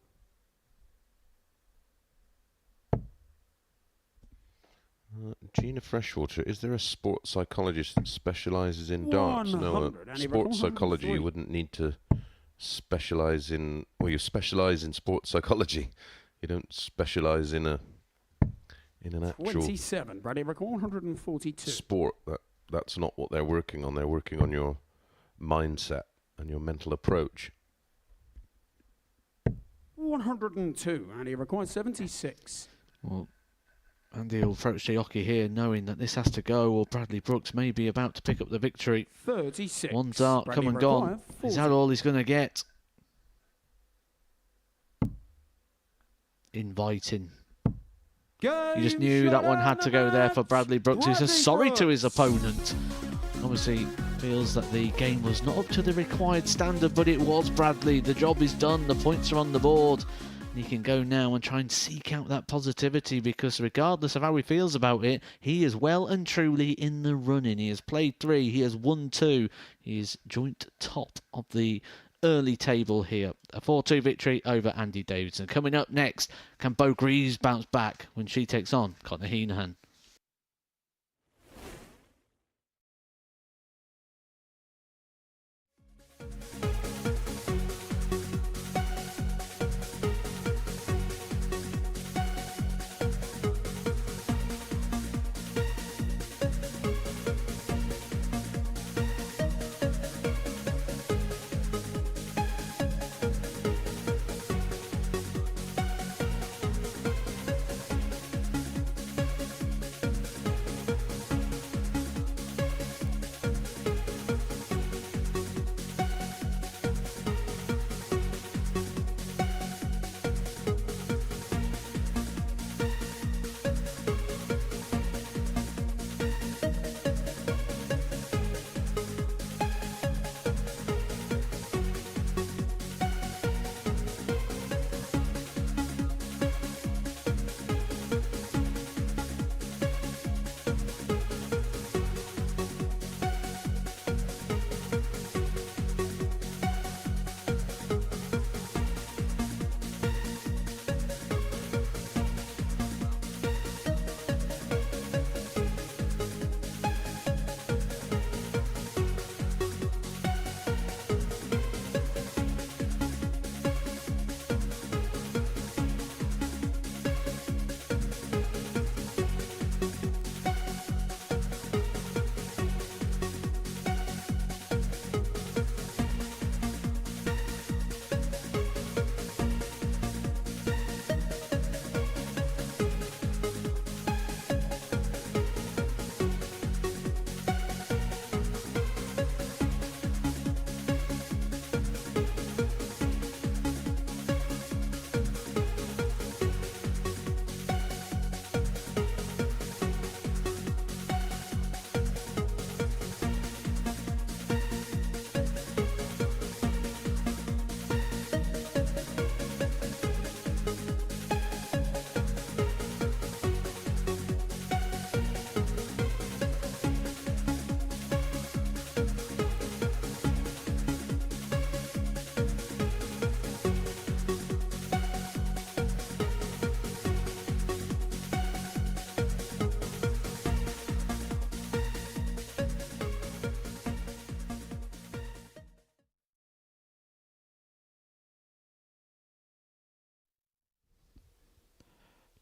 Gina Freshwater, is there a sports psychologist that specialises in darts? No, 100, and he sports reckons psychology, 103. you wouldn't need to specialise in, well, you specialise in sports psychology. You don't specialise in an actual 27. Bradley record 142. sport. That's not what they're working on. They're working on your mindset and your mental approach. 102. And he requires 76. Well, Andy will approach the hockey here knowing that this has to go, or Bradley Brooks may be about to pick up the victory. 36. One dart Bradley come and gone. require Is 40. that all he's going to get? Inviting. You just knew that one had to go there for Bradley Brooks, who says sorry to his opponent. Obviously feels that the game was not up to the required standard, but it was Bradley. The job is done, the points are on the board. And he can go now and try and seek out that positivity, because regardless of how he feels about it, he is well and truly in the running. He has played 3, he has won 2. He is joint top of the early table here. A 4-2 victory over Andy Davidson. Coming up next, can Bo Greaves bounce back when she takes on Connor Heenahan?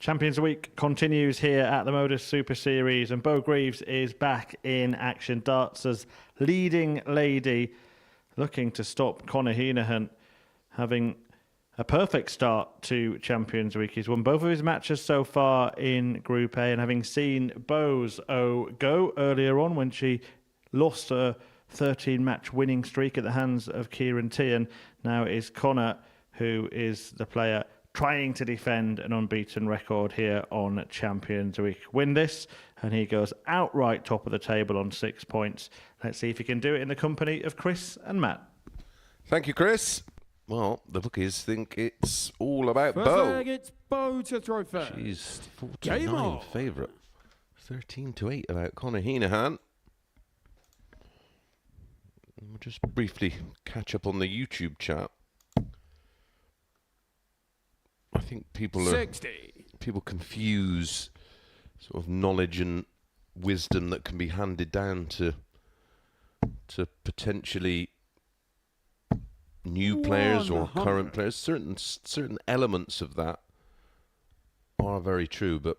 Champions Week continues here at the Modus Super Series, and Bo Greaves is back in action. Darts' leading lady, looking to stop Conor Heenahan having a perfect start to Champions Week. He's won both of his matches so far in Group A, and having seen Bo's go earlier on when she lost a 13-match winning streak at the hands of Kieran Tian, now it is Conor who is the player trying to defend an unbeaten record here on Champions Week. Win this, and he goes outright top of the table on 6 points. Let's see if he can do it in the company of Chris and Matt. Thank you, Chris. Well, the bookies think it's all about First Bo. leg, it's Bo to throw first. She's Game 49 on. favourite. 13-8 about Conor Heenahan. We'll just briefly catch up on the YouTube chat. I think people 60. People confuse sort of knowledge and wisdom that can be handed down to potentially new players or 100. current players. Certain elements of that are very true, but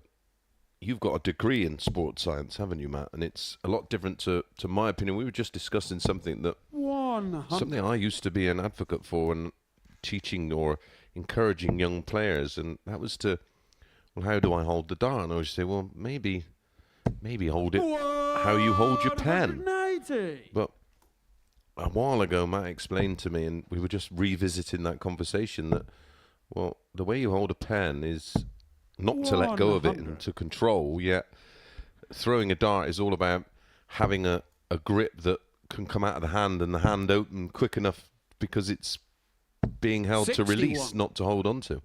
you've got a degree in sports science, haven't you, Matt? And it's a lot different to my opinion. We were just discussing something I used to be an advocate for and teaching or encouraging young players, and that was to, well, how do I hold the dart? And I always say, well, maybe hold it how you hold your pen. 180. But a while ago, Matt explained to me, and we were just revisiting that conversation, that, well, the way you hold a pen is not to let go of it and to control, yet throwing a dart is all about having a grip that can come out of the hand and the hand open quick enough because it's being held 61. to release, not to hold on to.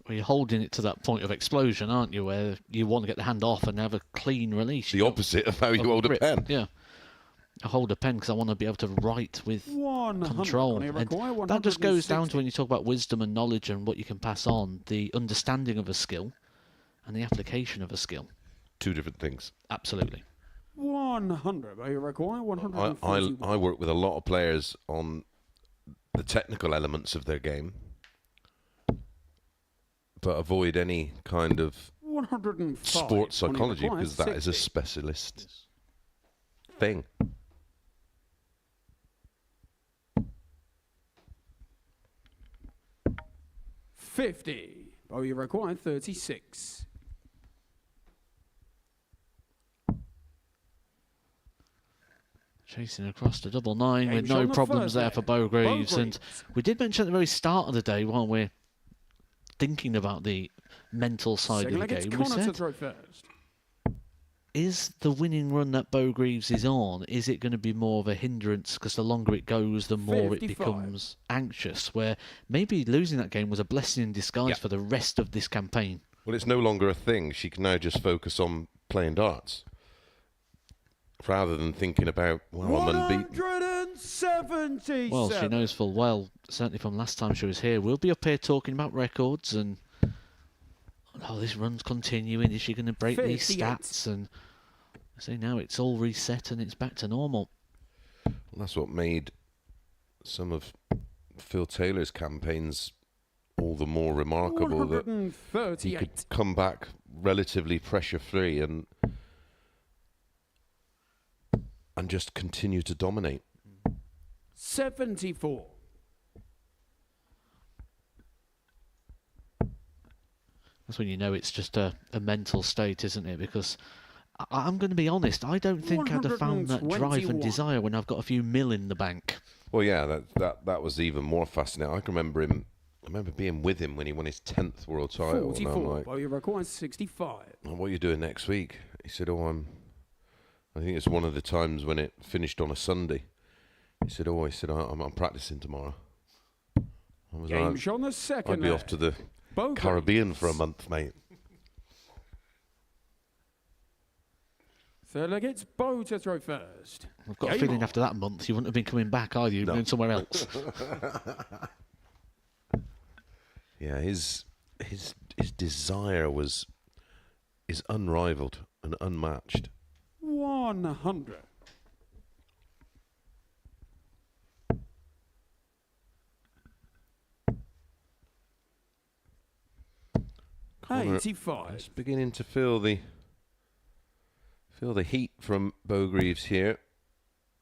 Well, you're holding it to that point of explosion, aren't you, where you want to get the hand off and have a clean release. The opposite of how you hold a pen. Yeah. I hold a pen because I want to be able to write with control. And that just goes down to when you talk about wisdom and knowledge and what you can pass on, the understanding of a skill and the application of a skill. Two different things. Absolutely. 100. I require 141. I work with a lot of players on the technical elements of their game, but avoid any kind of 105. sports psychology because that is a specialist thing. $50. Oh, you require 36. Chasing across the double nine Game with shot no on the problems first there leg. for Bo Greaves. Bo And we did mention at the very start of the day, while we're thinking about the mental side Second of the leg, it's game, we Conor to said, throw first. is the winning run that Bo Greaves is on, is it going to be more of a hindrance because the longer it goes, the more 55. it becomes anxious, where maybe losing that game was a blessing in disguise for the rest of this campaign? Well, it's no longer a thing. She can now just focus on playing darts rather than thinking about, well, I'm unbeaten. 177. Well, she knows full well, certainly from last time she was here, we'll be up here talking about records and, oh, this run's continuing. Is she going to break these 58. stats? And I say now it's all reset and it's back to normal. Well, that's what made some of Phil Taylor's campaigns all the more remarkable, that he could come back relatively pressure-free and just continue to dominate. 74. That's when you know it's just a mental state, isn't it? Because I'm going to be honest, I don't think I'd have found that drive 121. and desire when I've got a few mil in the bank. Well, yeah, that was even more fascinating. I can remember him. I remember being with him when he won his 10th world title. And I'm 44. like, Well, you require 65. "Oh, what are you doing next week?" He said, I think it's one of the times when it finished on a Sunday. He said, I'm practicing tomorrow. I was Game like, shot on the second I'd be leg. off to the Bo Caribbean Greaves. for a month, mate. Third leg, it's Bo to throw first. I've got a Game feeling on. after that month you wouldn't have been coming back, are you? You'd No. been somewhere else. Yeah, his desire is unrivaled and unmatched. 100. 85. It's beginning to feel the heat from Bo Greaves here.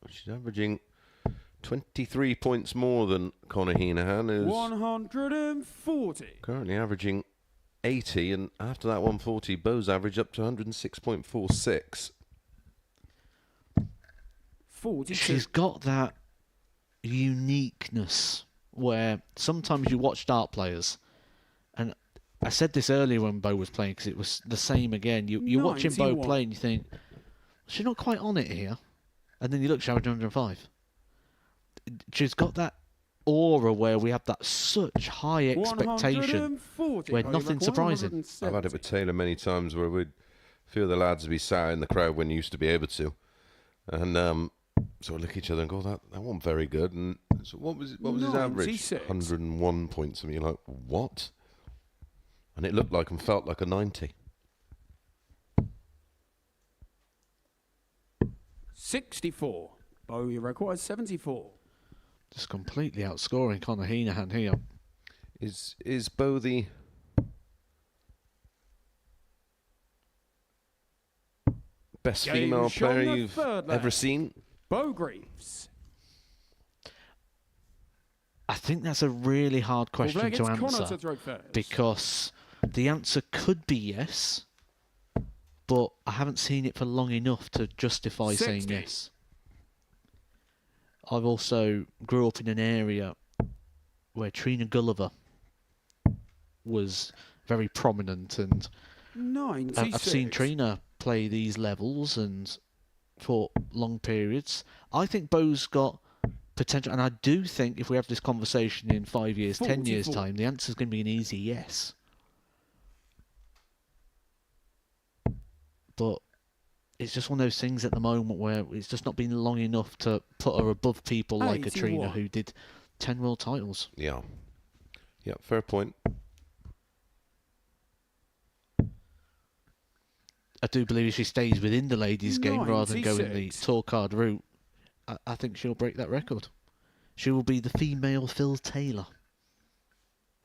She's averaging 23 points more than Conor Heenahan, who's 140. currently averaging 80, and after that 140, Bo's average up to 106.46. 42. She's got that uniqueness where sometimes you watch dart players, and I said this earlier when Bo was playing because it was the same again. You're watching Bo 91. play and you think, she's not quite on it here. And then you look, she's averaging 105. She's got that aura where we have that such high expectation 140. where nothing's surprising. 170. I've had it with Taylor many times where we'd feel the lads would be sat in the crowd when you used to be able to. And so we look at each other and go, that wasn't very good. And so what was his average? 96. 101 points. And you're like, what? And it looked like and felt like a 90. 64. Bo, your record is 74. Just completely outscoring Conor Heenahan here. Is Bo the best Game female shown player the you've third ever leg. seen? Bo Greaves. I think that's a really hard question Full leg, to it's Conor answer to throw first. because the answer could be yes, but I haven't seen it for long enough to justify saying 60. yes. I've also grew up in an area where Trina Gulliver was very prominent, and 96. I've seen Trina play these levels and for long periods. I think Bo's got potential, and I do think if we have this conversation in 5 years, 10 years 44. time, the answer's going to be an easy yes. But it's just one of those things at the moment where it's just not been long enough to put her above people like a Trina 81. who did 10 world titles. Yeah. Yeah, fair point. I do believe if she stays within the ladies' game rather than going the 96. tour card route, I think she'll break that record. She will be the female Phil Taylor.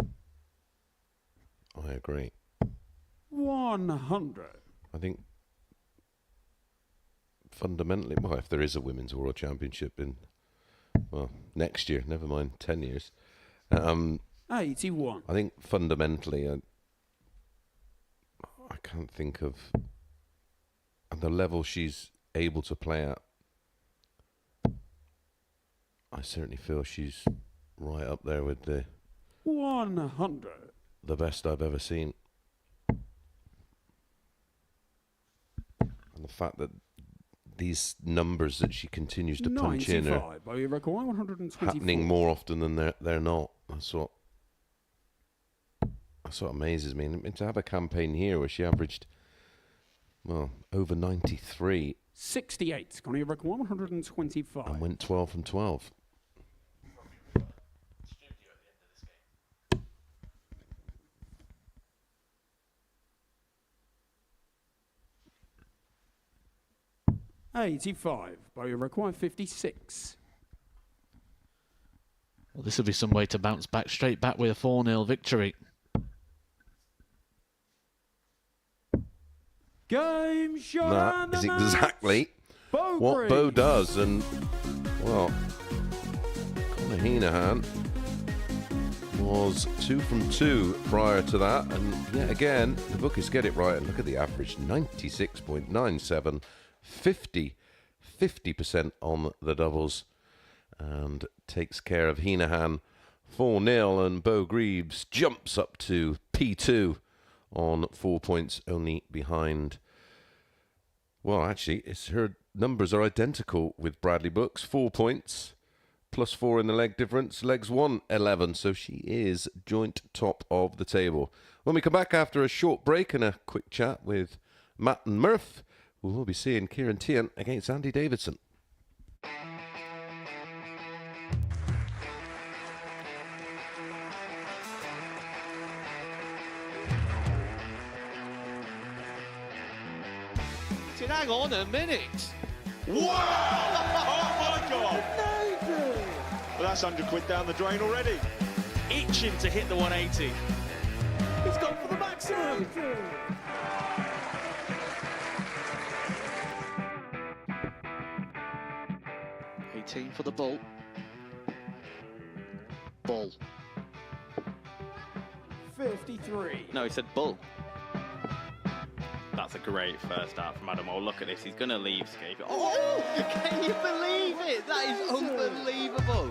I agree. 100. I think fundamentally, well, if there is a Women's World Championship in, well, next year, never mind, 10 years. 81. I think fundamentally, I can't think of at the level she's able to play at. I certainly feel she's right up there with the 100. best I've ever seen. And the fact that these numbers that she continues to punch in are 95. Bo, your record 124. happening more often than they're not. That's what amazes me. And to have a campaign here where she averaged, well, over 93 68. Conor, your record 125. and went 12 from 12. $85. Bo, your record 56. Well, this will be some way to bounce back straight back with a 4-0 victory. Game show. That is exactly Bo what Bo Greaves. does. And, well, Conor Heenahan was 2 from 2 prior to that. And yet again, the bookies get it right. And look at the average, 96.97, 50% on the doubles. And takes care of Heenahan 4-0. And Bo Greaves jumps up to P2 on 4 points only behind. Well, actually, her numbers are identical with Bradley Brooks. 4 points, plus 4 in the leg difference. Legs 1, 11. So she is joint top of the table. When we come back after a short break and a quick chat with Matt and Murph, we will be seeing Kieran Tian against Andy Davidson. Hang on a minute. Wow! Oh my God! Well, that's £100 down the drain already. Itching to hit the 180. He's gone for the maximum. 18 for the bull. Bull. 53. No, he said bull. That's a great first start from Adam. Oh, look at this. He's going to leave Scaife. Oh, can you believe it? That is unbelievable.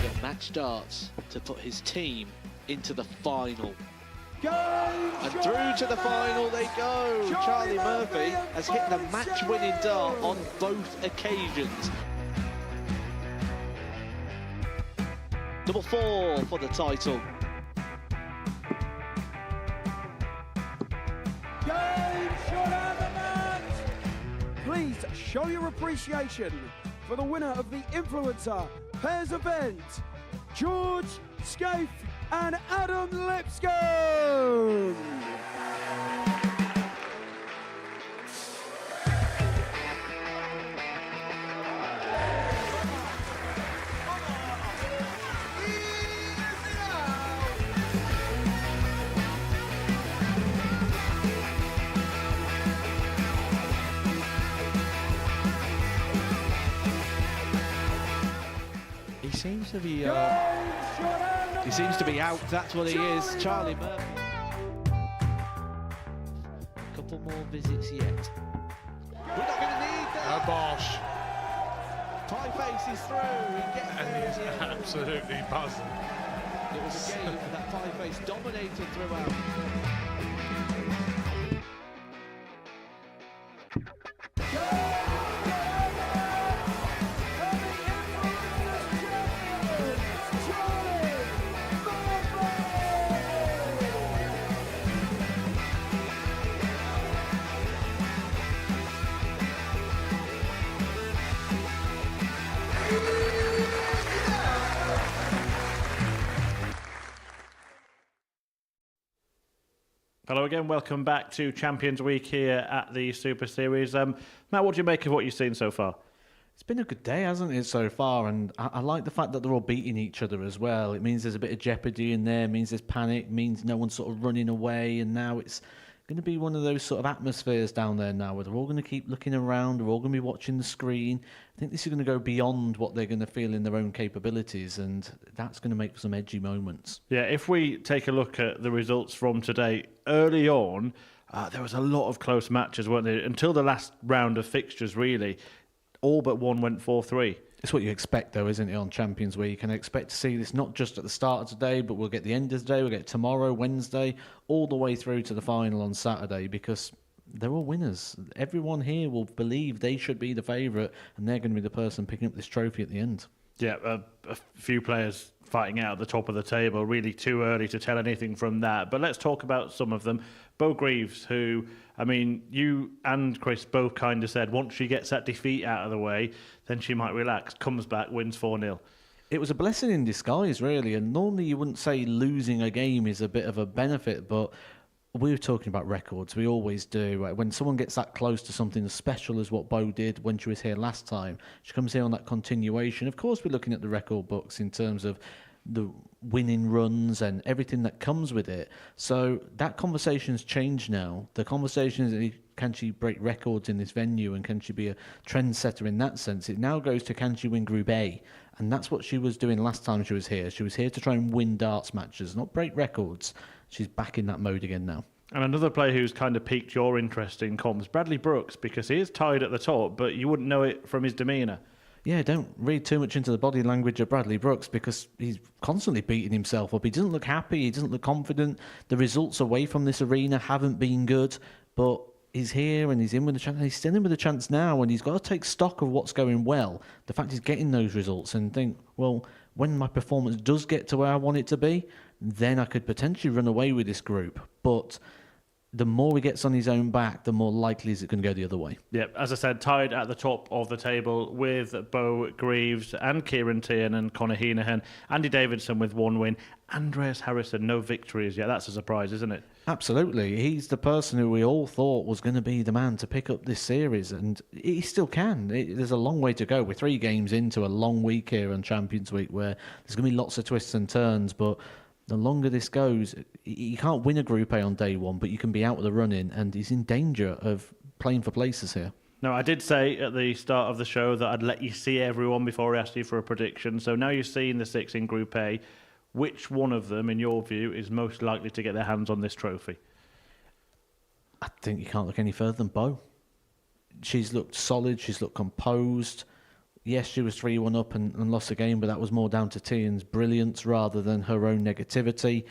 The match starts to put his team into the final. And through to the final they go. Charlie Murphy has hit the match-winning dart on both occasions. Double 4 for the title. Game shot out the match. Please show your appreciation for the winner of the Influencer Pairs event, George Scaife and Adam Lipscomb. He seems to be out. That's what he is, Charlie Murphy. A couple more visits yet. We're not going to need that. Bosh. Pie face is through. He gets And there he's in the end. absolutely buzzing. It was a game that pie face dominated throughout. Hello again, welcome back to Champions Week here at the Super Series. Matt, what do you make of what you've seen so far? It's been a good day, hasn't it, so far? And I like the fact that they're all beating each other as well. It means there's a bit of jeopardy in there, means there's panic, means no one's sort of running away. And now it's going to be one of those sort of atmospheres down there now where they're all going to keep looking around, they're all going to be watching the screen. I think this is going to go beyond what they're going to feel in their own capabilities, and that's going to make for some edgy moments. Yeah, if we take a look at the results from today, early on, there was a lot of close matches, weren't there? Until the last round of fixtures, really. All but one went 4-3. It's what you expect, though, isn't it, on Champions Week? And I expect to see this not just at the start of today, but we'll get the end of the day, we'll get tomorrow, Wednesday, all the way through to the final on Saturday, because they're all winners. Everyone here will believe they should be the favourite, and they're going to be the person picking up this trophy at the end. Yeah, a few players fighting out at the top of the table. Really too early to tell anything from that. But let's talk about some of them. Bo Greaves, who, I mean, you and Chris both kind of said once she gets that defeat out of the way, then she might relax. Comes back, wins 4-0. It was a blessing in disguise, really. And normally you wouldn't say losing a game is a bit of a benefit, but we were talking about records. We always do. When someone gets that close to something as special as what Bo did when she was here last time, she comes here on that continuation. Of course, we're looking at the record books in terms of the winning runs and everything that comes with it. So that conversation's changed now. The conversation is, can she break records in this venue and can she be a trendsetter in that sense? It now goes to, can she win Group A? And that's what she was doing last time she was here. She was here to try and win darts matches, not break records. She's back in that mode again now. And another player who's kind of piqued your interest in comms, Bradley Brooks, because he is tied at the top, but you wouldn't know it from his demeanour. Yeah, don't read too much into the body language of Bradley Brooks because he's constantly beating himself up. He doesn't look happy. He doesn't look confident. The results away from this arena haven't been good, but he's here and he's in with a chance. And he's still in with a chance now, and he's got to take stock of what's going well. The fact he's getting those results and think, well, when my performance does get to where I want it to be, then I could potentially run away with this group. But the more he gets on his own back, the more likely is it going to go the other way. Yep, as I said, tied at the top of the table with Bo Greaves and Kieran Tierney and Conor Heenahan. Andy Davidson with 1 win. Andreas Harrison, no victories yet. That's a surprise, isn't it? Absolutely. He's the person who we all thought was going to be the man to pick up this series, and he still can. There's a long way to go. We're 3 games into a long week here on Champions Week where there's going to be lots of twists and turns, but the longer this goes, you can't win a Group A on day 1, but you can be out of the running, and he's in danger of playing for places here. Now, I did say at the start of the show that I'd let you see everyone before I asked you for a prediction. So now you've seen the 6 in Group A. Which one of them, in your view, is most likely to get their hands on this trophy? I think you can't look any further than Bo. She's looked solid. She's looked composed. Yes, she was 3-1 up and lost the game, but that was more down to Tian's brilliance rather than her own negativity.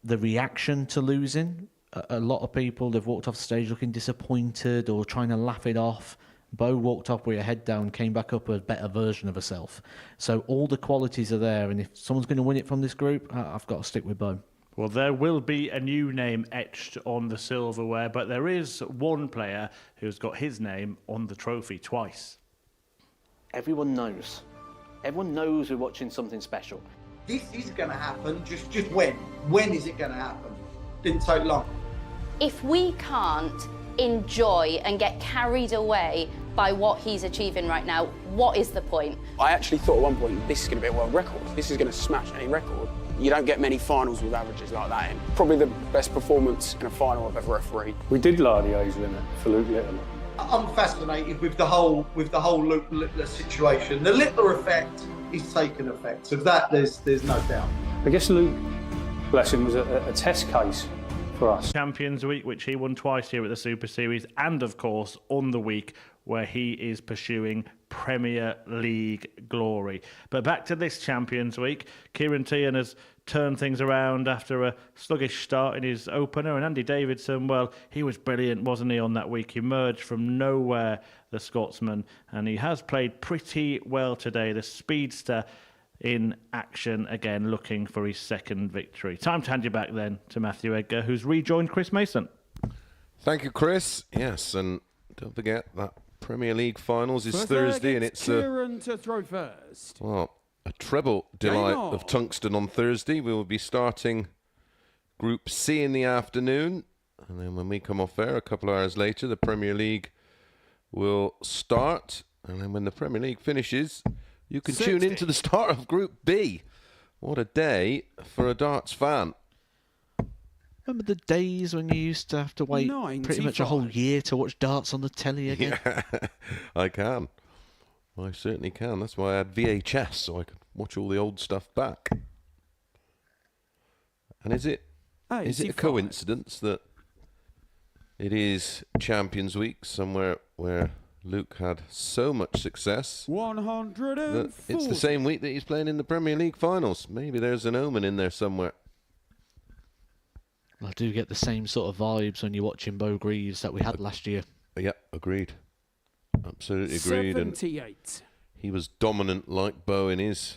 The reaction to losing, a lot of people, they've walked off the stage looking disappointed or trying to laugh it off. Bo walked up with her head down, came back up a better version of herself. So all the qualities are there, and if someone's going to win it from this group, I've got to stick with Bo. Well, there will be a new name etched on the silverware, but there is one player who's got his name on the trophy twice. Everyone knows. Everyone knows we're watching something special. This is going to happen. Just when? When is it going to happen? Didn't take long. If we can't enjoy and get carried away by what he's achieving right now, what is the point? I actually thought at one point, this is going to be a world record. This is going to smash any record. You don't get many finals with averages like that in. Probably the best performance in a final I've ever refereed. We did lower the age limit for Luke Littler. I'm fascinated with the whole Luke Littler situation. The Littler effect is taking effect. Of that, there's no doubt. I guess Luke, bless him, was a test case for us. Champions Week, which he won twice here at the Super Series, and of course on the week where he is pursuing Premier League glory. But back to this Champions Week, Kieran Tierney has turned things around after a sluggish start in his opener, and Andy Davidson, well, he was brilliant, wasn't he, on that week? He emerged from nowhere, the Scotsman, and he has played pretty well today. The speedster in action again, looking for his second victory. Time to hand you back then to Matthew Edgar, who's rejoined Chris Mason. Thank you, Chris. Yes, and don't forget that Premier League finals is Thursday, and it's Kieran to throw first. Well, a treble delight of tungsten on Thursday. We will be starting Group C in the afternoon, and then when we come off air a couple of hours later, the Premier League will start, and then when the Premier League finishes, you can tune into the start of Group B. What a day for a darts fan. Remember the days when you used to have to wait pretty much a whole year to watch darts on the telly again? Yeah, I can. I certainly can. That's why I had VHS, so I could watch all the old stuff back. And is it a coincidence that it is Champions Week, somewhere where Luke had so much success 140. it's the same week that he's playing in the Premier League finals? Maybe there's an omen in there somewhere. I do get the same sort of vibes when you're watching Bo Greaves that we had last year. Yeah, agreed. Absolutely agreed. 78. And he was dominant like Bo in his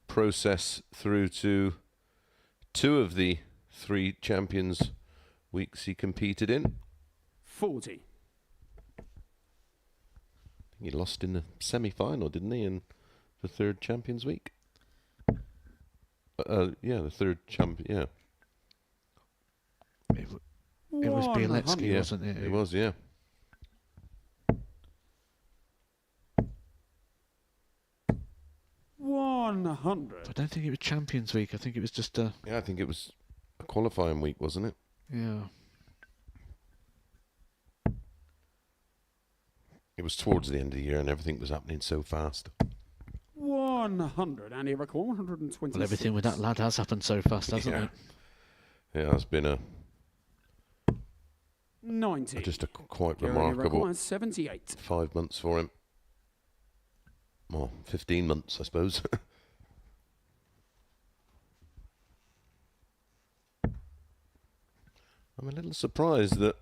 process through to 2 of the 3 Champions Weeks he competed in. 40. He lost in the semi-final, didn't he, in the 3rd Champions Week? Yeah, the 3rd champion. Yeah. It was Bieletsky, wasn't it? It was, yeah. $100. I don't think it was Champions Week. I think it was just a... Yeah, I think it was a qualifying week, wasn't it? Yeah. It was towards the end of the year and everything was happening so fast. 100. And he recorded 126. Well, everything with that lad has happened so fast, hasn't it? Yeah, it's been a 90. Just a quite remarkable 78. 5 months for him. Well, 15 months, I suppose. I'm a little surprised that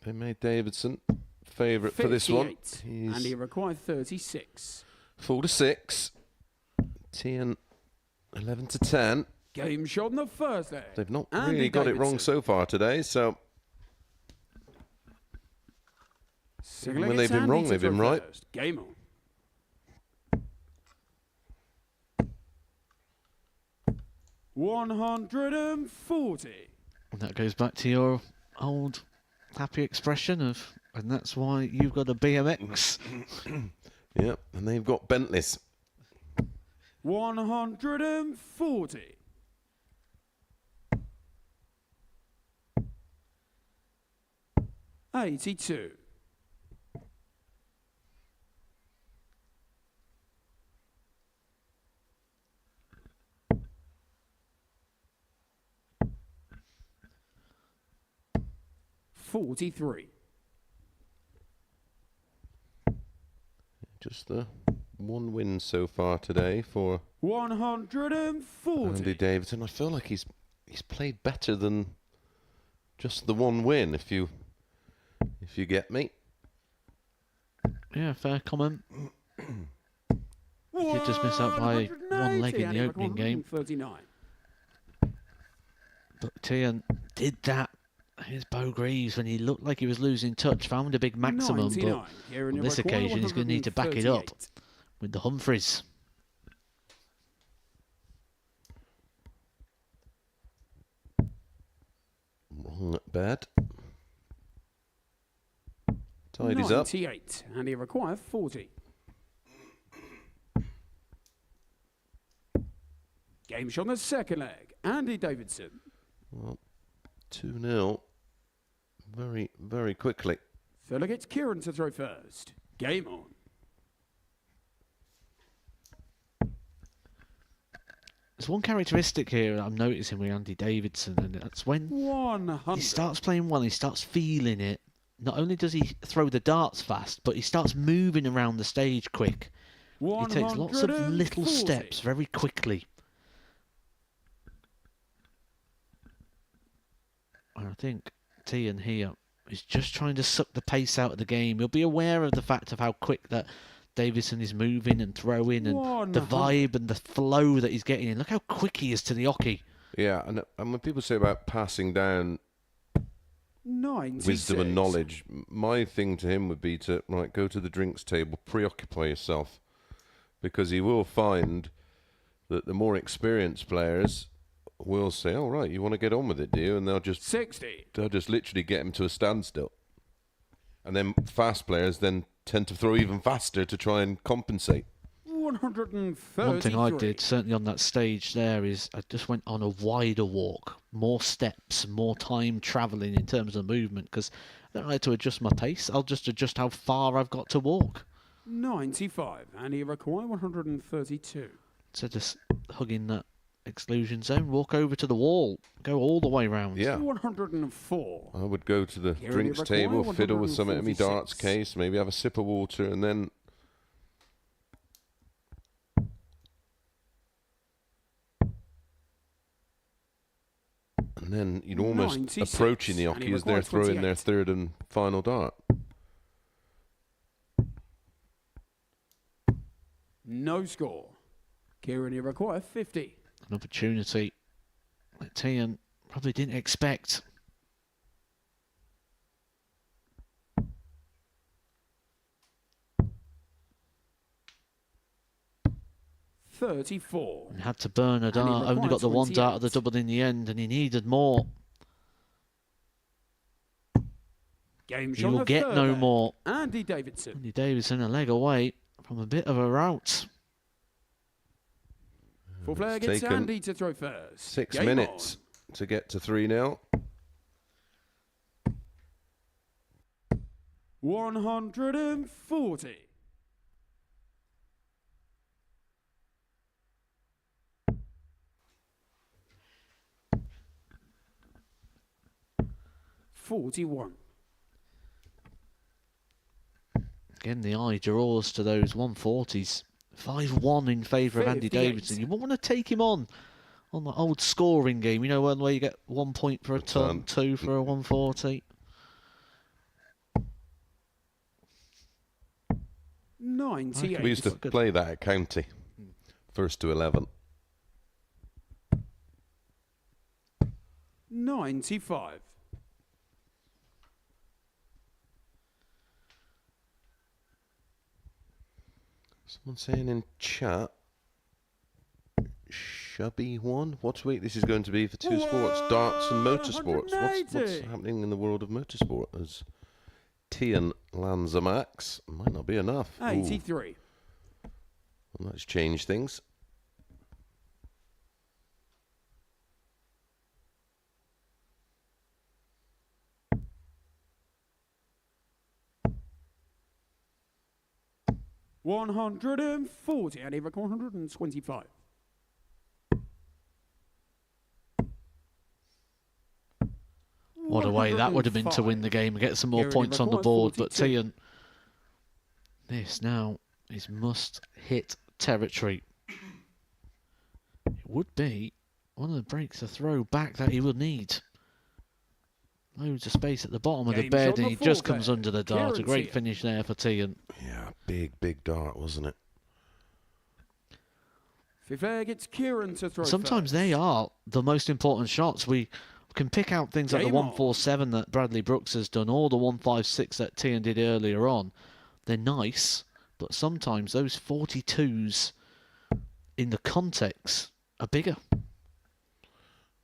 they made Davidson favourite for this one. And he required 36. 4-6. Tian 11-10. Game shot in the first leg. They've not Andy really got it wrong Davidson. so far today, so Second when leg, they've it's been Andy wrong, to they've been throw right. first. Game on. $140. And that goes back to your old happy expression of, and that's why you've got a BMX. Yep, and they've got Bentleys. 140. $82. $43. Just the one win so far today for 140. Andy Davidson. I feel like he's played better than just the one win, if you get me. Yeah, fair comment. He did just miss out by one leg in the opening game. 39. But Tian did that. Here's Bo Greaves when he looked like he was losing touch, found a big maximum, 99. but Here in on this your record, occasion he's going to need to back it up 138. with the Humphreys. Wrong bad. Tidies up. 98. And he requires 40. Game shot on the second leg. Andy Davidson. Well, 2-0. Very, very quickly. Third leg, it's Kieran to throw first. Game on. There's one characteristic here that I'm noticing with Andy Davidson, and that's when 100. he starts playing well, he starts feeling it. Not only does he throw the darts fast, but he starts moving around the stage quick. He takes lots of little 140. steps very quickly. And I think Tian here is just trying to suck the pace out of the game. He'll be aware of the fact of how quick that Davison is moving and throwing, and the vibe and the flow that he's getting in. Look how quick he is to the hockey. Yeah, and when people say about passing down 96. wisdom and knowledge, my thing to him would be to go to the drinks table, preoccupy yourself, because he will find that the more experienced players will say, "Oh right, you want to get on with it, do you?" And they'll just 60. They'll just literally get him to a standstill, and then fast players then tend to throw even faster to try and compensate. 133. One thing I did, certainly on that stage there, is I just went on a wider walk, more steps, more time travelling in terms of movement, because I don't like to adjust my pace. I'll just adjust how far I've got to walk. 95. And he requires 132. So just hugging that exclusion zone, walk over to the wall, go all the way round. Yeah. 104. I would go to the Here drinks you table, require fiddle with something in my 146. darts case, maybe have a sip of water, and then you'd almost 96. approaching the And he hockey as they're requires throwing their 28. third and final dart. No score. Kieran, he requires 50. An opportunity that Tian probably didn't expect. $34. And had to burn a And he dart, only got the required one dart of the 28. double in the end, and he needed more. Game He shot on will the get third no leg. more. Andy Davidson. Andy Davidson a leg away from a bit of a rout. Full flag, it's taken Andy to throw first. 6 Game minutes to get to 3-0. 140. $41. Again, the eye draws to those 140s. 5-1 in favour of Andy 58. Davidson. You want to take him on the old scoring game. You know, one where you get 1 point for a ton, 2 for a 140. 98. We used to play that at county, first to 11. 95. Someone saying in chat, Shubby one. What week this is going to be for two sports, darts and motorsports. What's happening in the world of motorsport? As Tian lands a max, might not be enough. 83. Well, let's change things. $140 and even 125. What a way that would have been to win the game and get some more points on the board. But Tian, this now is must-hit territory. It would be one of the breaks, a throw back that he would need. Loads of space at the bottom of the bed, and he just comes under the dart. A great finish there for Tian. Yeah, big dart, wasn't it? Fifth air gets Kieran to throw. Sometimes they are the most important shots. We can pick out things like the 147 that Bradley Brooks has done, or the 156 that Tian did earlier on. They're nice, but sometimes those 42s in the context are bigger.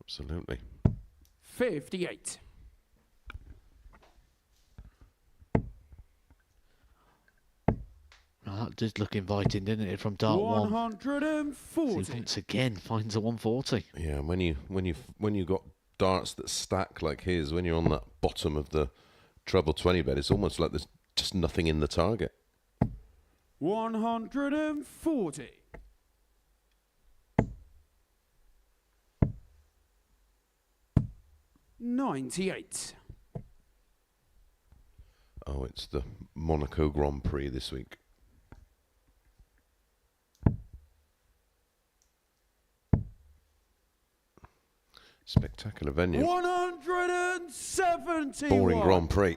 Absolutely. 58. Oh, that did look inviting, didn't it, from dart 140. So once again finds a 140. Yeah, when you got darts that stack like his, when you're on that bottom of the treble 20 bed, it's almost like there's just nothing in the target. 140. $98. Oh, it's the Monaco Grand Prix this week. Spectacular venue. 170. Boring Grand Prix.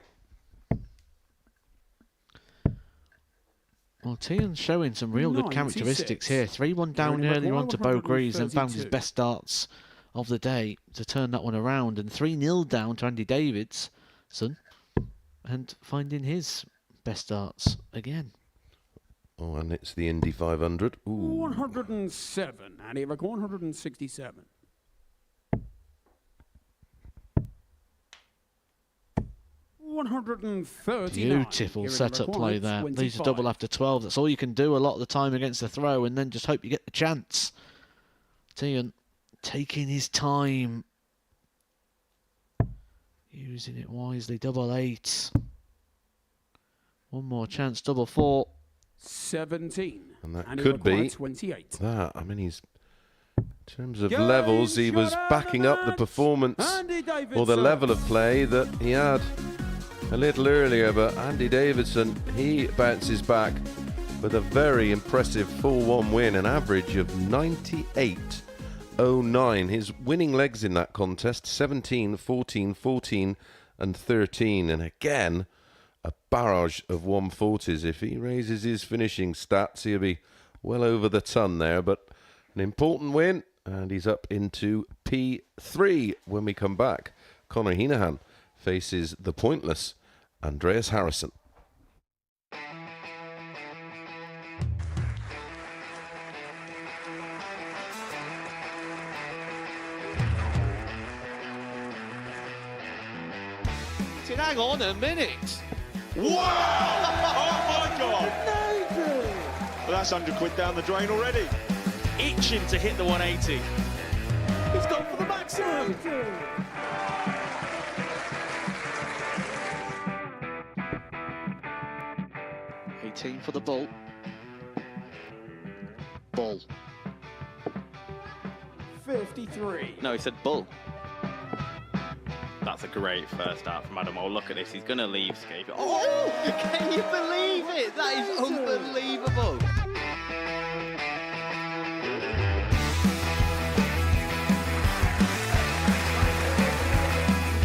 Well, Tian's showing some real good characteristics here. 3-1 down earlier on to Beau Greaves and found his best darts of the day to turn that one around. And 3-0 down to Andy Davidson and finding his best darts again. Oh, and it's the Indy 500. Ooh. 107. And he 167. Beautiful setup play there. These are double after 12. That's all you can do a lot of the time against the throw, and then just hope you get the chance. Tian taking his time, using it wisely. Double 8. One more chance. Double 4. 17. And that could be 28. That. I mean, he's in terms of levels, he was backing up the performance or the level of play that he had a little earlier, but Andy Davidson, he bounces back with a very impressive 4-1 win, an average of 98.09. His winning legs in that contest, 17, 14, 14 and 13. And again, a barrage of 140s. If he raises his finishing stats, he'll be well over the ton there, but an important win, and he's up into P3 when we come back. Conor Heenahan faces the pointless Andreas Harrison. Hang on a minute. Wow! Oh my God! Well, that's £100 down the drain already. Itching to hit the 180. He's gone for the maximum. 18 for the bull. Bull. 53. No, he said bull. That's a great first out from Adam. Oh, look at this. He's going to leave Scaife. Oh, can you believe it? That is unbelievable.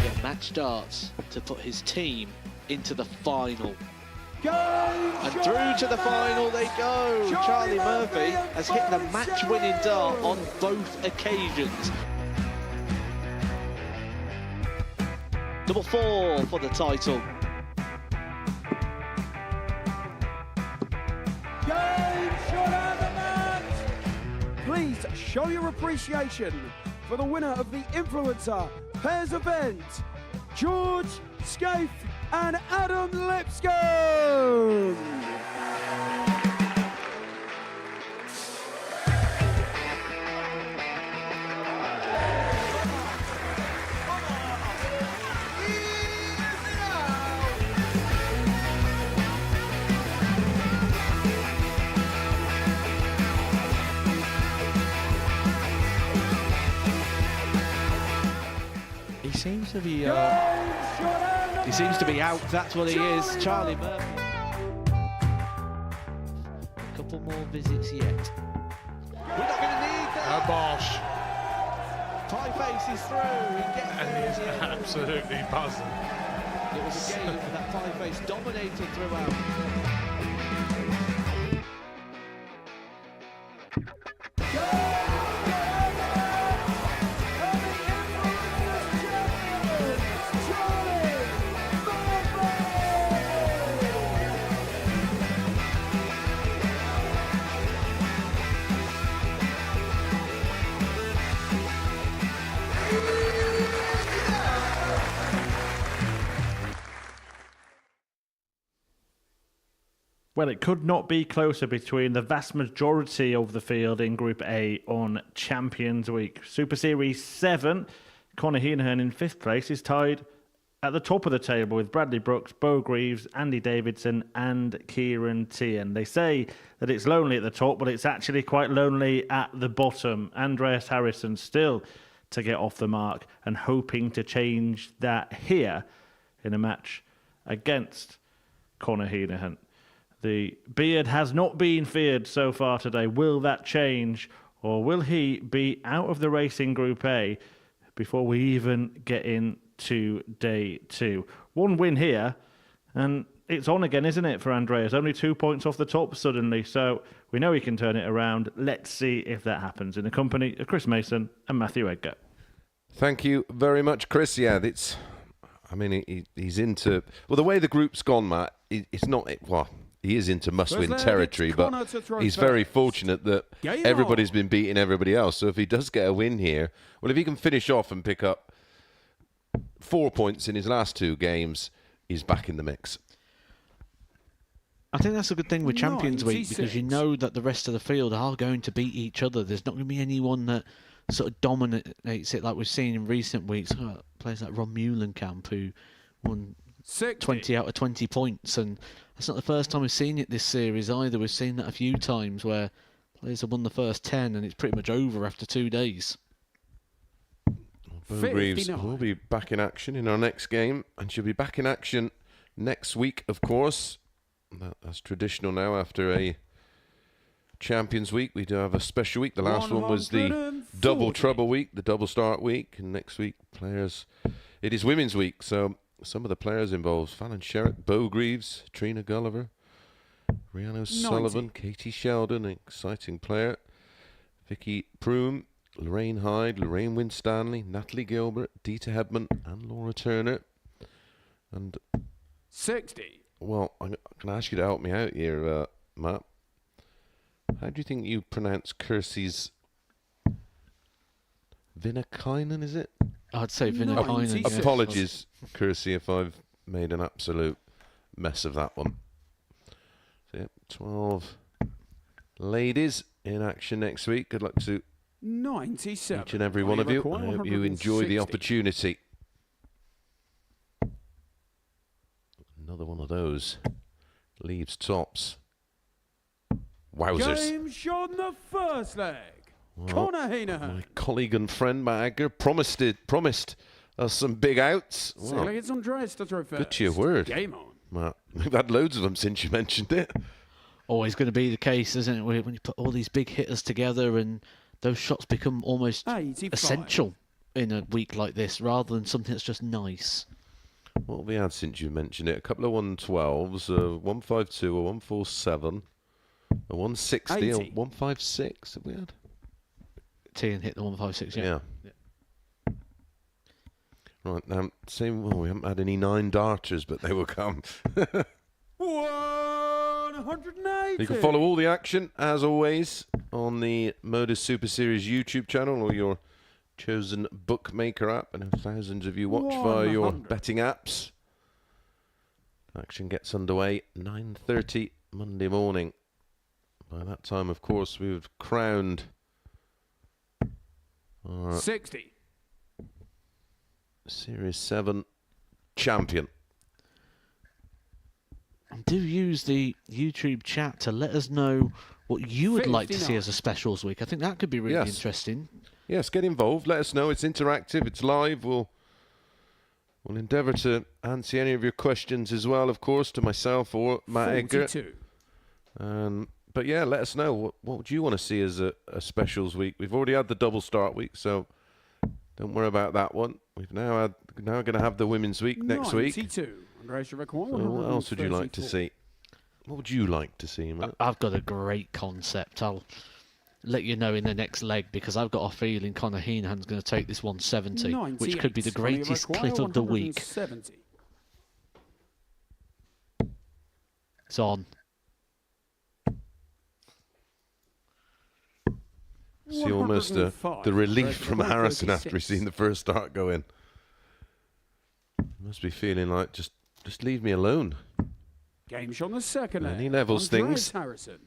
Get match darts to put his team into the final. And through to the final they go. Charlie Murphy has hit the match-winning dart on both occasions. Double 4 for the title. Game shot out of the mat. Please show your appreciation for the winner of the Influencer Pairs event, George Scaife and Adam Lipscomb. He seems to be out. That's what he is. Charlie Murphy. A couple more visits yet. We're not going to need that. Bosh. Pie Face is through. He gets And he's absolutely buzzing. It was a game that Pie Face dominated throughout. Well, it could not be closer between the vast majority of the field in Group A on Champions Week. Super Series 7, Conor Heenan in 5th place is tied at the top of the table with Bradley Brooks, Bo Greaves, Andy Davidson and Kieran Tierney. They say that it's lonely at the top, but it's actually quite lonely at the bottom. Andreas Harrison still to get off the mark and hoping to change that here in a match against Conor Heenan. The beard has not been feared so far today. Will that change, or will he be out of the race in Group A before we even get into day 2? One win here, and it's on again, isn't it, for Andreas? Only 2 points off the top suddenly, so we know he can turn it around. Let's see if that happens in the company of Chris Mason and Matthew Edgar. Thank you very much, Chris. Yeah, he's into... Well, the way the group's gone, Matt, it's not... Well, he is into must-win territory, but he's very fortunate that everybody's been beating everybody else. So if he does get a win here, well, if he can finish off and pick up 4 points in his last 2 games, he's back in the mix. I think that's a good thing with Champions Week, because you know that the rest of the field are going to beat each other. There's not going to be anyone that sort of dominates it like we've seen in recent weeks. Players like Ron Muhlenkamp, who won 20 out of 20 points, and that's not the first time we've seen it this series either. We've seen that a few times where players have won the first 10 and it's pretty much over after 2 days. Bo Greaves will be back in action in our next game, and she'll be back in action next week, of course. That's traditional now after a Champions Week. We do have a special week. The last one was the double trouble week, the double start week, and next week, it is Women's Week, so some of the players involved: Fallon Sherritt, Bo Greaves, Trina Gulliver, Rhiannon Sullivan, Katie Sheldon, an exciting player, Vicky Proom, Lorraine Hyde, Lorraine Winstanley, Natalie Gilbert, Dita Hebman, and Laura Turner. And 60. Well, I'm going to ask you to help me out here, Matt. How do you think you pronounce Kersey's Vinakainen, is it? I'd say Vinakainen. Apologies, Kersey, if I've made an absolute mess of that one. So, 12 ladies in action next week. Good luck to 97. each and every one of you. I hope you enjoy the opportunity. Another one of those leaves tops. Wowzers. Game shot in the first leg. Well, Conor Heenan. my colleague and friend Matt Edgar promised us some big outs. Well, it's Andreas to throw first. Good to your word. Game on. Matt, we've had loads of them since you mentioned it. Always going to be the case, isn't it? When you put all these big hitters together and those shots become almost 85. essential in a week like this, rather than something that's just nice. What have we had since you mentioned it? A couple of 112s, a 152, a 147, a 160, 80. a 156 have we had? Tian hit the 156, yeah. Right, now, we haven't had any 9 darters, but they will come. 180. You can follow all the action, as always, on the Modus Super Series YouTube channel or your chosen bookmaker app, and thousands of you watch via your betting apps. Action gets underway 9:30 Monday morning. By that time, of course, we've crowned our 60. Series 7 champion. And do use the YouTube chat to let us know what you would like to see 59. as a specials week. I think that could be really interesting. Yes, get involved. Let us know. It's interactive. It's live. We'll endeavour to answer any of your questions as well, of course, to myself or Matt Edgar. But yeah, let us know. What would you want to see as a specials week? We've already had the double start week, so don't worry about that one. We've now going to have the women's week next week. 92. So what else would you like to see? What would you like to see, Matt? I've got a great concept. I'll let you know in the next leg, because I've got a feeling Conor Heenan's going to take this 170, which could be the greatest clip of the week. 170. It's on. See almost the relief from Harrison after he's seen the first start go in. Must be feeling like just leave me alone. Game shot on the second leg. And he levels things. Harrison.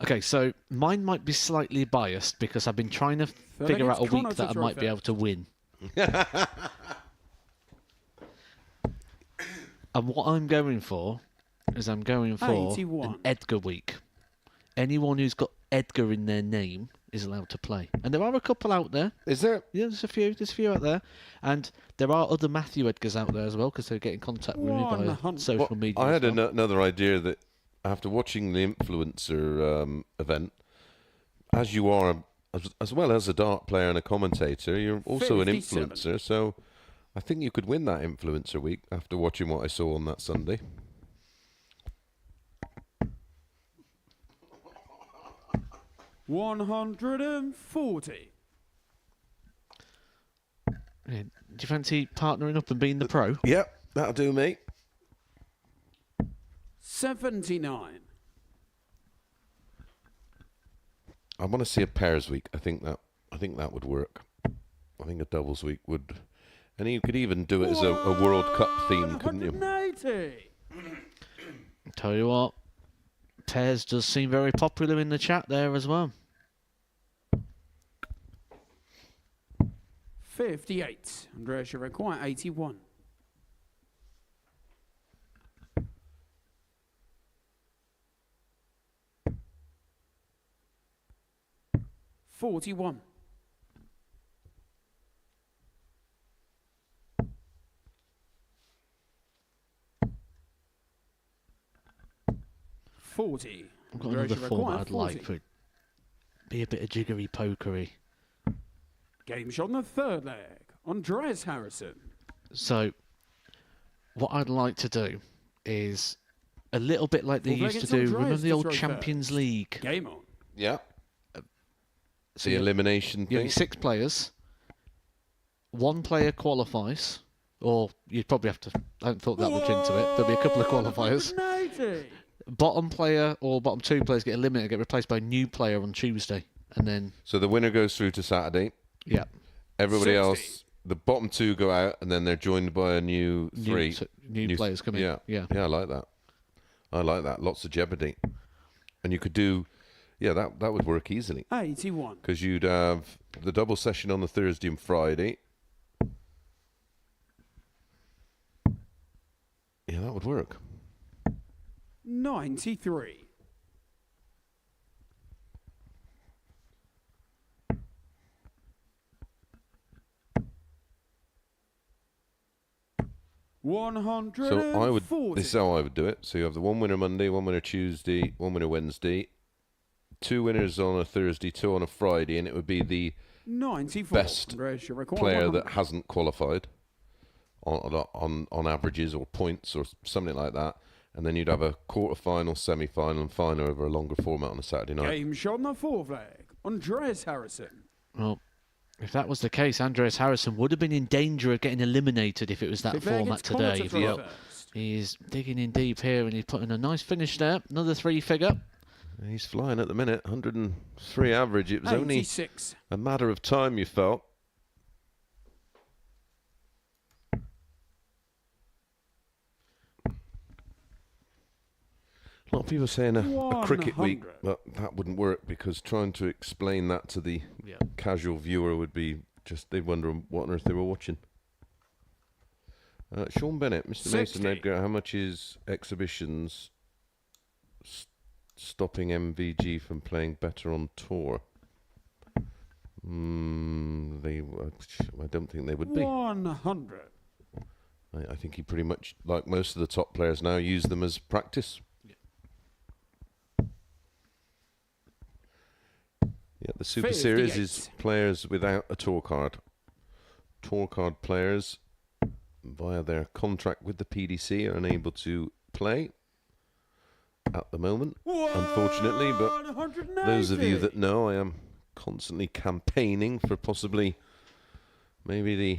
Okay, so mine might be slightly biased because I've been trying to figure out a week that I might be able to win. And what I'm going for is I'm going for 81. an Edgar week. Anyone who's got Edgar in their name is allowed to play. And there are a couple out there. Is there? Yeah, there's a few out there. And there are other Matthew Edgars out there as well, because they get in contact with me via social media. I had another idea that after watching the influencer event, as you are, as well as a dart player and a commentator, you're also an 57. influencer. So I think you could win that influencer week after watching what I saw on that Sunday. $140. Yeah. Do you fancy partnering up and being the pro? Yep, that'll do me. 79. I want to see a pairs week. I think that would work. I think a doubles week would, and you could even do it as a World Cup theme, couldn't you? 180. Tell you what, pairs does seem very popular in the chat there as well. 58. Andreas, you require 81. $41. $40. I've got another format I'd like for it. Be a bit of jiggery pokery. Game shot on the third leg. Andreas Harrison. So, what I'd like to do is a little bit like they used to do. Remember the old Champions League? Game on. Yeah. The elimination thing. You'll be 6 players. 1 player qualifies. Or you'd probably have to... I haven't thought that much into it. There'll be a couple of qualifiers. 180. Bottom player or bottom 2 players get eliminated, get replaced by a new player on Tuesday. And then... So the winner goes through to Saturday. Yeah. Everybody else, the bottom 2 go out, and then they're joined by a new 3. New players come in. Yeah. Yeah, I like that. I like that. Lots of jeopardy. And you could do... Yeah, that would work easily. 81. Because you'd have the double session on the Thursday and Friday. Yeah, that would work. 93. $140. So I would. This is how I would do it. So you have the 1 winner Monday, 1 winner Tuesday, 1 winner Wednesday, 2 winners on a Thursday, 2 on a Friday, and it would be the 94. best player that hasn't qualified on averages or points or something like that. And then you'd have a quarter-final, semi-final, and final over a longer format on a Saturday night. Game shot on the fourth leg. Andreas Harrison. Well, If that was the case, Andreas Harrison would have been in danger of getting eliminated if it was that format today. But he's digging in deep here, and he's putting a nice finish there. Another 3-figure. He's flying at the minute, 103 average. It was 86. only a matter of time, you felt. A lot of people are saying a cricket week, but that wouldn't work because trying to explain that to the casual viewer would be just, they'd wonder what on earth they were watching. Sean Bennett, Mr. Mason Edgar, how much is exhibitions stopping MVG from playing better on tour? I don't think they would be. 100. I think he pretty much, like most of the top players now, use them as practice. Yeah, the Super Series is players without a tour card. Tour card players, via their contract with the PDC, are unable to play at the moment, unfortunately. But those of you that know, I am constantly campaigning for possibly maybe the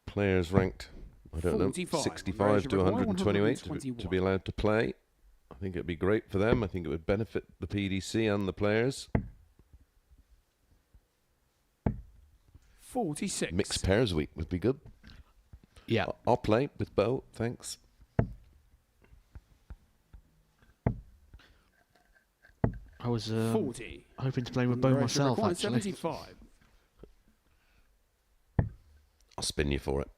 players ranked, I don't know, 65 to 128 to be allowed to play. I think it'd be great for them. I think it would benefit the PDC and the players. 46. Mixed pairs week would be good. Yeah. I'll play with Bo, thanks. I was 40. hoping to play with Bo myself, actually. 75. I'll spin you for it.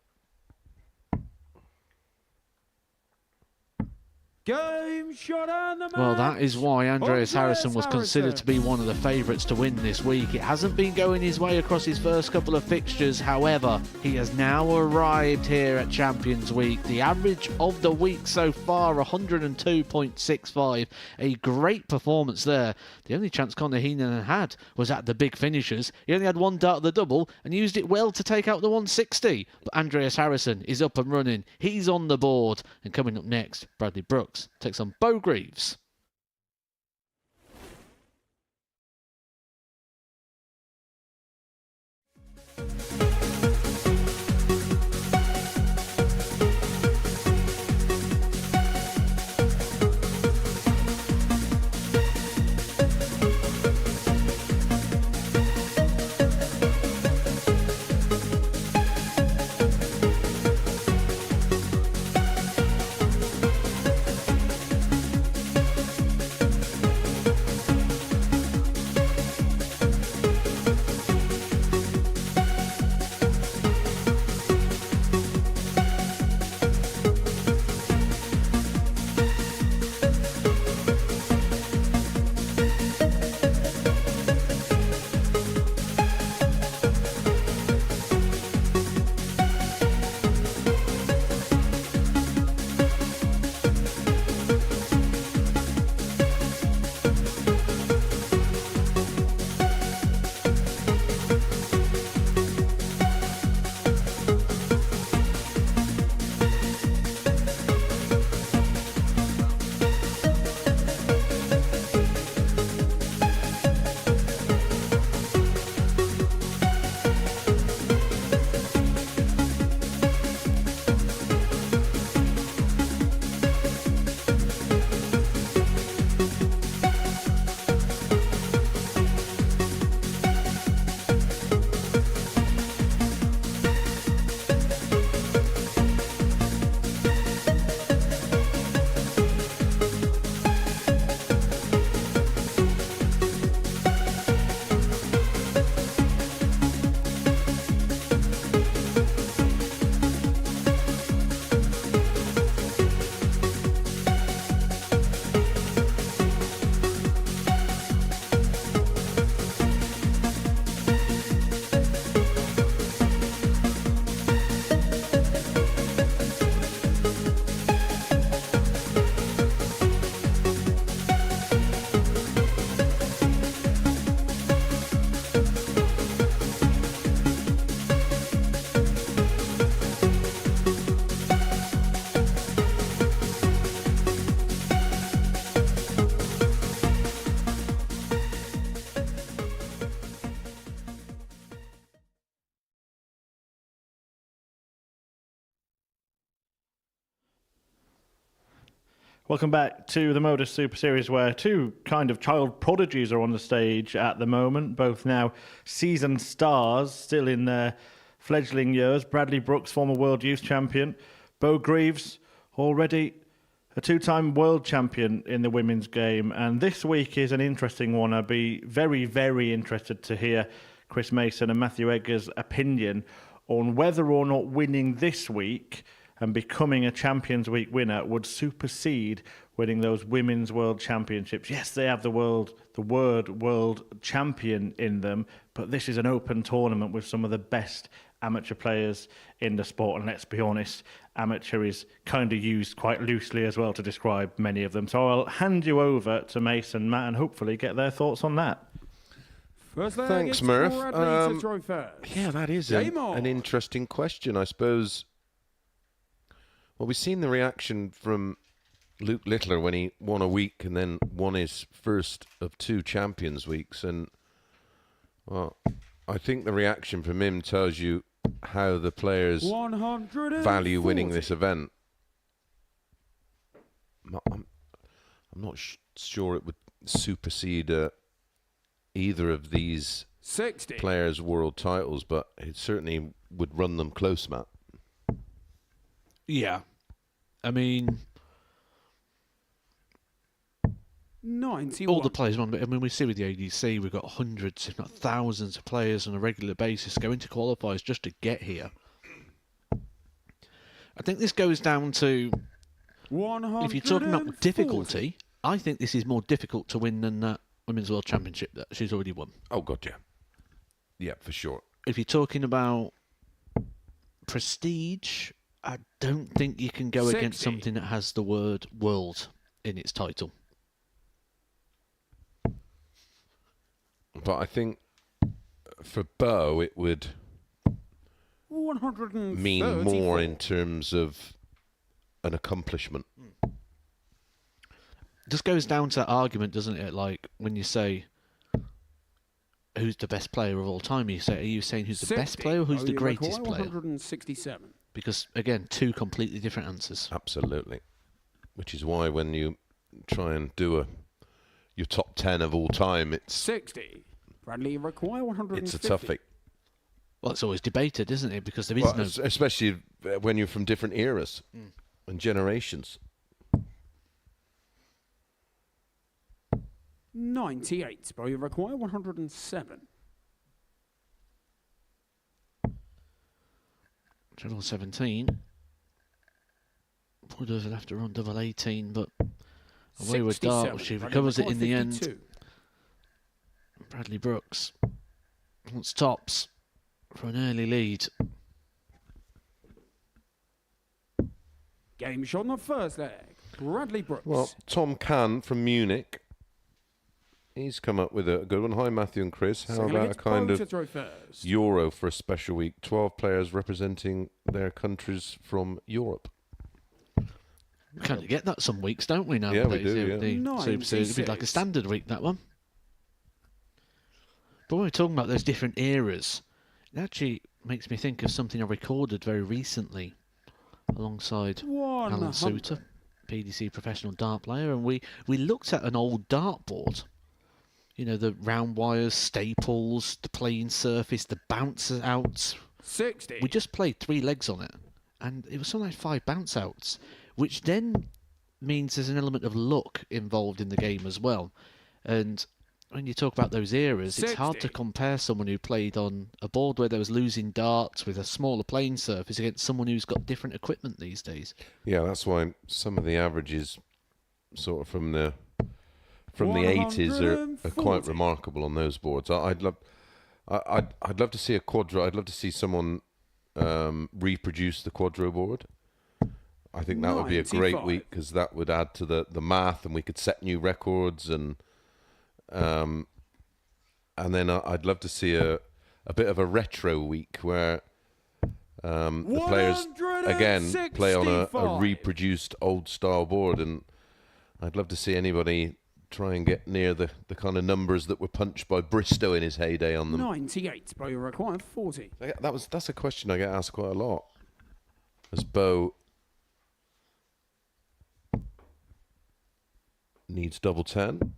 Game shot and the Well, that is why Andreas Harrison was considered to be one of the favourites to win this week. It hasn't been going his way across his first couple of fixtures. However, he has now arrived here at Champions Week. The average of the week so far, 102.65. A great performance there. The only chance Conor Heenan had was at the big finishers. He only had one dart at the double and used it well to take out the 160. But Andreas Harrison is up and running. He's on the board. And coming up next, Bradley Brooks takes on Bo Greaves. Welcome back to the Modus Super Series, where two kind of child prodigies are on the stage at the moment, both now seasoned stars, still in their fledgling years. Bradley Brooks, former world youth champion. Bo Greaves, already a two-time world champion in the women's game. And this week is an interesting one. I'd be very, very interested to hear Chris Mason and Matthew Edgar's opinion on whether or not winning this week and becoming a Champions Week winner would supersede winning those Women's World Championships. Yes, they have the word world champion in them, but this is an open tournament with some of the best amateur players in the sport. And let's be honest, amateur is kind of used quite loosely as well to describe many of them. So I'll hand you over to Mason, Matt, and hopefully get their thoughts on that. Thanks, Murph. Yeah, that is an interesting question, I suppose. Well, we've seen the reaction from Luke Littler when he won a week and then won his first of 2 Champions Weeks. And, well, I think the reaction from him tells you how the players value winning this event. I'm not sure it would supersede either of these 60 players' world titles, but it certainly would run them close, Matt. Yeah. I mean, 91. all the players on. I mean, we see with the ADC, we've got hundreds, if not thousands, of players on a regular basis going to qualifiers just to get here. I think this goes down to, if you're talking about difficulty, I think this is more difficult to win than that Women's World Championship that she's already won. Oh, God, yeah. Yeah, for sure. If you're talking about prestige, I don't think you can go against something that has the word world in its title. But I think for Bo, it would mean more in terms of an accomplishment. It just goes down to that argument, doesn't it? Like when you say, who's the best player of all time? Are you saying who's the best player or who's the greatest player? 167. Because, again, two completely different answers. Absolutely. Which is why when you try and do your top 10 of all time, it's 60. Bradley require 150. It's a toughie. Well, it's always debated, isn't it? Because there is no... Especially when you're from different eras and generations. 98. Bradley require 107. Channel 17. Would have left her on double 18, but away with Dart. She recovers it in the end. Bradley Brooks wants tops for an early lead. Game shot on the first leg. Bradley Brooks. Well, Tom Kahn from Munich. He's come up with a good one. Hi, Matthew and Chris. How about a kind of Euro for a special week? 12 players representing their countries from Europe. We kind of get that some weeks, don't we, now? Yeah, we do, It'd be like a standard week, that one. But when we're talking about those different eras, it actually makes me think of something I recorded very recently alongside Alan Suter, PDC professional dart player, and we looked at an old dartboard. You know, the round wires, staples, the playing surface, the bounce outs. 60. We just played 3 legs on it, and it was something like 5 bounce outs, which then means there's an element of luck involved in the game as well. And when you talk about those eras, 60. It's hard to compare someone who played on a board where there was losing darts with a smaller playing surface against someone who's got different equipment these days. Yeah, that's why some of the averages sort of from the 80s are quite remarkable on those boards. I'd love to see a quadro. I'd love to see someone reproduce the quadro board. I think that would be a great week because that would add to the math, and we could set new records, and then I'd love to see a bit of a retro week where the players again play on a reproduced old style board, and I'd love to see anybody try and get near the kind of numbers that were punched by Bristow in his heyday on them. 98, Bo required 40. That's a question I get asked quite a lot. As Bo needs double 10.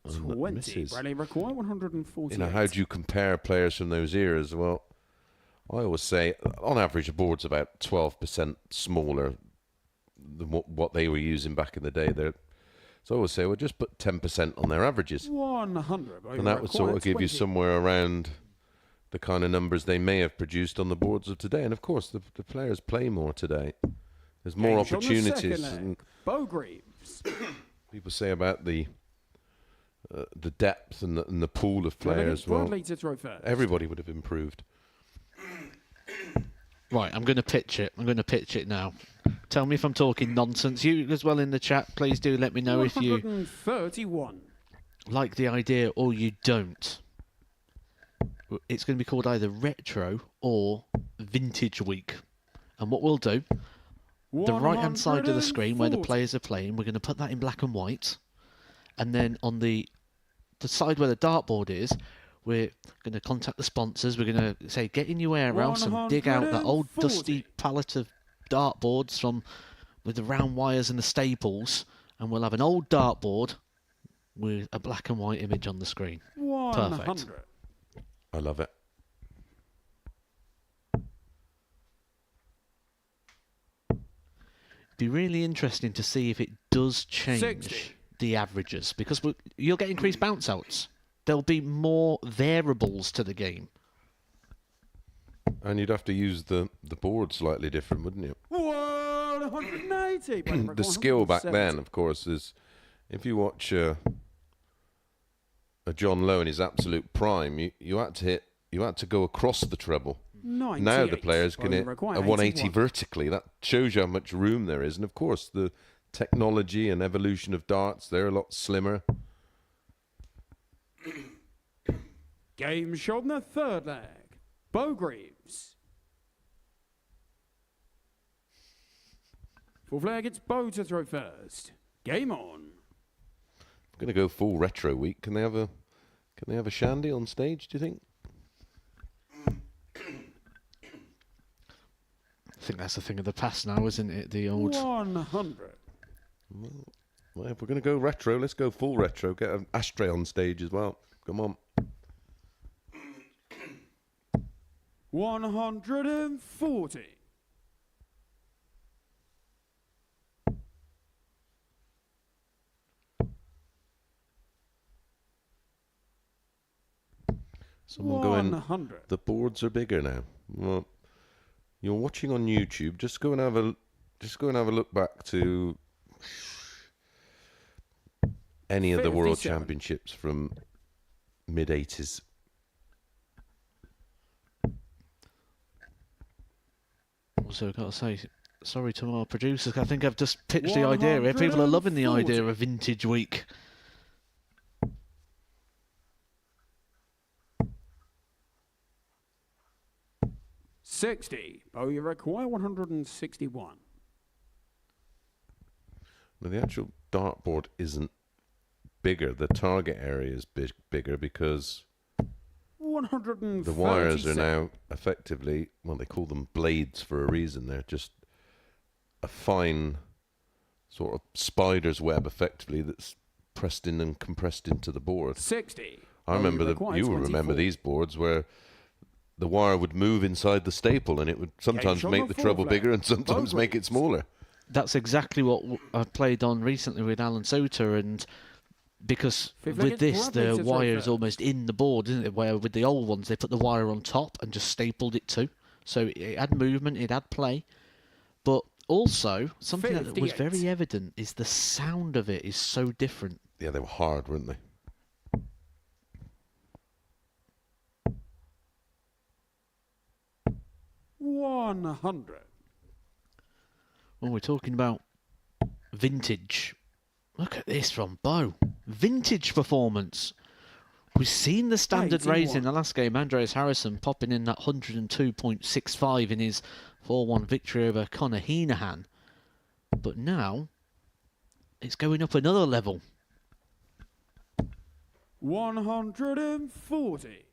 20. Misses. Bradley require 140. You know, how do you compare players from those eras? Well, I always say, on average, the board's about 12% smaller than what they were using back in the day. So I always say, well, just put 10% on their averages. 100. And that would sort of give you somewhere around the kind of numbers they may have produced on the boards of today. And of course, the players play more today. There's more opportunities. And Bowgreaves. people say about the depth and the pool of players. Well, everybody would have improved. Right, I'm going to pitch it. I'm going to pitch it now. Tell me if I'm talking nonsense. You as well in the chat, please do let me know if you 131. like the idea or you don't. It's going to be called either Retro or Vintage Week. And what we'll do, the right-hand side of the screen where the players are playing, we're going to put that in black and white. And then on the side where the dartboard is, we're going to contact the sponsors. We're going to say, get in your warehouse and dig out that old dusty pallet of dartboards with the round wires and the staples, and we'll have an old dartboard with a black and white image on the screen. 100. Perfect. I love it. Be really interesting to see if it does change 60. the averages, because you'll get increased bounce outs. There'll be more variables to the game. And you'd have to use the board slightly different, wouldn't you? 180. The skill back then, of course, is if you watch a John Lowe in his absolute prime, you had to go across the treble. Now the players can hit a 180 vertically. That shows you how much room there is. And of course, the technology and evolution of darts, they're a lot slimmer. Game shot in the third leg. Bowgreaves. Fourth leg, it's Bow to throw first. Game on. I'm going to go full retro week. Can they have a shandy on stage, do you think? I think that's a thing of the past now, isn't it? The old 100. Well, if we're going to go retro, let's go full retro. Get an ashtray on stage as well. Come on. 140. Someone going, 100. the boards are bigger now. Well, you're watching on YouTube. Just go and have a look back to any of the World 57. Championships from mid-80s. Also, I've got to say, sorry to our producers. I think I've just pitched the idea here. People are loving the idea of Vintage Week. $60. Oh, you require 161. Now, the actual dartboard isn't bigger. The target area is bigger because 136. the wires are now effectively, well, they call them blades for a reason. They're just a fine sort of spider's web, effectively, that's pressed in and compressed into the board. 60. I remember you will remember these boards where the wire would move inside the staple, and it would sometimes make the treble bigger and sometimes make it smaller. That's exactly what I played on recently with Alan Soter, and because with this, the wire is almost in the board, isn't it? Where with the old ones, they put the wire on top and just stapled it to. So it had movement, it had play. But also, something that was very evident is the sound of it is so different. Yeah, they were hard, weren't they? $100. When we're talking about vintage, look at this from Bo. Vintage performance. We've seen the standard 81. rating in the last game. Andreas Harrison popping in that 102.65 in his 4-1 victory over Conor Heenahan. But now, it's going up another level. 140.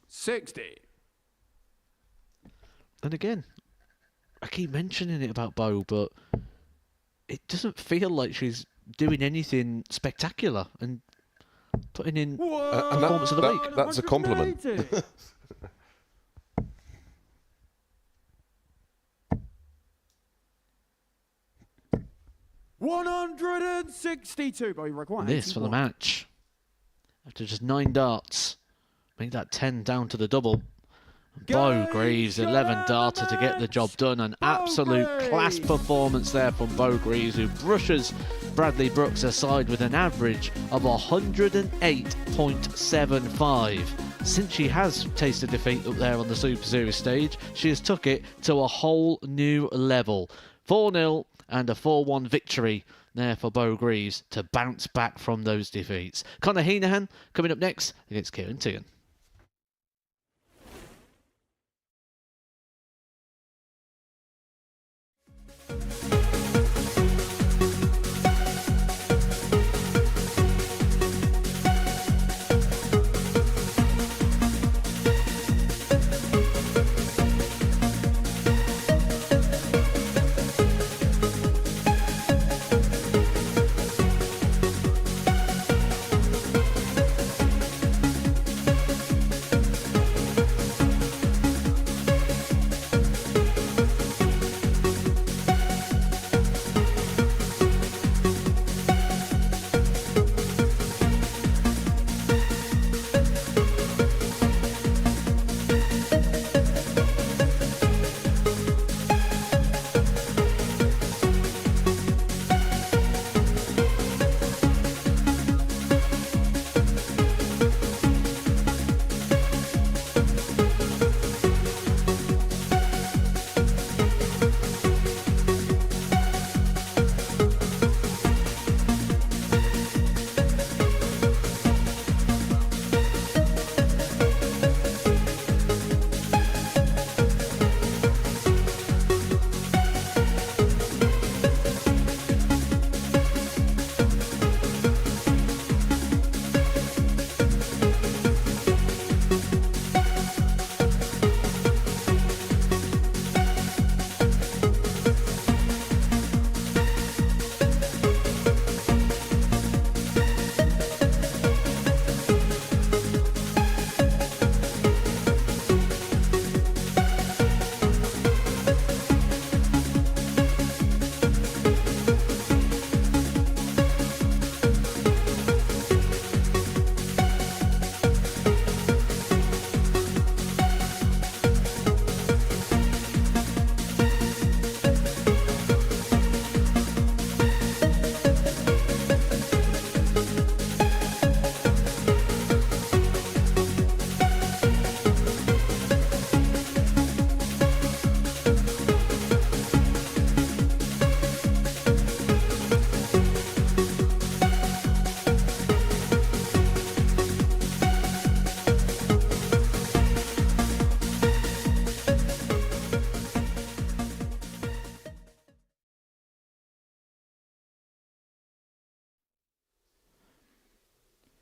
$60. And again, I keep mentioning it about Bo, but it doesn't feel like she's doing anything spectacular and putting in performance of the week. That's a compliment. 162. But This for the match. After just 9 darts, make that 10 down to the double. Bo Greaves, 11 darter to get the job done. An absolute class performance there from Bo Greaves, who brushes Bradley Brooks aside with an average of 108.75. Since she has tasted defeat up there on the Super Series stage, she has took it to a whole new level. 4-0 and a 4-1 victory there for Bo Greaves to bounce back from those defeats. Conor Heenahan coming up next against Kieran Tian.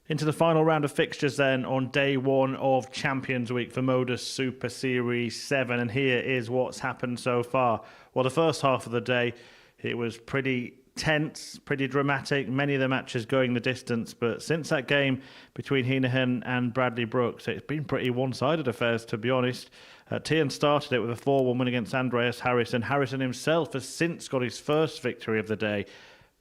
Into the final round of fixtures then on day one of Champions Week for Modus Super Series 7. And here is what's happened so far. Well, the first half of the day, it was pretty tense, pretty dramatic, many of the matches going the distance. But since that game between Heenahan and Bradley Brooks, it's been pretty one-sided affairs, to be honest. Tian started it with a 4-1 win against Andreas Harrison. Harrison himself has since got his first victory of the day.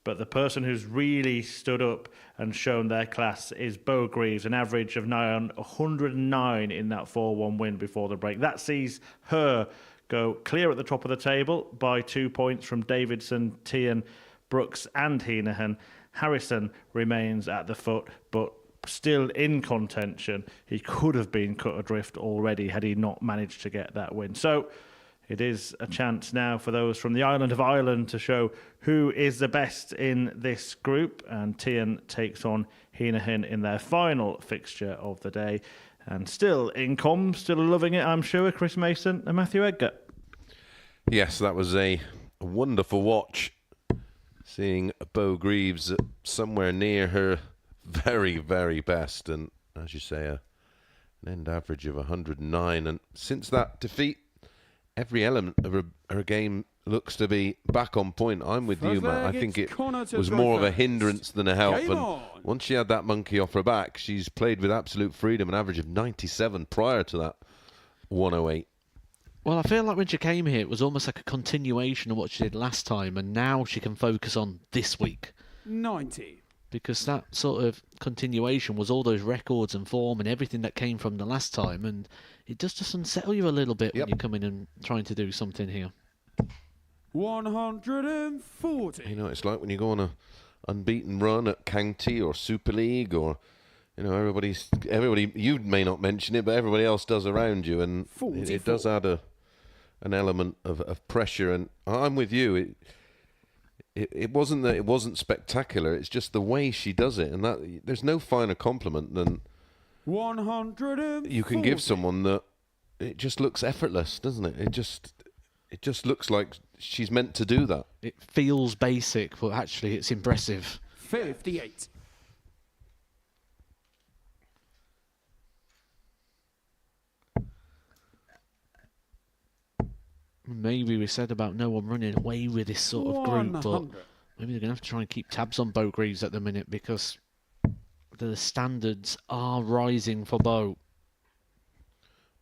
But the person who's really stood up and shown their class is Bo Greaves, an average of 109 in that 4-1 win before the break. That sees her go clear at the top of the table by 2 points from Davidson, Tian, Brooks and Heenahan. Harrison remains at the foot, but still in contention. He could have been cut adrift already had he not managed to get that win. So it is a chance now for those from the island of Ireland to show who is the best in this group. And Tian takes on Heenahan in their final fixture of the day. And still in comms, still loving it, I'm sure, Chris Mason and Matthew Edgar. Yes, that was a wonderful watch. Seeing Bo Greaves somewhere near her very, very best. And as you say, an end average of 109. And since that defeat, every element of her game looks to be back on point. I'm with you, Matt. I think it was more of a hindrance than a help. And once she had that monkey off her back, she's played with absolute freedom, an average of 97 prior to that 108. Well, I feel like when she came here, it was almost like a continuation of what she did last time, and now she can focus on this week. 90. Because that sort of continuation was all those records and form and everything that came from the last time, and it does just unsettle you a little bit when you come in and trying to do something here. 140. You know, it's like when you go on a unbeaten run at County or Super League, or everybody. You may not mention it, but everybody else does around you, and it does add an element of pressure. And I'm with you. It wasn't that it wasn't spectacular. It's just the way she does it, and that there's no finer compliment than 140. you can give someone that. It just looks effortless, doesn't it? It just looks like she's meant to do that. It feels basic, but actually it's impressive. 58. Maybe we said about no one running away with this sort of group, but maybe they're going to have to try and keep tabs on Bo Greaves at the minute, because the standards are rising for Bo.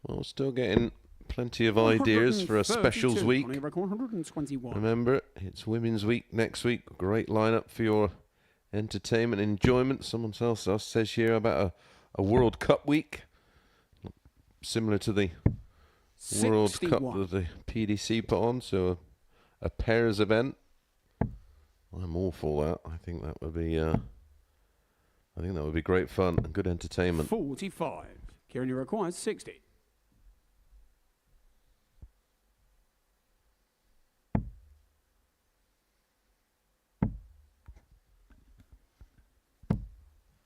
Well, still getting plenty of ideas for a specials week. 121. Remember, it's Women's Week next week. Great lineup for your entertainment and enjoyment. Someone else says here about a World Cup week, similar to the World 61. Cup that the PDC put on, so a pairs event. I'm all for that. I think that would be great fun and good entertainment. 45. Kieran, you require 60.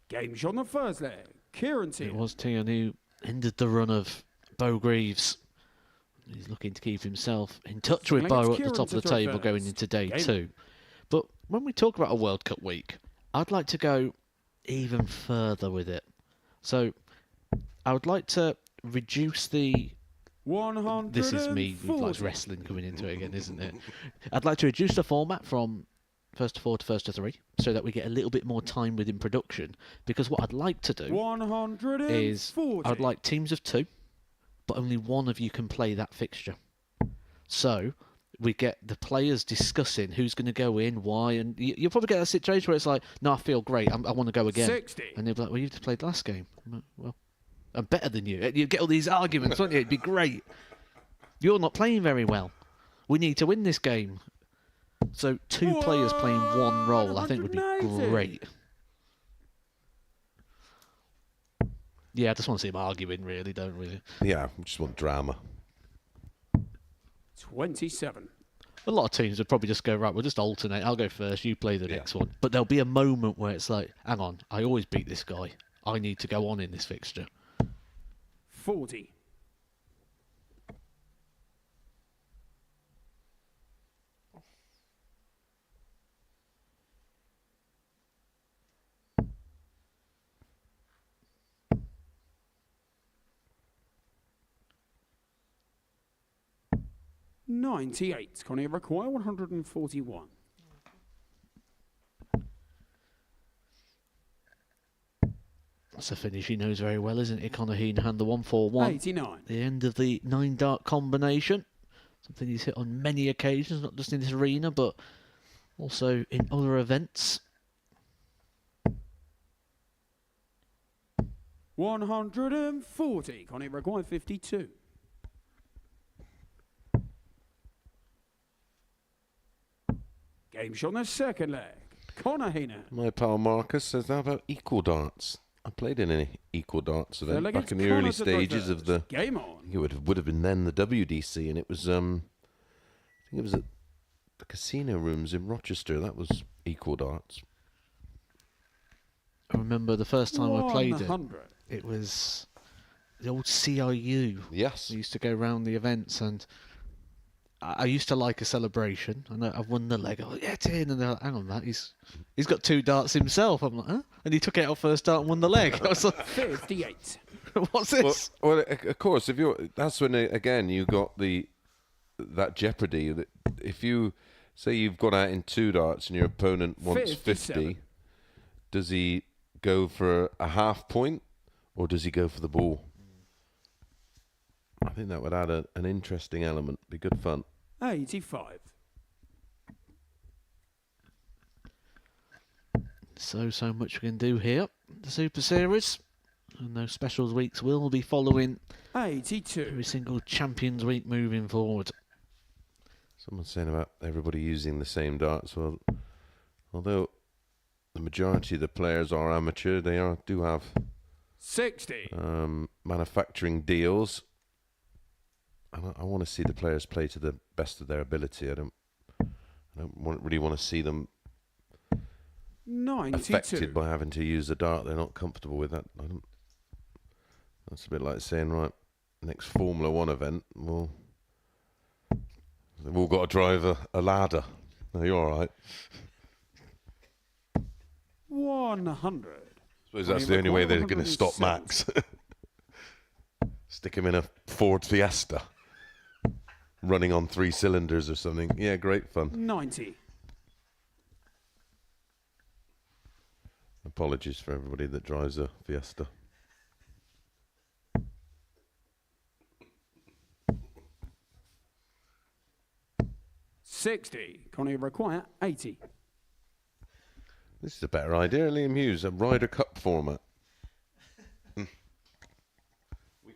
Game shot on the first leg. Kieran Tierney. It was Tierney who ended the run of Bo Greaves. He's looking to keep himself in touch with Bo at the top of the table going into day 2. But when we talk about a World Cup week, I'd like to go even further with it. So I would like to reduce the... 140. This is me with like wrestling coming into it again, isn't it? I'd like to reduce the format from first to 4 to first to 3, so that we get a little bit more time within production. Because what I'd like to do 140. is I'd like teams of 2, but only one of you can play that fixture. So we get the players discussing who's going to go in, why, and you'll probably get a situation where it's like, no, I feel great, I want to go again. 60. And they'll be like, well, you've played last game. Well, I'm better than you. You get all these arguments, won't you? It'd be great. You're not playing very well. We need to win this game. So 2 players playing one role, I think would be great. Yeah, I just want to see them arguing, really, don't really. Yeah, I just want drama. 27. A lot of teams would probably just go, right, we'll just alternate. I'll go first, you play the next one. But there'll be a moment where it's like, hang on, I always beat this guy. I need to go on in this fixture. 40. $98. Connie require 141. That's a finish he knows very well, isn't it? Conor Heenan, the 1-4-1. 89. The end of the 9-dart combination. Something he's hit on many occasions, not just in this arena, but also in other events. 140. Connie require 52. Game shot on the second leg. Conor Heenan. My pal Marcus says, how about equal darts? I played in an equal darts event back in the early stages of the... Game on. It would have been then the WDC, and it was, I think it was at the casino rooms in Rochester. That was equal darts. I remember the first time I played it, it was the old CIU. Yes. I used to go around the events, and I used to like a celebration. I know I've won the leg. Oh, yeah, it's in. And they're like, hang on, Matt, he's got 2 darts himself. I'm like, huh? And he took it out first dart and won the leg. I was like, 58. What's this? Well, of course, that's when again you got the that jeopardy that if you say you've got out in 2 darts and your opponent wants 50, does he go for a half point or does he go for the ball? I think that would add an interesting element. Be good fun. 85. So much we can do here. The Super Series. And those specials weeks will be following 82. Every single Champions Week moving forward. Someone's saying about everybody using the same darts. Well, although the majority of the players are amateur, they do have 60 manufacturing deals. I want to see the players play to the best of their ability. I don't really want to see them 92. affected by having to use a dart they're not comfortable with. That's a bit like saying, right, next Formula 1 event, well, they've all got to drive a ladder. No, you're all right. 100. I suppose that's the only way they're going to stop Max. Stick him in a Ford Fiesta, running on 3 cylinders or something. Yeah, great fun. 90. Apologies for everybody that drives a Fiesta. $60. Connie require 80. This is a better idea, Liam Hughes, a Ryder Cup format. We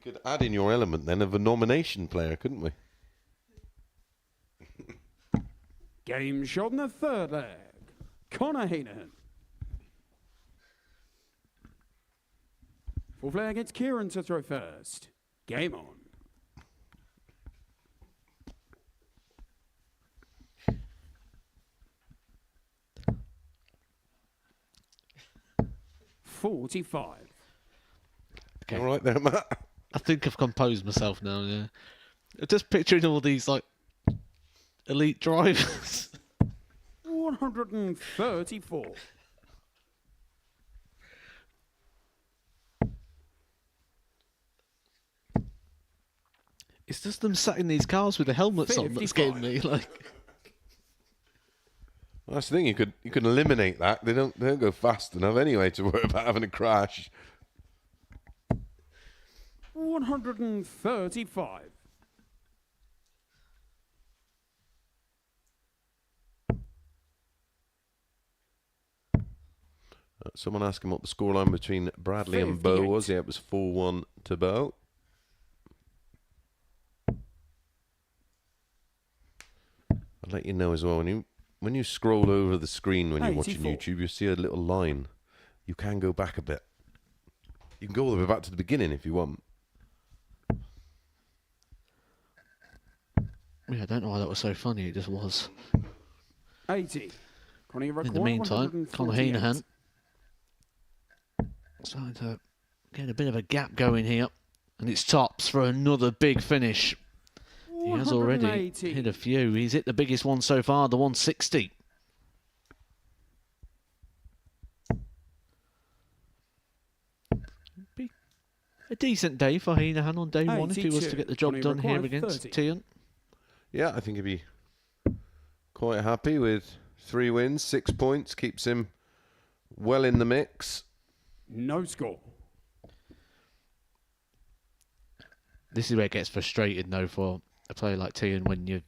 could add in your element then of a nomination player, couldn't we? Game shot in the third leg. Connor Heenan. Full play against Kieran to throw first. Game on. $45. Okay. All right there, Matt. I think I've composed myself now, yeah. I'm just picturing all these, like, elite drivers. 134. It's just them sat in these cars with the helmets on that's getting me, like... Well, that's the thing. You could eliminate that. They don't go fast enough anyway to worry about having a crash. 135. Someone asked him what the scoreline between Bradley and Bo was. Yeah, it was 4-1 to Bo. I'll let you know as well when you scroll over the screen when you're watching YouTube, you see a little line. You can go back a bit. You can go all the way back to the beginning if you want. Yeah, I don't know why that was so funny. It just was. 80. In the meantime, Conor Heenan starting to get a bit of a gap going here, and it's tops for another big finish. He has already hit a few. He's hit the biggest one so far, the 160. Be a decent day for Heenan on day 1 if he was to get the job done here against Tian. Yeah, I think he'd be quite happy with 3 wins, 6 points. Keeps him well in the mix. No score. This is where it gets frustrating, though, for a player like Tian when you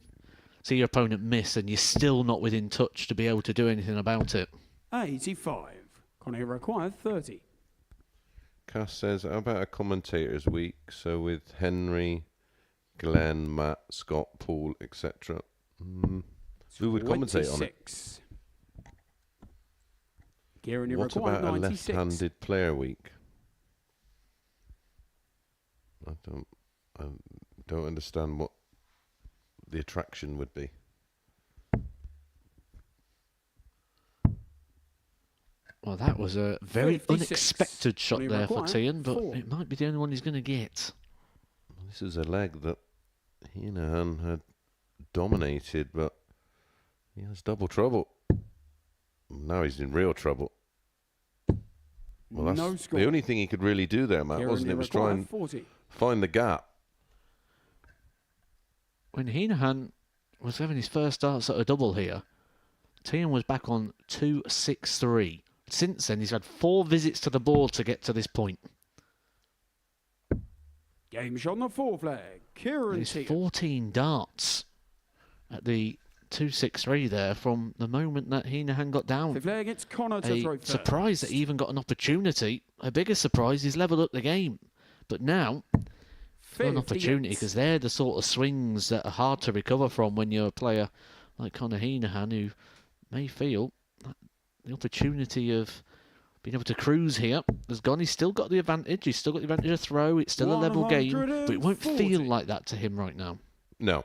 see your opponent miss and you're still not within touch to be able to do anything about it. 85. Connie required 30. Cass says, how about a commentator's week? So with Henry, Glenn, Matt, Scott, Paul, etc. Who would commentate on it? What about a left-handed player week? I don't understand what the attraction would be. Well, that was a very 56. unexpected shot there for Tian, but 4. it might be the only one he's going to get. This is a leg that Heenan had dominated, but he has double trouble. Now he's in real trouble. Well, that's the only thing he could really do there, Matt, wasn't it? Was try and find the gap. when Heenahan was having his first starts at a double here, Tian was back on 2-6-3. Since then, he's had 4 visits to the board to get to this point. Game shot on the 4 flag. Kieran There's Tian. 14 darts at the 2-6-3 there from the moment that Heenahan got down. Fifth leg, it's Connor to throw A first. surprise that he even got an opportunity. A bigger surprise, he's levelled up the game. But now, got an opportunity, because they're the sort of swings that are hard to recover from when you're a player like Connor Heenahan, who may feel that the opportunity of being able to cruise here has gone. He's still got the advantage. He's still got the advantage of throw. It's still a level game, but it won't feel like that to him right now. No,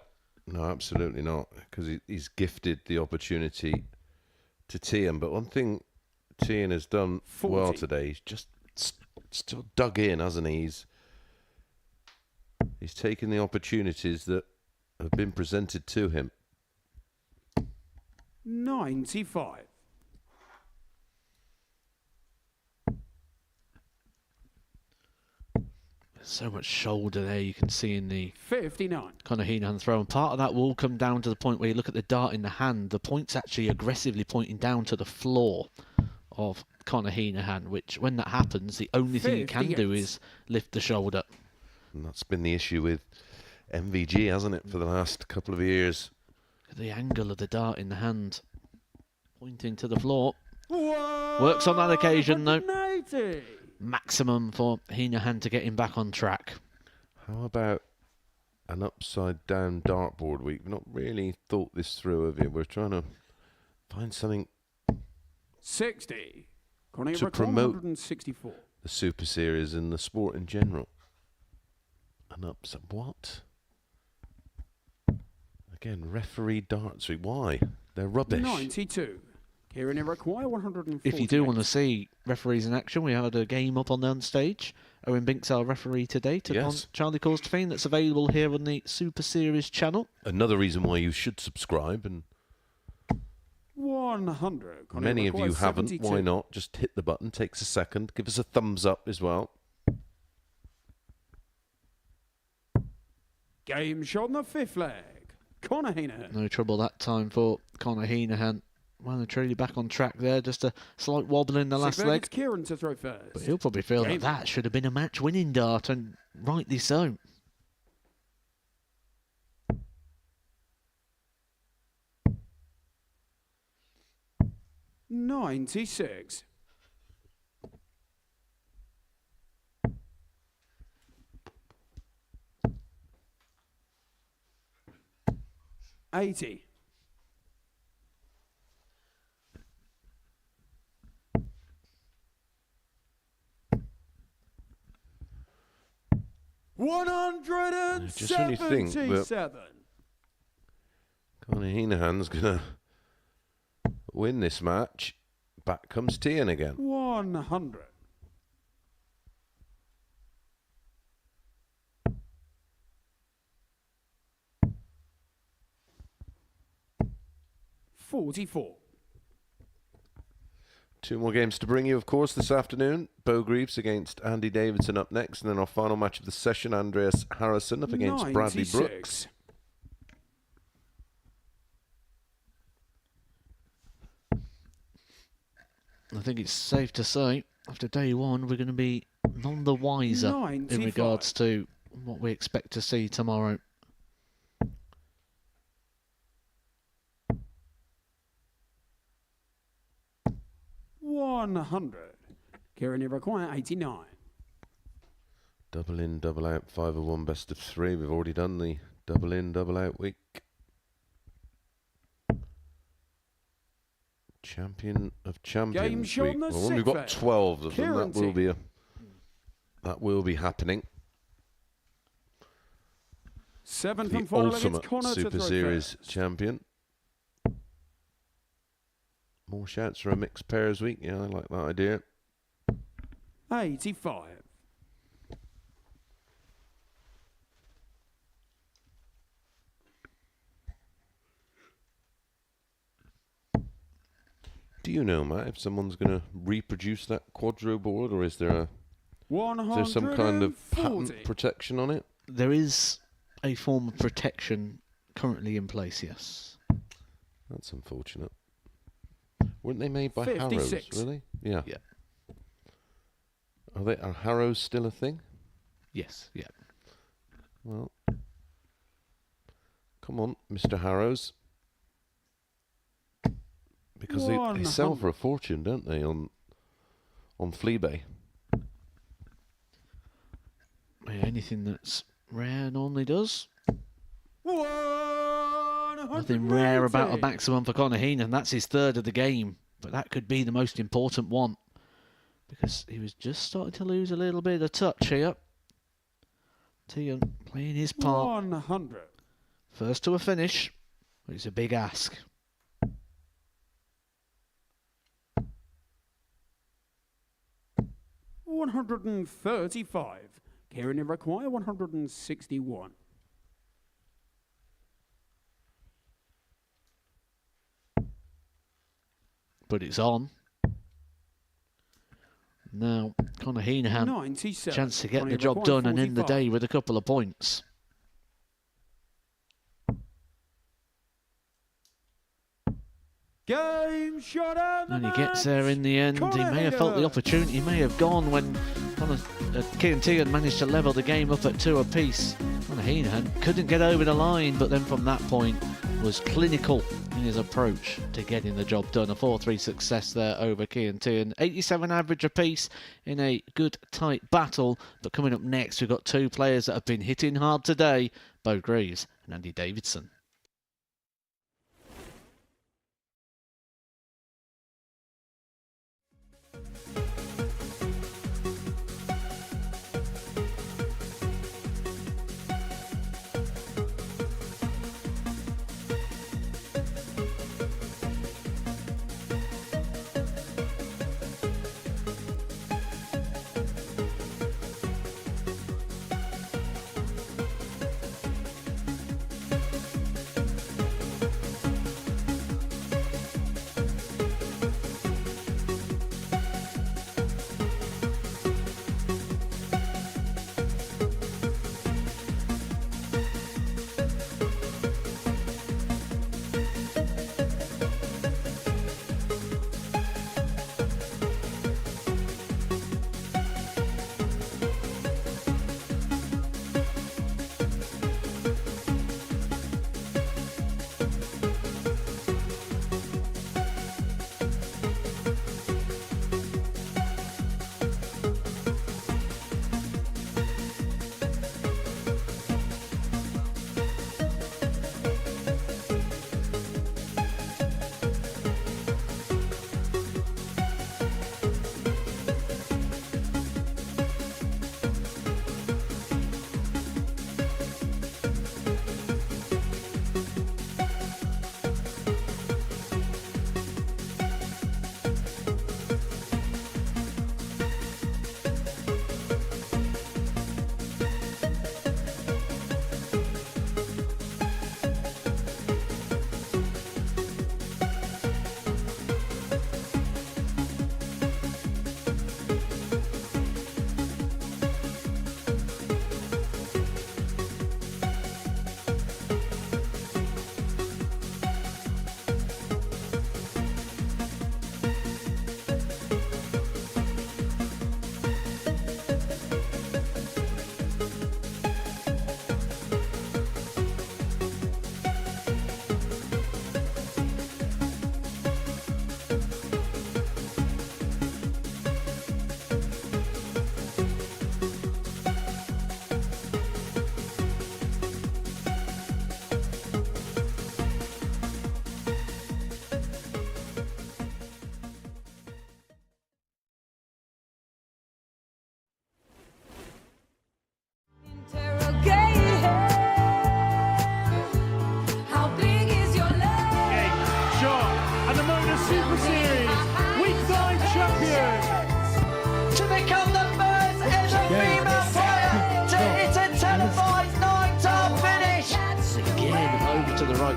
absolutely not, because he's gifted the opportunity to Tian. But one thing Tian has done well today, he's just still dug in, hasn't he? He's taken the opportunities that have been presented to him. 95. So much shoulder there you can see in the 59. Connor Heenahan throw. And part of that will come down to the point where you look at the dart in the hand. The point's actually aggressively pointing down to the floor of Connor Heenahan, which when that happens, the only thing you can do is lift the shoulder. And that's been the issue with MVG, hasn't it, for the last couple of years? The angle of the dart in the hand pointing to the floor. Works on that occasion, though. Maximum for Heenahan to get him back on track. How about an upside-down dartboard? We've not really thought this through, have you? We're trying to find something 60. to promote 164. the Super Series and the sport in general. An upside... What? Again, referee darts. Why? They're rubbish. 92. Kieran Iroquois, 140. If you do want to see referees in action, we had a game up on the stage. Owen Binks, our referee today, took on Charlie Corstorphine. That's available here on the Super Series channel. Another reason why you should subscribe, and 100. many of you haven't. 72. Why not? Just hit the button. Takes a second. Give us a thumbs up as well. Game shot on the 5th leg. Connor Heenahan. No trouble that time for Connor Heenahan. Well, they're truly back on track there. Just a slight wobble in the last leg. Kieran to throw first. But he'll probably feel that should have been a match-winning dart, and rightly so. $96. $80. Just when you think that Connor Heenahan's going to win this match, back comes Tian again. 100. $44. 2 more games to bring you, of course, this afternoon. Bo Greaves against Andy Davidson up next, and then our final match of the session, Andreas Harrison up against 96. Bradley Brooks. I think it's safe to say, after day one, we're going to be none the wiser 95. In regards to what we expect to see tomorrow. $100. Kieran Iroquois, 89. Double in, double out, 5 of 1, best of 3. We've already done the double in, double out week. Champion of Champions week. Well, we've got 12 of them. That will be happening. 7th the and final ultimate Connor Super Series champion. More shouts for a mixed pairs week. Yeah, I like that idea. 85. Do you know, Matt, if someone's going to reproduce that quadro board, or is there some kind of patent protection on it? There is a form of protection currently in place, yes. That's unfortunate. Weren't they made by 56. Harrows, really? Yeah. Yeah. Are Harrows still a thing? Yes, yeah. Well, come on, Mr. Harrows. Because they sell for a fortune, don't they, on Fleabay? Anything that's rare normally does. 180. Nothing rare about a maximum for Conor Heenan. That's his third of the game. But that could be the most important one. Because he was just starting to lose a little bit of touch here. Tegan playing his part. 100. First to a finish. It's a big ask. $135. Kieran require 161. But it's on. Now, Conor Heenan, 97. chance to get Conor the job require done and end the 45. day with a couple of points. Game shot out. And he gets there in the end. He may have felt the opportunity may have gone when Kieran Tegan managed to level the game up at 2 apiece. Conor Heenan couldn't get over the line, but then from that point was clinical in his approach to getting the job done. A 4-3 success there over Kieran Tegan. 87 average apiece in a good tight battle. But coming up next, we've got 2 players that have been hitting hard today, Bo Greaves and Andy Davidson.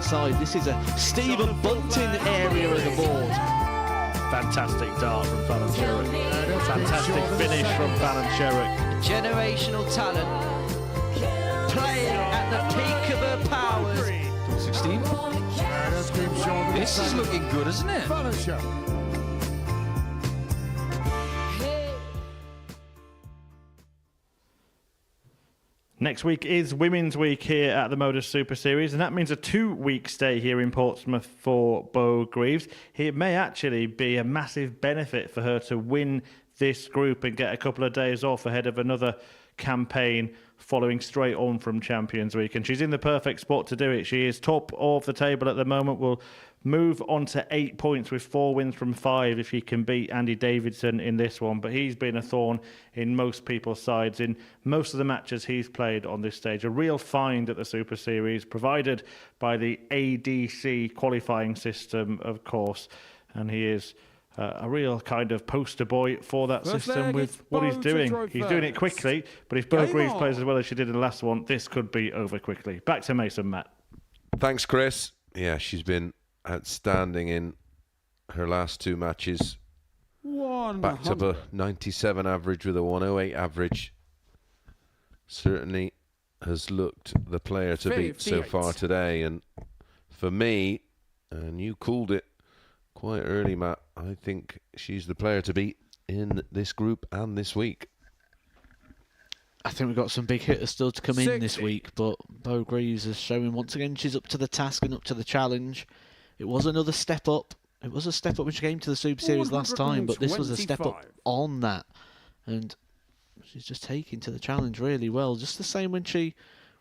Side. This is a Stephen Bunting area of the board. Fantastic dart from Fallon Sherrick. Fantastic finish from Fallon Sherrick. Generational talent, playing at the peak of her powers. This is looking good, isn't it? Next week is Women's Week here at the Modus Super Series, and that means a 2-week stay here in Portsmouth for Bo Greaves. It may actually be a massive benefit for her to win this group and get a couple of days off ahead of another campaign following straight on from Champions Week. And she's in the perfect spot to do it. She is top of the table at the moment, will move on to 8 points with 4 wins from 5 if he can beat Andy Davidson in this one. But he's been a thorn in most people's sides in most of the matches he's played on this stage. A real find at the Super Series, provided by the ADC qualifying system, of course. And he is a real kind of poster boy for that system with what he's doing. He's doing it quickly, but if Bo Greaves plays as well as she did in the last one, this could be over quickly. Back to Mason, Matt. Thanks, Chris. Yeah, she's been outstanding in her last 2 matches. Backed up a 97 average with a 108 average. Certainly has looked the player to beat so far today. And for me, and you called it quite early, Matt, I think she's the player to beat in this group and this week. I think we've got some big hitters still to come in this week, but Bo Greaves is showing once again she's up to the task and up to the challenge. It was another step up. It was a step up when she came to the Super Series last time, but this was a step up on that. And she's just taking to the challenge really well. Just the same when she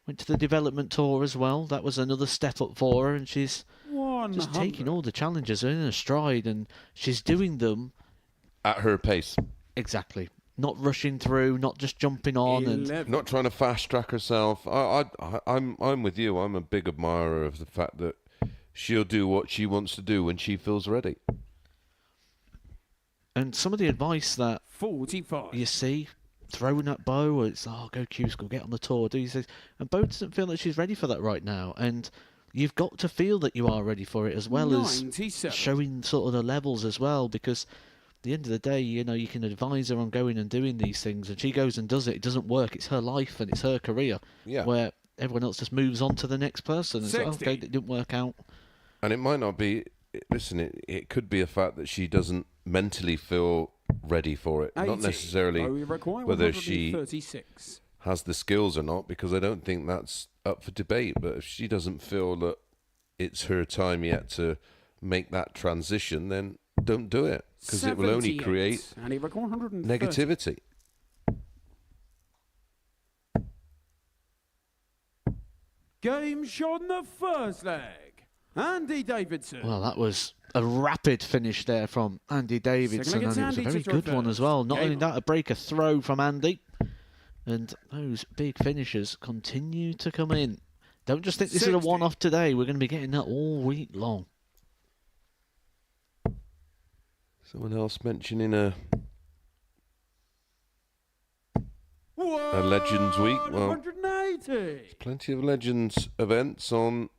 went to the development tour as well. That was another step up for her, and she's just taking all the challenges in her stride, and she's doing them at her pace. Exactly. Not rushing through, not just jumping on, and not trying to fast track herself. I'm with you. I'm a big admirer of the fact that she'll do what she wants to do when she feels ready. And some of the advice that 45 you see thrown at Bo, it's go Q-School, get on the tour, do these things. And Bo doesn't feel that she's ready for that right now. And you've got to feel that you are ready for it, as well 97. as showing sort of the levels as well, because at the end of the day, you know, you can advise her on going and doing these things, and she goes and does it. It doesn't work. It's her life and it's her career. Yeah. Where everyone else just moves on to the next person. It's like, okay, it didn't work out. And it might not be, listen, it could be a fact that she doesn't mentally feel ready for it. 80. Not necessarily whether she has the skills or not, because I don't think that's up for debate. But if she doesn't feel that it's her time yet to make that transition, then don't do it, because it will only create negativity. Game shot on the first leg. Andy Davidson. Well, that was a rapid finish there from Andy Davidson, and it was a very good one as well. Not only that, a breaker throw from Andy, and those big finishes continue to come in. Don't just think this is a one-off today. We're going to be getting that all week long. Someone else mentioning a Legends Week. Well, there's plenty of Legends events on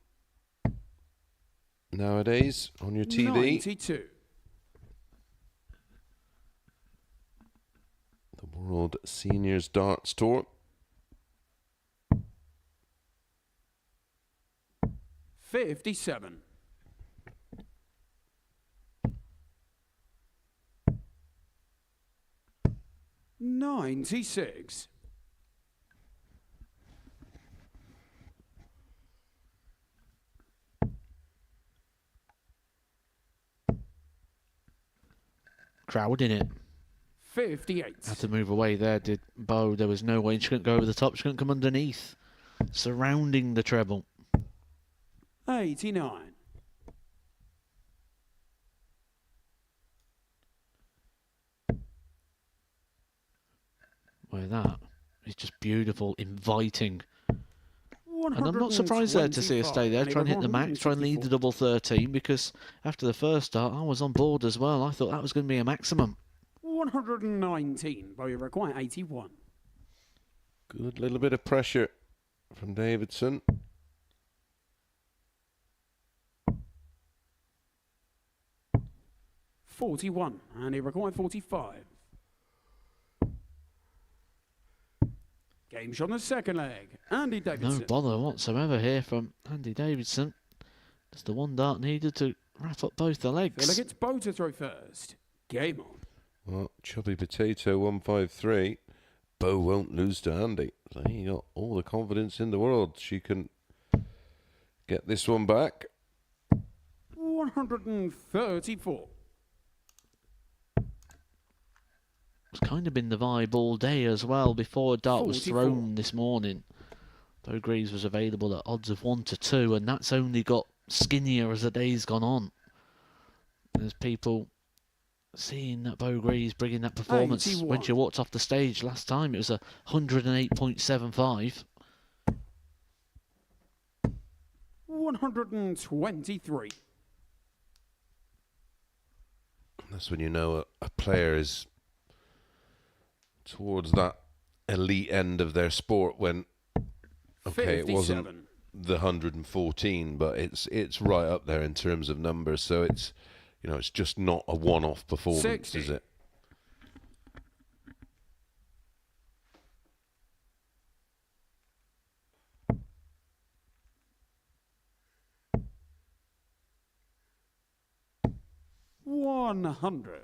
nowadays on your TV. 92. The World Seniors Darts Tour. 57. $96. Crowd in it. 58. Had to move away there, did Bo. There was no way. She couldn't go over the top. She couldn't come underneath. Surrounding the treble. 89. Where that is just beautiful, inviting. And I'm not surprised there to see her stay there, try and hit the max, try and lead the double 13, because after the first start, I was on board as well. I thought that was going to be a maximum. 119, but you require 81. Good little bit of pressure from Davidson. $41, and he required 45. Game shot on the second leg. Andy Davidson. No bother whatsoever here from Andy Davidson. It's the one dart needed to wrap up both the legs. Phil gets Bo to throw first. Game on. Well, Chubby Potato 153. Bo won't lose to Andy. So he got all the confidence in the world. She can get this one back. 134. It's kind of been the vibe all day as well before a dart was 44. thrown this morning. Bo Greaves was available at odds of 1 to 2, and that's only got skinnier as the day's gone on. There's people seeing that Bo Greaves bringing that performance 81. when she walked off the stage last time. It was a 108.75. 123. That's when you know a player is towards that elite end of their sport when, okay, it wasn't 57. the 114, but it's right up there in terms of numbers. So it's, you know, it's just not a one-off performance, 60. is it? $100.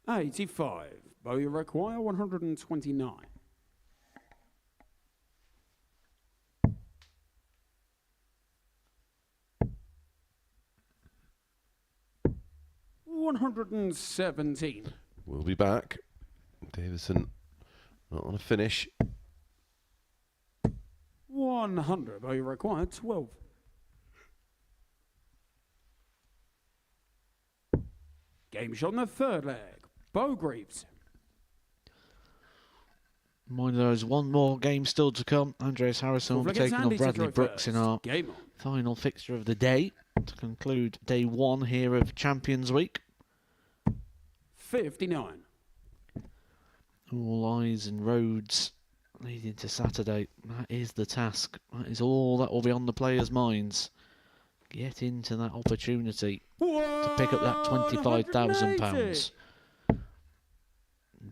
$85. Bo, you require 129. $117. We'll be back. Davison not on a finish. 100. Bo, you require 12. Game shot in the third leg. Bo Greaves. Mind there's one more game still to come. Andreas Harrison will be taking on Bradley Brooks in our final fixture of the day to conclude day 1 here of Champions Week. 59. All eyes and roads leading to Saturday. That is the task. That is all that will be on the players' minds. Get into that opportunity to pick up that £25,000.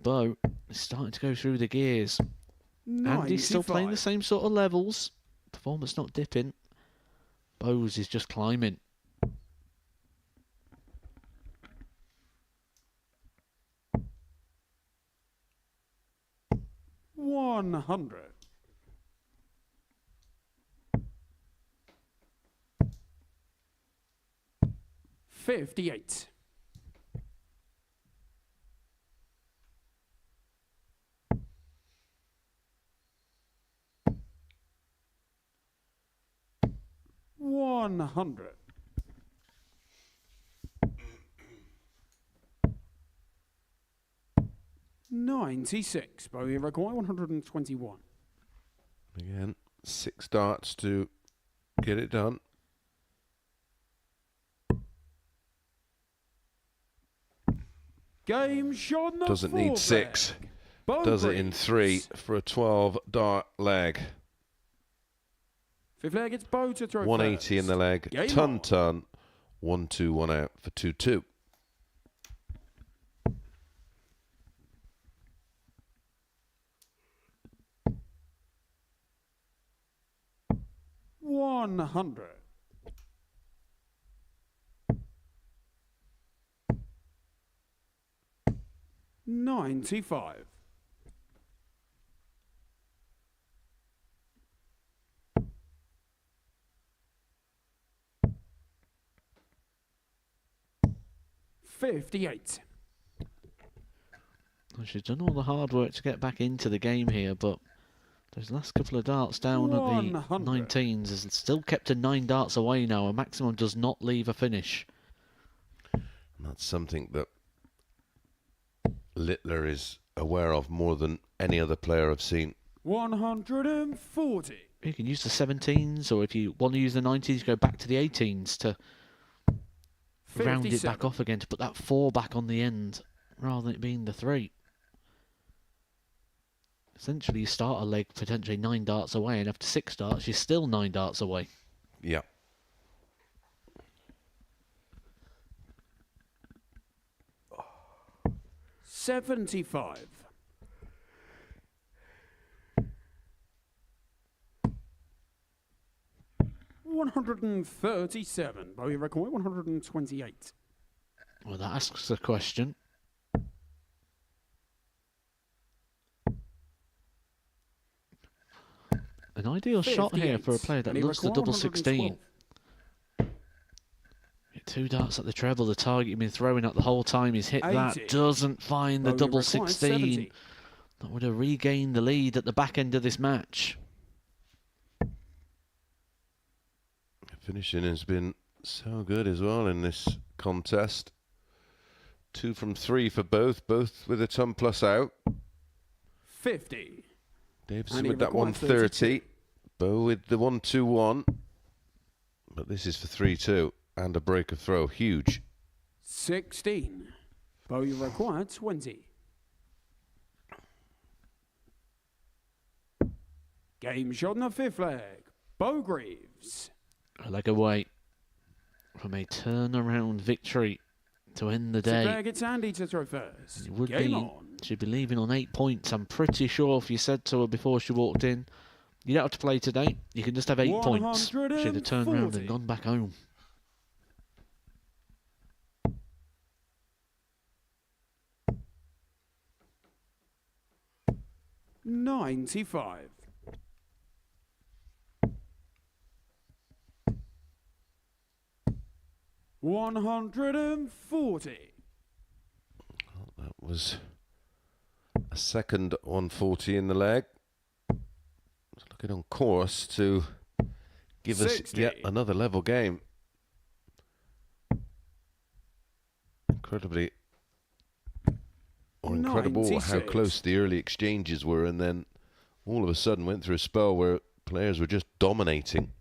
Bo is starting to go through the gears. Andy's still playing the same sort of levels. Performance not dipping. Bo's is just climbing. $100. $58. $100. $96. Bo, you require 121. Again, 6 darts to get it done. Game shot in the Doesn't need fourth 6. leg. Bo Does it in Greaves. 3 for a 12-dart leg. Fifth leg, it's Bo to throw 180 in the leg. Game Ton ton. 1 2 1 out for 2-2. $100. $95. $58. Well, she's done all the hard work to get back into the game here, but those last couple of darts down at the 19s has still kept her 9 darts away now. A maximum does not leave a finish. And that's something that Littler is aware of more than any other player I've seen. 140. You can use the 17s, or if you want to use the 90s, go back to the 18s to round it back 57. off again, to put that 4 back on the end, rather than it being the 3. Essentially, you start a leg potentially 9 darts away, and after 6 darts, you're still 9 darts away. Yeah. $75. 137. Bogey record 128. Well, that asks a question. An ideal shot here for a player that loves the double 16. Two darts at the treble, the target he's been throwing at the whole time. He's hit that, doesn't find the double 16. That would have regained the lead at the back end of this match. Finishing has been so good as well in this contest. 2 from 3 for both with a ton plus out. 50. Davidson with that 130. Bow with the 1-2-1. But this is for 3-2 and a break of throw. Huge. 16. Bogey required 20. Game shot on the 5th leg. Bo Greaves. A leg away from a turnaround victory to end the day. Leg, it's Andy to throw first. It would Game be, on. she'd be leaving on 8 points. I'm pretty sure if you said to her before she walked in, you don't have to play today, you can just have 8 points. She'd have turned around and gone back home. $95. $140. That was a second 140 in the leg. Looking on course to give 60. us yet another level game. Incredibly, or incredible 96. how close the early exchanges were, and then all of a sudden went through a spell where players were just dominating.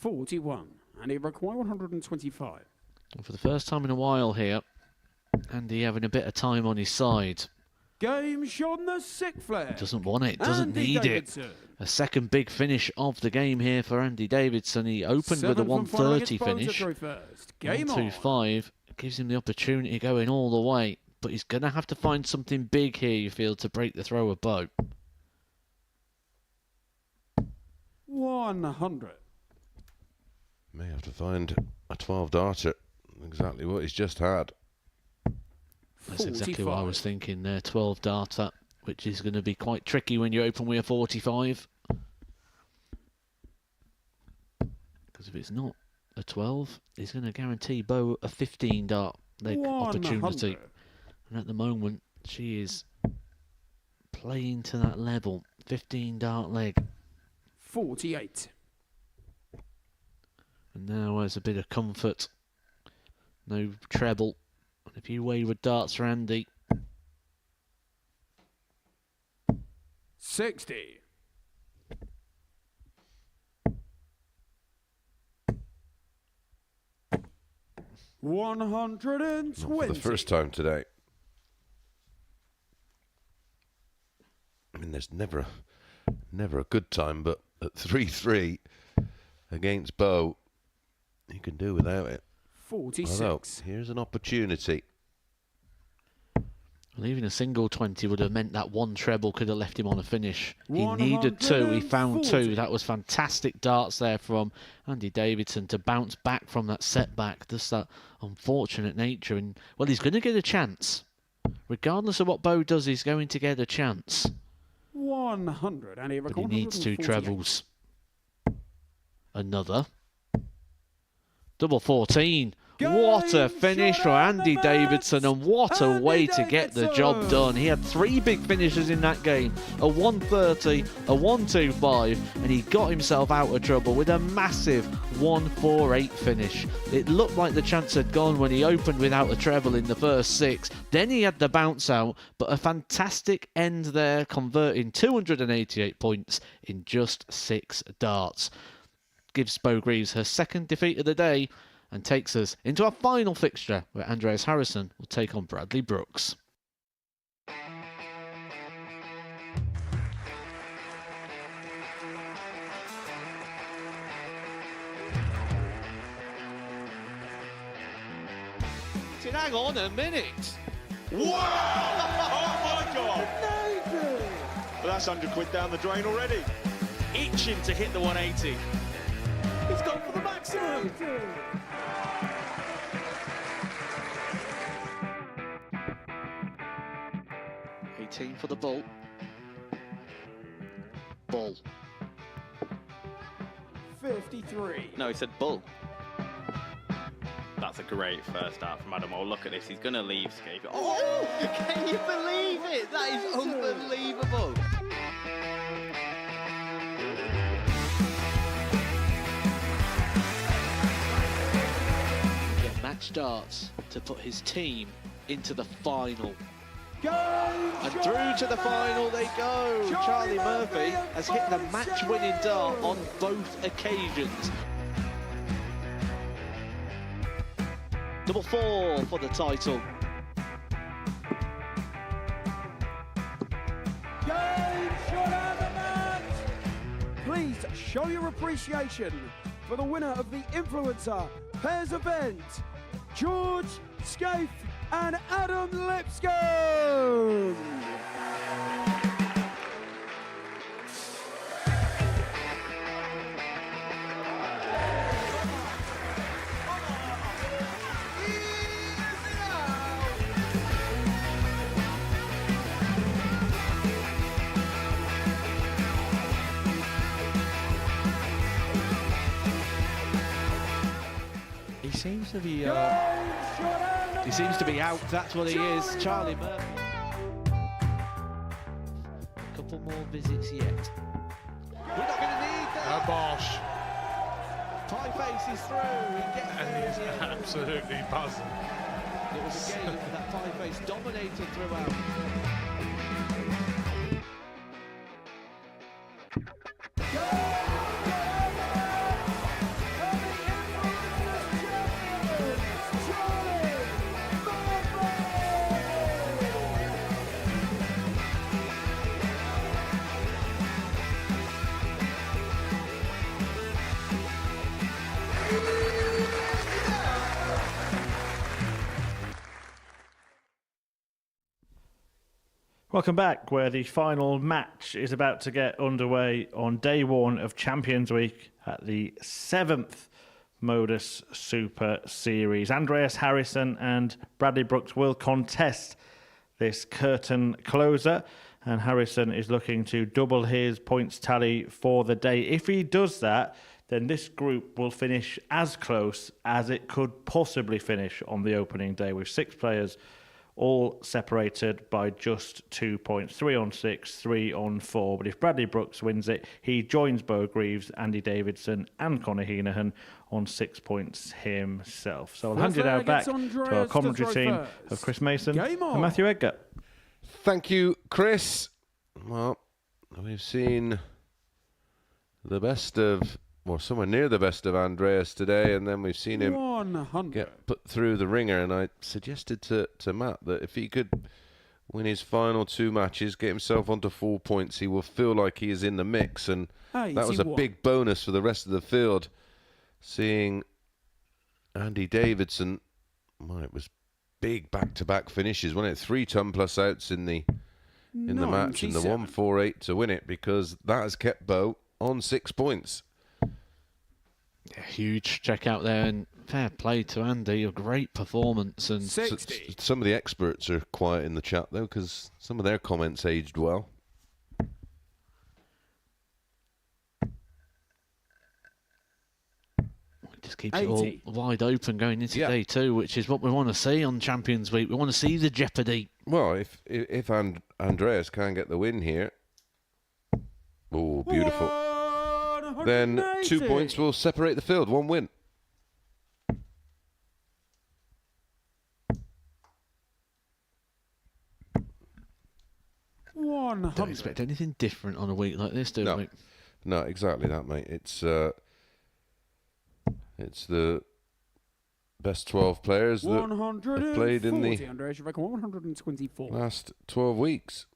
$41. And he required 125. And for the first time in a while here, Andy having a bit of time on his side. Game shot on the 6th leg. Doesn't want it, doesn't Andy need Davidson. it. A second big finish of the game here for Andy Davidson. He opened with a 130 finish. 125 gives him the opportunity to go in all the way, but he's going to have to find something big here, you feel, to break the throw of Bo. 100. May have to find a 12 darter, exactly what he's just had. That's exactly what I was thinking there, 12 darter, which is going to be quite tricky when you open with a 45. Because if it's not a 12, he's going to guarantee Bo a 15 dart leg opportunity. And at the moment, she is playing to that level. 15 dart leg. 48. And now there's a bit of comfort. No treble. And a few wayward darts for Andy. 60. $120. Not for the first time today. I mean, there's never a good time, but at 3-3 against Bo, you can do without it. 46. Although, here's an opportunity. Well, even a single 20 would have meant that one treble could have left him on a finish. He needed 2. He found 2. That was fantastic darts there from Andy Davidson to bounce back from that setback. Just that unfortunate nature. And, well, he's going to get a chance. Regardless of what Bo does, he's going to get a chance. 100. And But he needs 2 trebles. Another. Double 14. What a finish for Andy Davidson, and what a way to get the job done. He had 3 big finishes in that game, a 130, a 125, and he got himself out of trouble with a massive 148 finish. It looked like the chance had gone when he opened without a treble in the first 6. Then he had the bounce out, but a fantastic end there, converting 288 points in just 6 darts. Gives Bo Greaves her second defeat of the day, and takes us into our final fixture where Andreas Harrison will take on Bradley Brooks. Hang on a minute. Wow! Oh my God! Nathan! Well, that's 100 quid down the drain already. Itching to hit the 180. He's gone for the maximum. 18 for the bull. Bull. 53. No, he said bull. That's a great first start from Adam. Oh, look at this. He's going to leave Scape. Oh, can you believe it? That is unbelievable. The match starts to put his team into the final. And through to the final they go. Charlie Murphy has hit the match-winning dart on both occasions. Double 4 for the title. Please show your appreciation for the winner of the Influencer Pairs event, George Scaife and Adam Lipscomb. He seems to be out, that's what he is. Charlie Murphy. A couple more visits yet. We're not going to need that. Bosh. Pie Face is through. He gets And he's absolutely buzzing. It was a game that Pie Face dominated throughout. Welcome back, where the final match is about to get underway on day one of Champions Week at the 7th Modus Super Series. Andreas Harrison and Bradley Brooks will contest this curtain closer, and Harrison is looking to double his points tally for the day. If he does that, then this group will finish as close as it could possibly finish on the opening day, with 6 players all separated by just 2 points, 3 on 6, 3 on 4. But if Bradley Brooks wins it, he joins Bo Greaves, Andy Davidson and Conor Heenahan on 6 points himself. So I'll hand you now back to our commentary team of Chris Mason and Matthew Edgar. Thank you, Chris. Well, we've seen the best of, or somewhere near the best of Andreas today, and then we've seen him 100. get put through the ringer. And I suggested to Matt that if he could win his final 2 matches, get himself onto 4 points, he will feel like he is in the mix. And that was a big bonus for the rest of the field. Seeing Andy Davidson, well, it was big back-to-back finishes, wasn't it? 3 ton plus outs in the match, and the 1-4-8 to win it, because that has kept Bo on 6 points. Yeah, huge check out there, and fair play to Andy. A great performance. And some of the experts are quiet in the chat though, because some of their comments aged well. Just keeps it all wide open going into day 2, which is what we want to see on Champions Week. We want to see the jeopardy. Well, if Andreas can get the win here, oh, beautiful. Then 2 points will separate the field. 1 win. Don't expect anything different on a week like this, do we? No, exactly that, mate. It's the best 12 players that have played in the 124. last 12 weeks.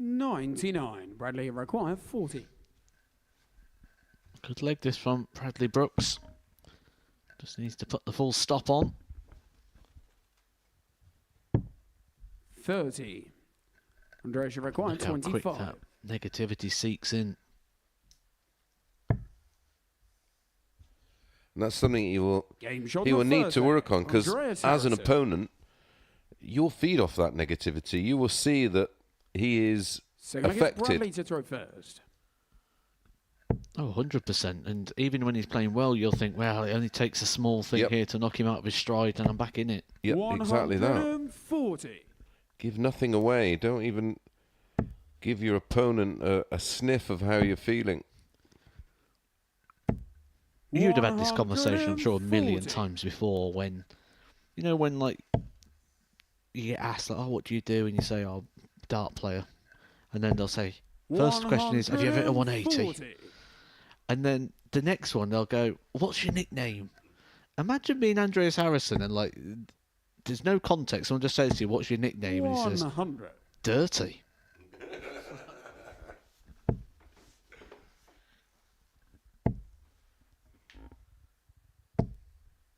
$99. Bradley require 40. Good leg this from Bradley Brooks. Just needs to put the full stop on. 30. Andreas, you require Look how quick 25. that negativity seeks in. And that's something he will Game need to work on, because Andreas as an Harrison. opponent, you'll feed off that negativity. You will see that he is So going to get Bradley affected. to throw first. Oh, 100%. And even when he's playing well, you'll think, well, it only takes a small thing here to knock him out of his stride, and I'm back in it. Yep, exactly that. 140. Give nothing away. Don't even give your opponent a sniff of how you're feeling. You'd have had this conversation, I'm sure, a million 140. times before when, you know, when, like, you get asked, like, oh, what do you do? And you say, oh, dart player. And then they'll say, first question is, have you ever hit a 180? 140. And then the next one, they'll go, what's your nickname? Imagine being Andreas Harrison and, like, there's no context. Someone just says to you, what's your nickname? And he says, 100. Dirty.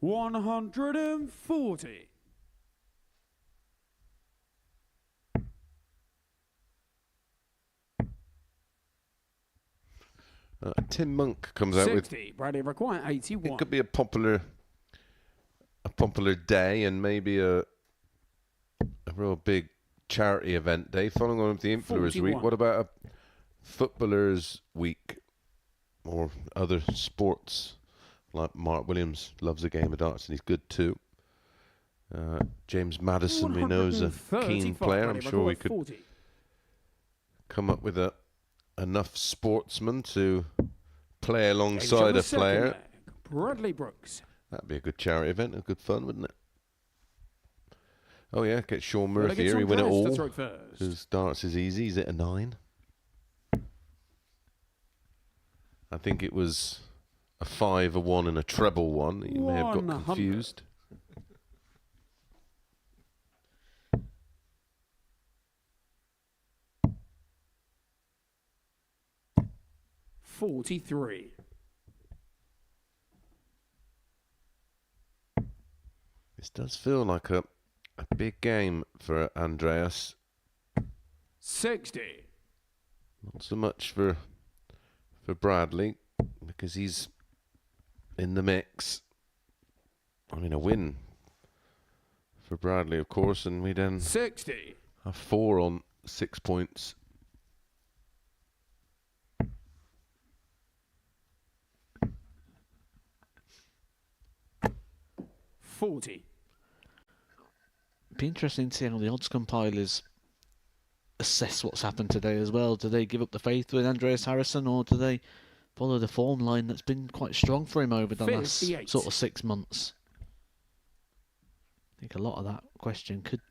$140. Tim Monk comes out with 60. Bradley require 81. it could be a popular day and maybe a real big charity event day following on with the Influencers Week. 41. What about a Footballers Week or other sports? Like Mark Williams loves a game of darts and he's good too. James Madison, we know, is a keen 135. player. I'm Bradley sure we require could 40. come up with enough sportsmen to play Game alongside shot the a second player. leg. Bradley Brooks. That'd be a good charity event, a good fun, wouldn't it? Oh yeah, get Sean Well, it Murphy gets here. He win it Andreas to all. throw first. His darts is easy. He's at a 9. I think it was a 5, a 1, and a treble 1. You may have got 100. confused. $43. This does feel like a big game for Andreas. 60. Not so much for Bradley, because he's in the mix. I mean, a win for Bradley, of course, and we then 60. have 4 on 6 points. $40. Be interesting to see how the odds compilers assess what's happened today as well. Do they give up the faith with Andreas Harrison, or do they follow the form line that's been quite strong for him over the last 58. sort of 6 months? I think a lot of that question could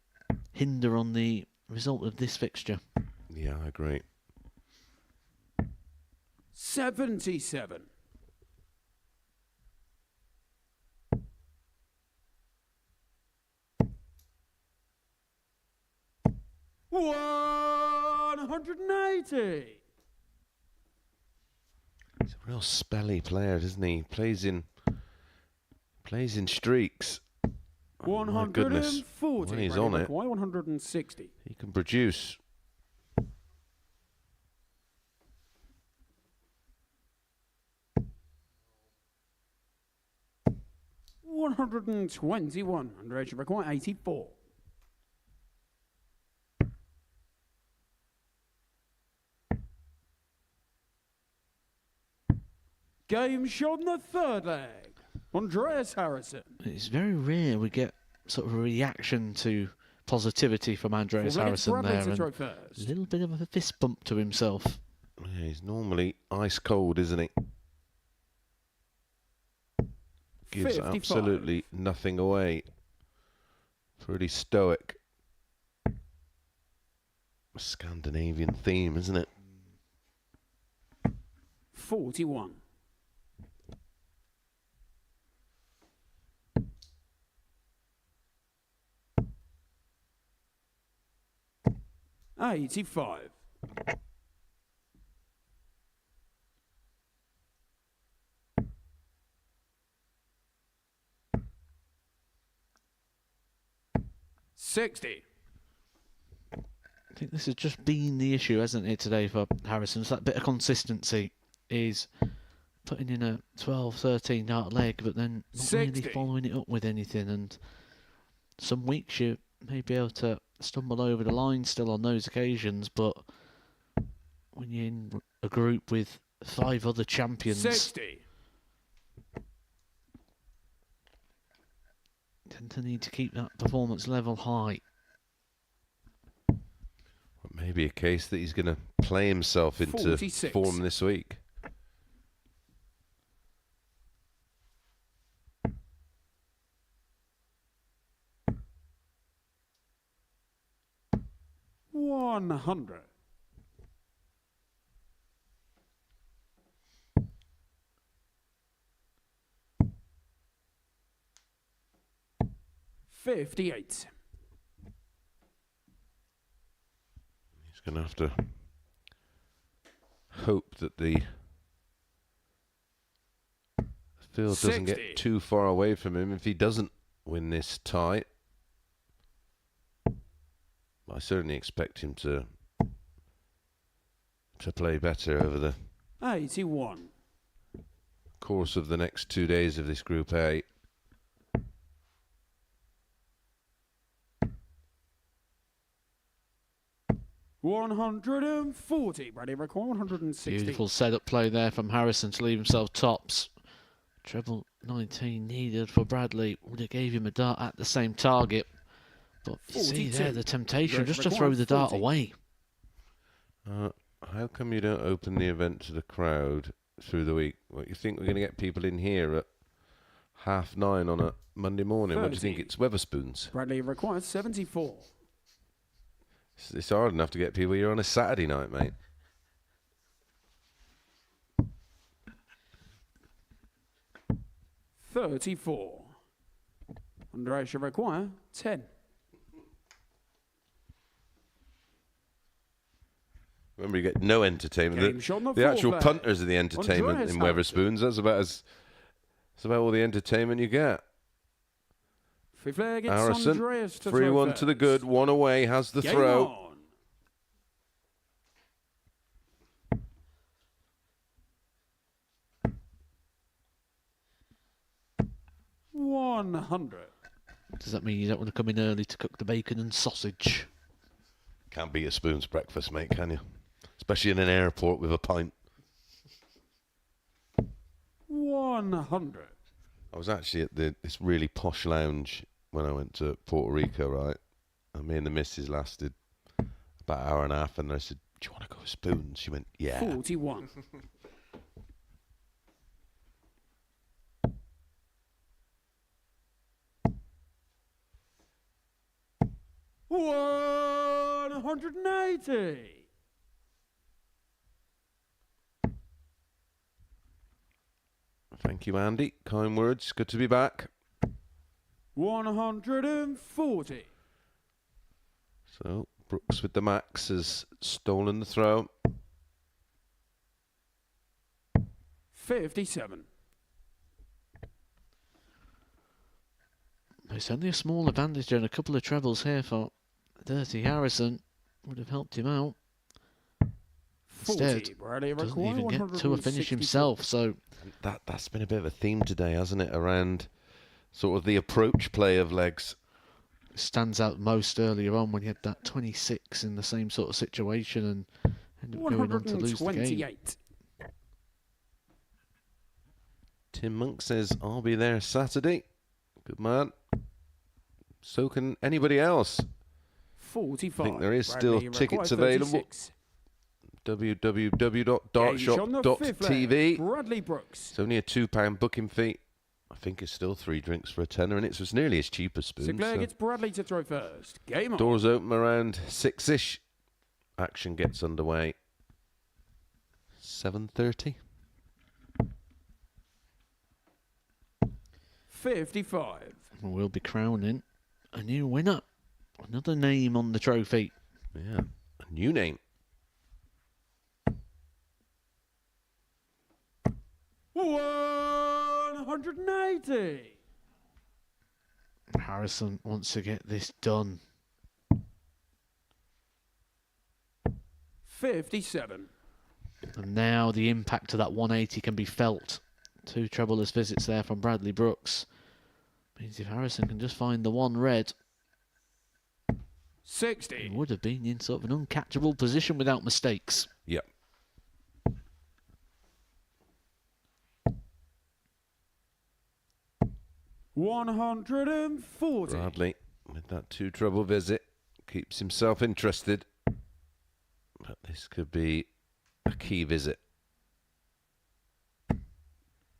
hinder on the result of this fixture. Yeah, I agree. 77. $180. He's a real spelly player, doesn't he? Plays in streaks. Oh, my goodness. 140. When he's Bradley on it, McCoy, 160. he can produce. $121. Underage require 84. Game shot in the third leg. Andreas Harrison. It's very rare we get sort of a reaction to positivity from Andreas Harrison there. And a little bit of a fist bump to himself. Yeah, he's normally ice cold, isn't he? Gives 55. absolutely nothing away. Pretty stoic. A Scandinavian theme, isn't it? 41. $85. $60. I think this has just been the issue, hasn't it, today for Harrison? It's that bit of consistency is putting in a 12, 13 dart leg, but then not 60. really following it up with anything. And some weeks you may be able to stumble over the line still on those occasions, but when you're in a group with 5 other champions, 60. you tend to need to keep that performance level high. Maybe a case that he's going to play himself into 46. form this week. $100. $58. He's going to have to hope that the field doesn't 60. get too far away from him if he doesn't win this tie. I certainly expect him to play better over the 81. course of the next 2 days of this Group A. $140. Bradley record 160. Beautiful setup play there from Harrison to leave himself tops. Treble 19 needed for Bradley. Would have gave him a dart at the same target. But you see there the temptation just to throw the dart away. How come you don't open the event to the crowd through the week? What, you think we're going to get people in here at 9:30 on a Monday morning? 30. What do you think? It's Weatherspoons. Bradley requires 74. It's hard enough to get people here on a Saturday night, mate. $34. Andrea should require 10. Remember, you get no entertainment. Game shot on the The actual fourth punters are the entertainment Andreas in Harrison. Weatherspoons. That's about all the entertainment you get. Fifth leg, it's Harrison, Andreas to 3-1 to the good, 1 away, has the Game throw. on. $100. Does that mean you don't want to come in early to cook the bacon and sausage? Can't beat a spoon's breakfast, mate, can you? Especially in an airport with a pint. 100. I was actually at this really posh lounge when I went to Puerto Rico, right? And me and the missus lasted about an hour and a half, and I said, "Do you want to go with spoons?" She went, "Yeah." 41. $180. Thank you, Andy. Kind words. Good to be back. 140. So, Brooks with the max has stolen the throw. 57. It's only a small advantage and a couple of trebles here for Dirty Harrison. Would have helped him out. 40. Instead, Bradley doesn't require even get to a finish 164. himself. So That's been a bit of a theme today, hasn't it? Around sort of the approach play of legs. stands out most earlier on when he had that 26 in the same sort of situation and ended up going on to lose the game. 128. Tim Monk says, "I'll be there Saturday." Good man. So can anybody else. 45. I think there is Bradley still tickets requires available. 36. www.dartshop.tv. Bradley Brooks. It's only a £2 booking fee. I think it's still 3 drinks for a tenner, and it's nearly as cheap as spoons. Sinclair So. gets Bradley to throw first. Game on. Doors open around 6-ish. Action gets underway. 7:30. 55. We'll be crowning a new winner. Another name on the trophy. Yeah, a new name. $180. Harrison wants to get this done. 57. And now the impact of that 180 can be felt. 2 troubleless visits there from Bradley Brooks. Means if Harrison can just find the one red, 60. he would have been in sort of an uncatchable position without mistakes. Yep. $140. Bradley, with that 2 trouble visit, keeps himself interested. But this could be a key visit.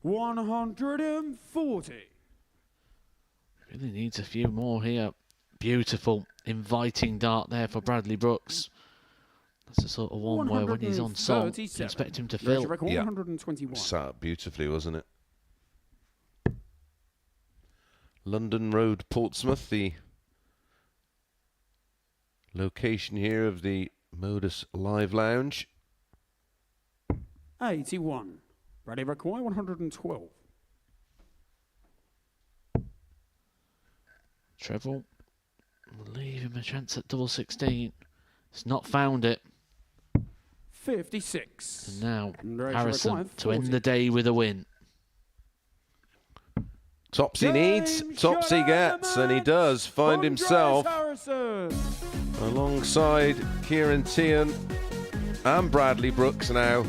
140. Really needs a few more here. Beautiful, inviting dart there for Bradley Brooks. That's the sort of one where when he's on song, you expect him to fill. Yeah. Sat up beautifully, wasn't it? London Road, Portsmouth, the location here of the Modus Live Lounge. 81. Bradley require 112. Treble will leave him a chance at double 16. He's not found it. 56. And now Andreas Harrison required to end 40. the day with a win. Tops he needs, tops he gets, and he does find himself alongside Kieran Tian and Bradley Brooks now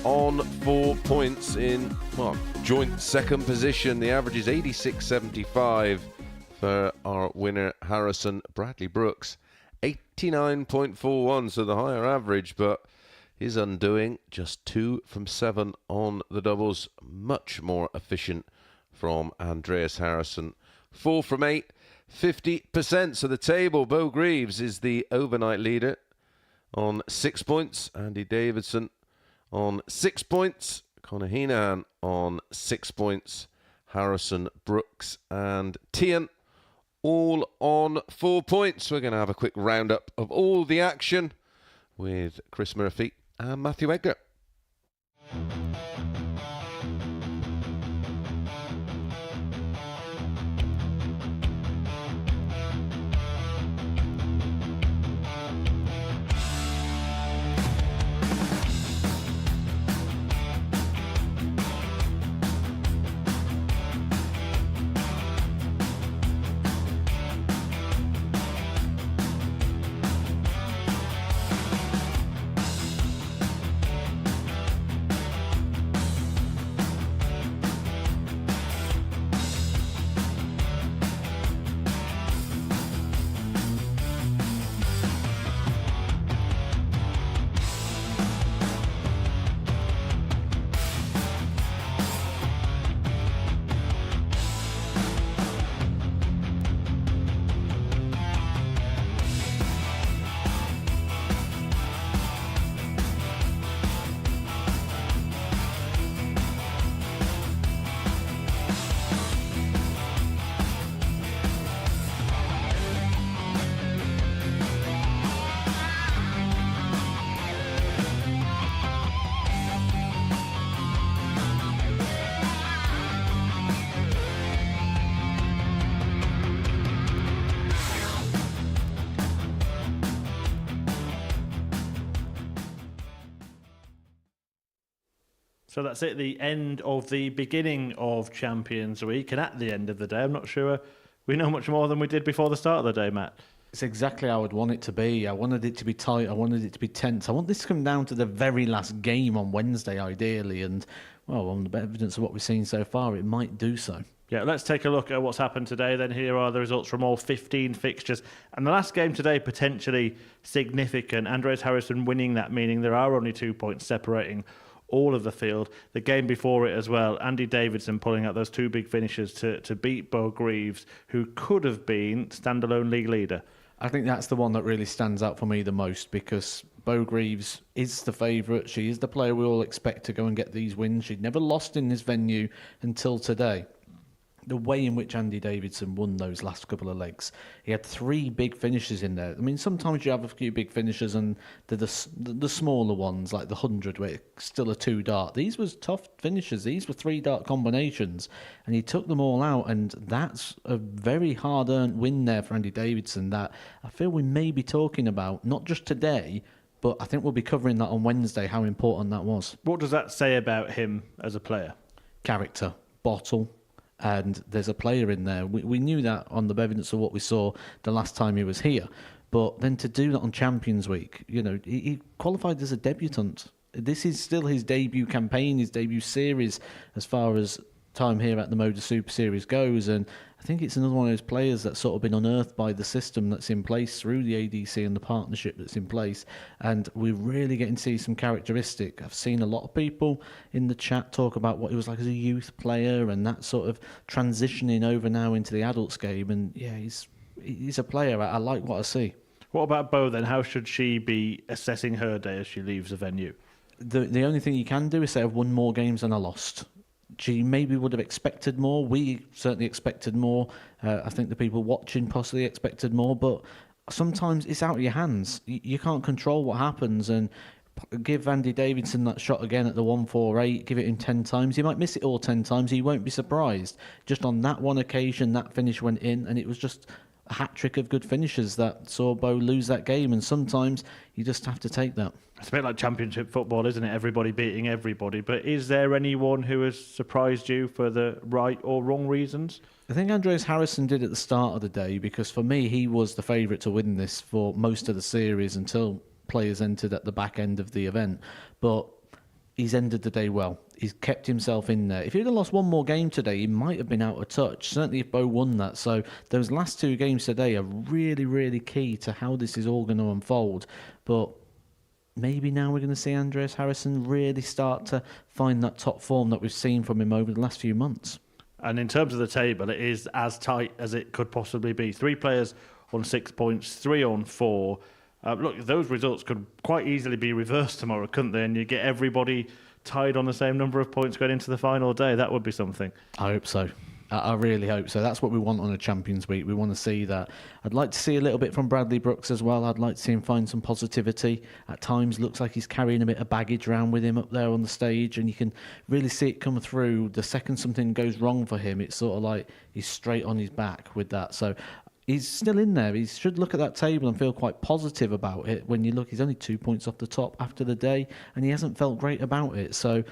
on 4 points in, well, joint second position. The average is 86.75 for our winner Harrison. Bradley Brooks 89.41, so the higher average, but his undoing just 2 from 7 on the doubles. Much more efficient from Andreas Harrison. 4 from 8, 50%. So the table, Bo Greaves is the overnight leader on 6 points. Andy Davidson on 6 points. Conor Heenan on 6 points. Harrison, Brooks and Tian all on 4 points. We're going to have a quick roundup of all the action with Chris Murphy and Matthew Edgar. So that's it, the end of the beginning of Champions Week. And at the end of the day, I'm not sure we know much more than we did before the start of the day, Matt. It's exactly how I would want it to be. I wanted it to be tight. I wanted it to be tense. I want this to come down to the very last game on Wednesday, ideally. And, well, on the evidence of what we've seen so far, it might do so. Yeah, let's take a look at what's happened today. Then here are the results from all 15 fixtures. And the last game today, potentially significant. Andreas Harrison winning that, meaning there are only 2 points separating all of the field. The game before it as well, Andy Davidson pulling out those 2 big finishes to beat Bo Greaves, who could have been standalone league leader. I think that's the one that really stands out for me the most, because Bo Greaves is the favourite. She is the player we all expect to go and get these wins. She'd never lost in this venue until today. The way in which Andy Davidson won those last couple of legs, he had 3 big finishes in there. I mean, sometimes you have a few big finishes and they're the smaller ones, like the 100, where it's still a 2 dart. These was tough finishes. These were 3 dart combinations, and he took them all out, and that's a very hard-earned win there for Andy Davidson that I feel we may be talking about, not just today, But I think we'll be covering that on Wednesday, how important that was. What does that say about him as a player? Character, bottle, and there's a player in there. We knew that on the evidence of what we saw the last time he was here. But then to do that on Champions Week, you know, he qualified as a debutant. This is still his debut campaign, his debut series, as far as time here at the Modus Super Series goes. And I think it's another one of those players that's sort of been unearthed by the system that's in place through the ADC and the partnership that's in place. And we're really getting to see some characteristic. I've seen a lot of people in the chat talk about what he was like as a youth player and that sort of transitioning over now into the adults game. And yeah, he's a player. I like what I see. What about Bo then? How should she be assessing her day as she leaves the venue? The only thing you can do is say I've won more games than I lost. She maybe would have expected more. We certainly expected more. I think the people watching possibly expected more. But sometimes it's out of your hands. You can't control what happens. And give Andy Davidson that shot again at the 148. Give it him 10 times. He might miss it all 10 times. He won't be surprised. Just on that one occasion, that finish went in, and it was just a hat-trick of good finishes that saw Bo lose that game. And sometimes you just have to take that. It's a bit like championship football, isn't it? Everybody beating everybody. But is there anyone who has surprised you for the right or wrong reasons? I think Andreas Harrison did at the start of the day, because for me, he was the favourite to win this for most of the series until players entered at the back end of the event. But he's ended the day well. He's kept himself in there. If he'd have lost one more game today, he might have been out of touch. Certainly if Bo won that. So those last 2 games today are really, really key to how this is all going to unfold. But maybe now we're going to see Andreas Harrison really start to find that top form that we've seen from him over the last few months. And in terms of the table, it is as tight as it could possibly be. 3 players on 6 points, 3 on 4. Look, those results could quite easily be reversed tomorrow, couldn't they? And you get everybody tied on the same number of points going into the final day. That would be something. I hope so. I really hope so. That's what we want on a Champions Week. We want to see that. I'd like to see a little bit from Bradley Brooks as well. I'd like to see him find some positivity. At times, looks like he's carrying a bit of baggage around with him up there on the stage, and you can really see it come through. The second something goes wrong for him, it's sort of like he's straight on his back with that. So he's still in there. He should look at that table and feel quite positive about it. When you look, he's only 2 points off the top after the day, and he hasn't felt great about it. So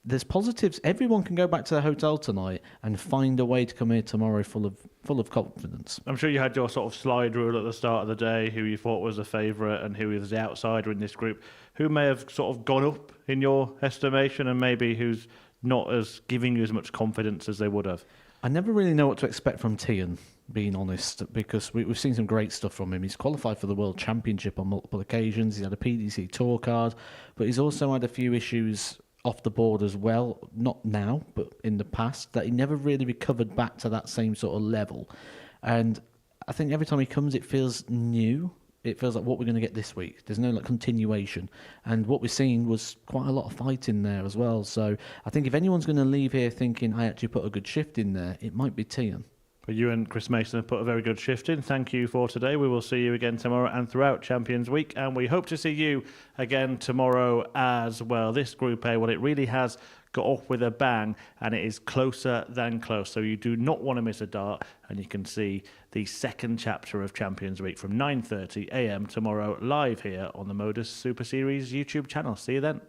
there's positives. Everyone can go back to their hotel tonight and find a way to come here tomorrow full of confidence. I'm sure you had your sort of slide rule at the start of the day, who you thought was a favourite and who was the outsider in this group. Who may have sort of gone up in your estimation, and maybe who's not as giving you as much confidence as they would have? I never really know what to expect from Tian, being honest, because we've seen some great stuff from him. He's qualified for the World Championship on multiple occasions. He's had a PDC Tour card, but he's also had a few issues off the board as well, not now, but in the past, that he never really recovered back to that same sort of level. And I think every time he comes, it feels new. It feels like what we're going to get this week. There's no continuation. And what we've seen was quite a lot of fight in there as well. So I think if anyone's going to leave here thinking, I actually put a good shift in there, it might be Tian. But you and Chris Mason have put a very good shift in. Thank you for today. We will see you again tomorrow and throughout Champions Week. And we hope to see you again tomorrow as well. This Group A, well, it really has got off with a bang, and it is closer than close. So you do not want to miss a dart. And you can see the second chapter of Champions Week from 9:30 a.m. tomorrow live here on the Modus Super Series YouTube channel. See you then.